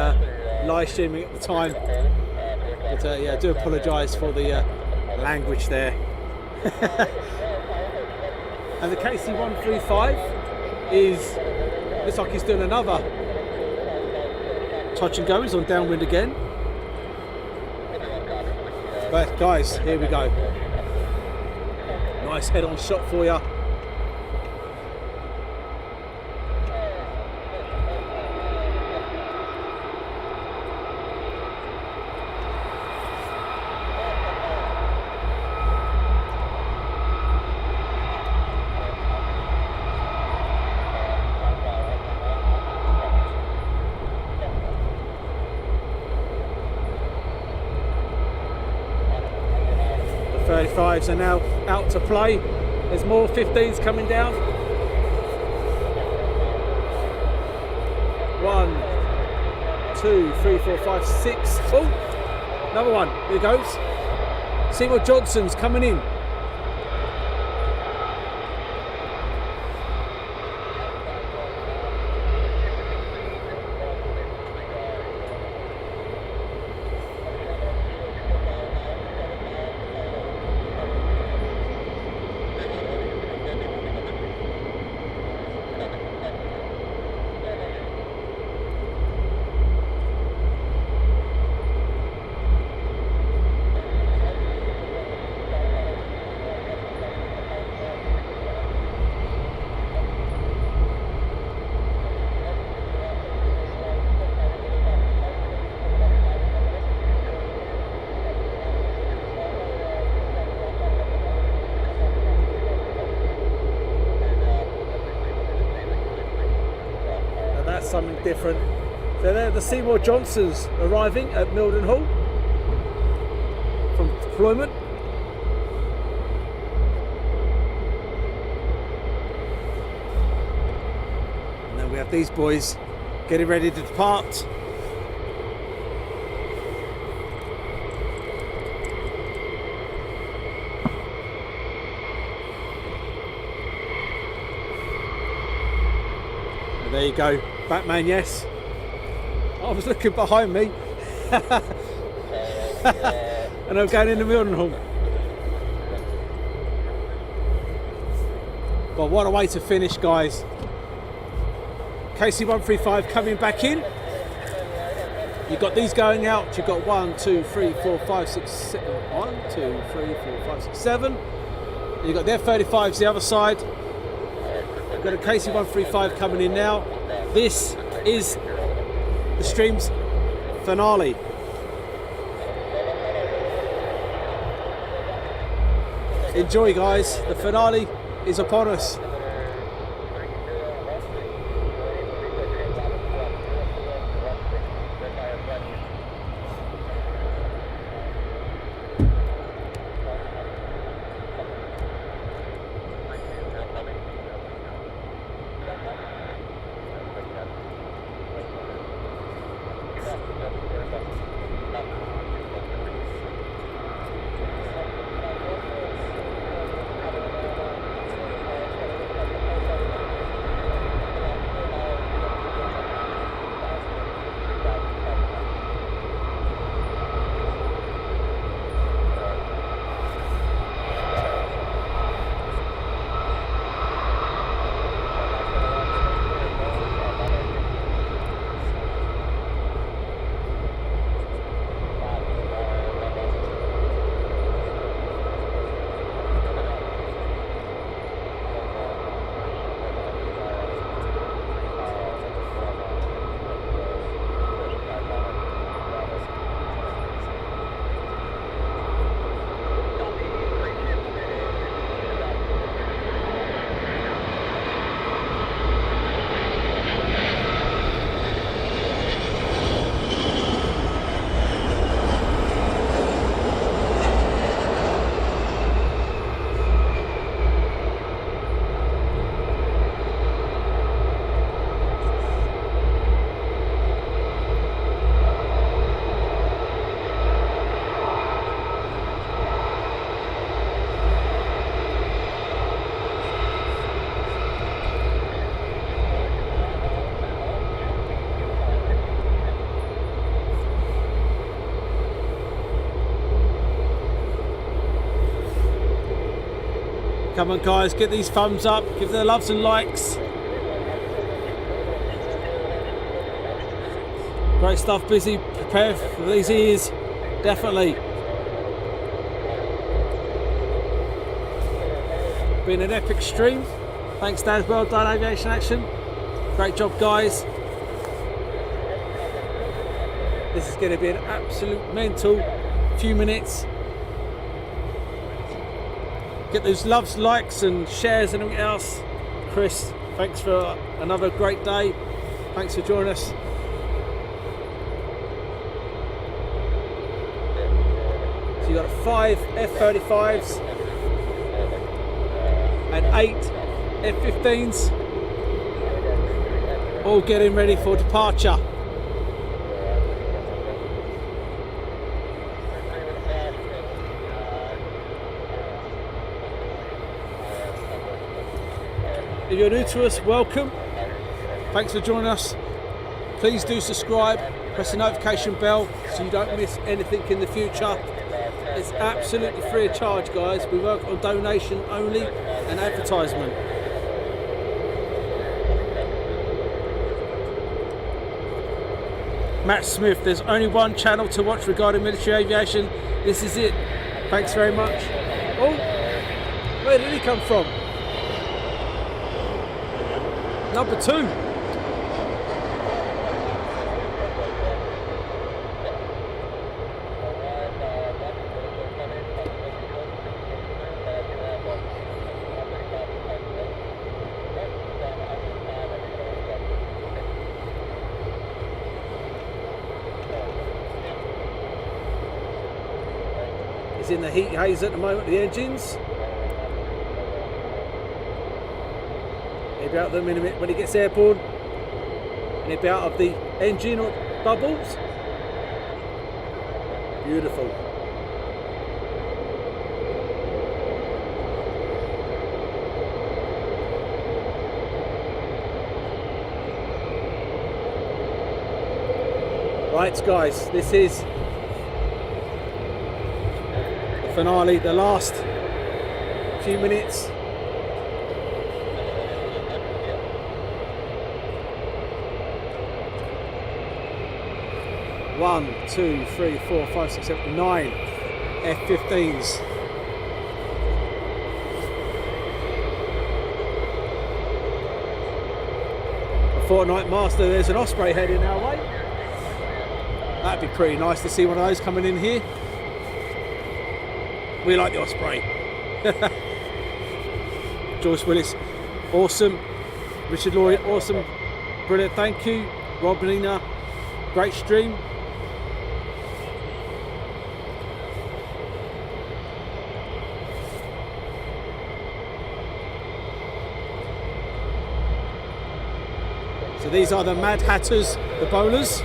live streaming at the time. But yeah, I do apologise for the language there. And the KC-135 looks like he's doing another touch and go. He's on downwind again. But guys, here we go. Nice head-on shot for you. The 35s are now out to play. There's more 15s coming down. 1, 2, 3, 4, 5, 6. Oh, another one. Here it goes. Seymour Johnson's coming in. Something different. So there, the Seymour Johnsons arriving at Mildenhall from deployment. And then we have these boys getting ready to depart. And there you go. Batman, yes. I was looking behind me. And I'm going into Mildenhall. But what a way to finish, guys. KC-135 coming back in. You've got these going out. You've got 1, 2, 3, 4, 5, 6, 7. 1, 2, 3, 4, 5, 6, 7. You've got the F35s the other side. You've got a KC-135 coming in now. This is the stream's finale. Enjoy, guys. The finale is upon us. Come on, guys, get these thumbs up, give their loves and likes. Great stuff, busy, prepare for these ears, definitely. Been an epic stream. Thanks, Dan, well done, Aviation Action. Great job, guys. This is going to be an absolute mental few minutes. Get those loves, likes and shares and everything else. Chris, thanks for another great day. Thanks for joining us. So you've got 5 F35s and 8 F15s, all getting ready for departure. If you're new to us, welcome. Thanks for joining us. Please do subscribe, press the notification bell so you don't miss anything in the future. It's absolutely free of charge, guys. We work on donation only and advertisement. Matt Smith, there's only one channel to watch regarding military aviation. This is it. Thanks very much. Oh, where did he come from? Number 2. He's in the heat haze at the moment, the engines. He'll be out of them in a minute when he gets airborne, and he'll be out of the engine or bubbles. Beautiful. Right, guys, this is the finale, the last few minutes. 1, 2, 3, 4, 5, 6, 7, 9 F15s. A fortnight master, there's an Osprey heading our way. That'd be pretty nice to see one of those coming in here. We like the Osprey. Joyce Willis, awesome. Richard Lloyd, awesome. Brilliant, thank you. Rob Nina, great stream. So these are the Mad Hatters, the bowlers.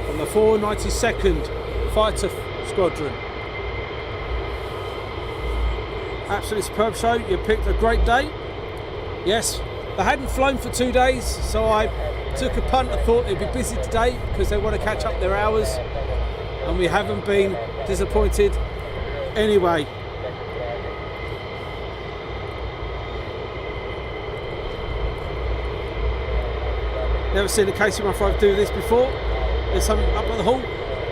From the 492nd Fighter Squadron. Absolutely superb show. You picked a great day. Yes, they hadn't flown for 2 days, so I took a punt. I thought it'd be busy today because they want to catch up their hours, and we haven't been disappointed anyway. Never seen a Casey Ruff do this before. There's something up at the hall.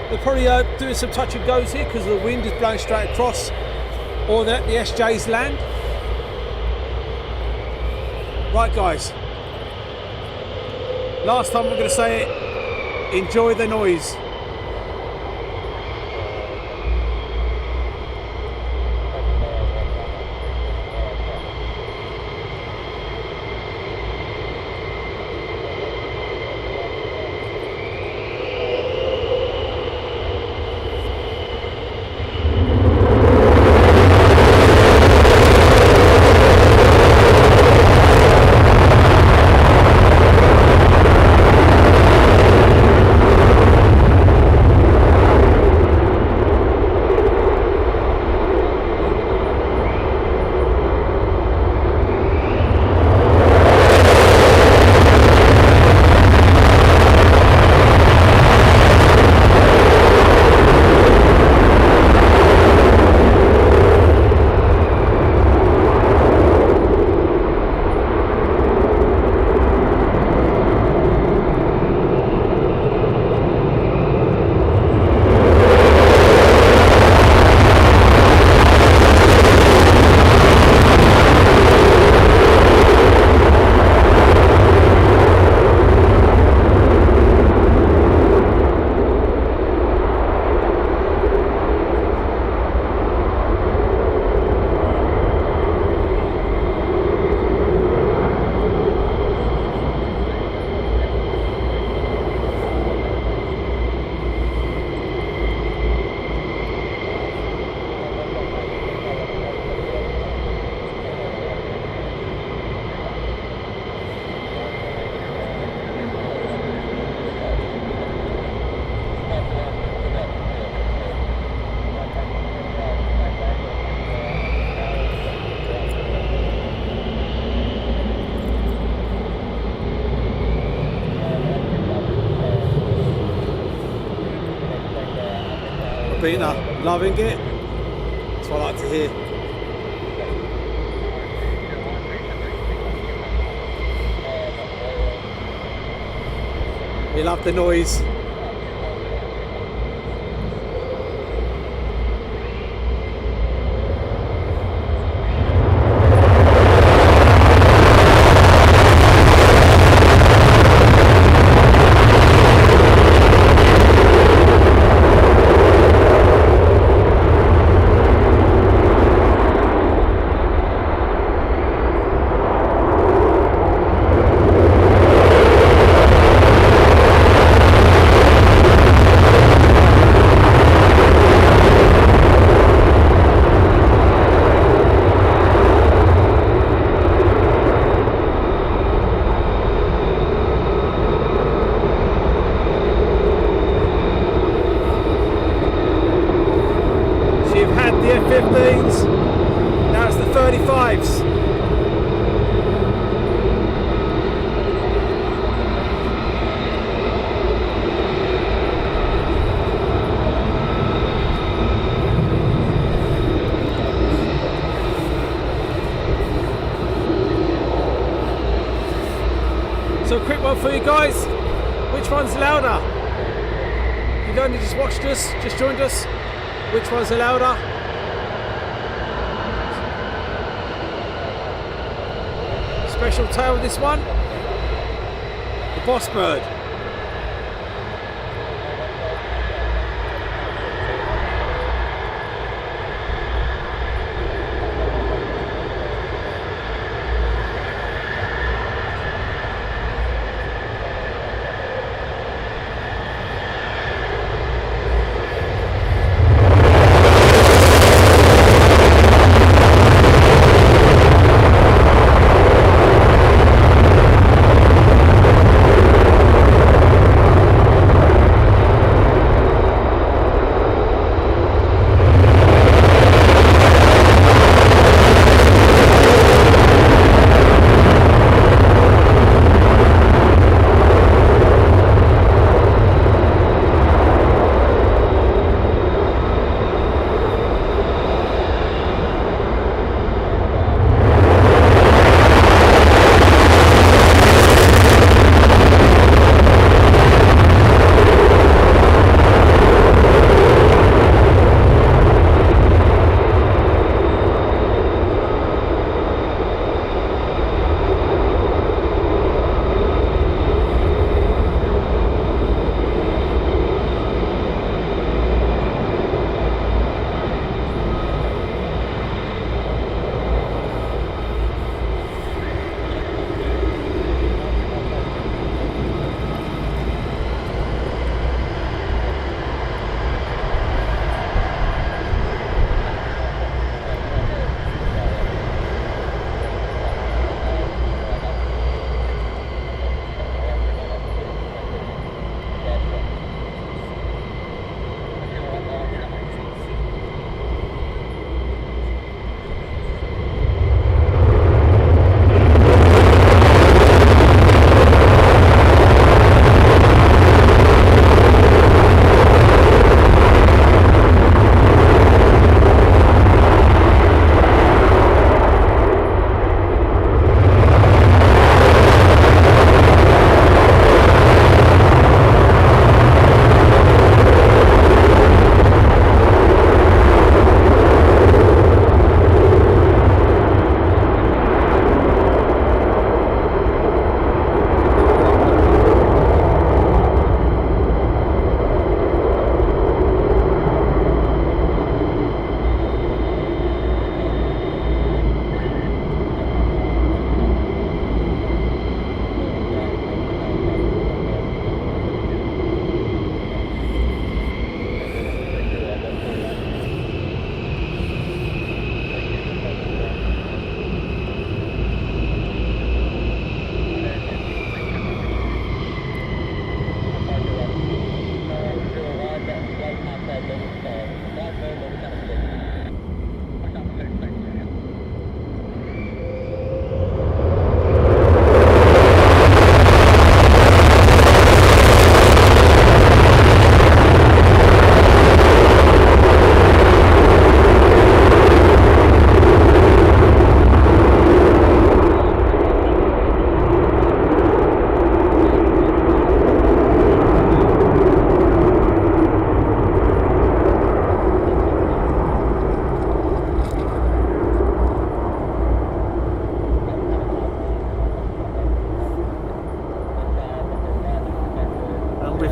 They're probably doing some touch and goes here because the wind is blowing straight across, or the SJs land. Right guys, last time I'm going to say it, enjoy the noise. Loving it. That's what I like to hear. We love the noise. F15s, now it's the 35s. So a quick one for you guys. Which which one's louder? You've only just watched us, just joined us. Which one's louder? Special tail with this one. The Boss Bird.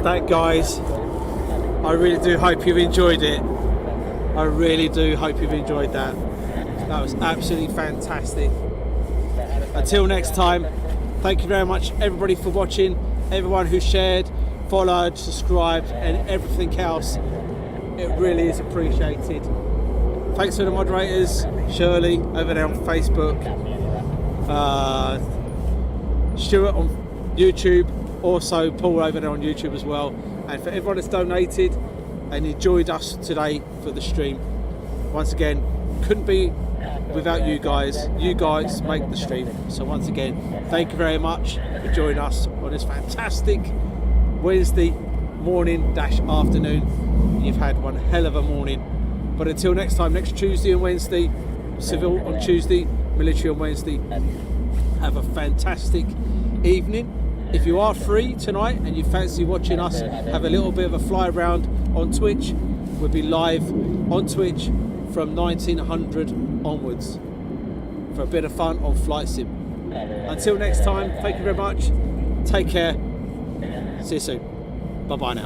That, guys, I really do hope you've enjoyed it. I really do hope you've enjoyed that. That was absolutely fantastic. Until next time, thank you very much everybody for watching, everyone who shared, followed, subscribed and everything else. It really is appreciated. Thanks to the moderators, Shirley over there on Facebook, Stuart on YouTube, also Paul over there on YouTube as well, and for everyone that's donated and enjoyed us today for the stream. Once again, couldn't be without you guys. You guys make the stream. So once again, thank you very much for joining us on this fantastic Wednesday morning / afternoon. You've had one hell of a morning. But until next time, next Tuesday and Wednesday, civil on Tuesday, military on Wednesday, have a fantastic evening If you are free tonight and you fancy watching us have a little bit of a fly around on Twitch, we'll be live on Twitch from 1900 onwards for a bit of fun on Flight Sim. Until next time, thank you very much. Take care. See you soon. Bye bye now.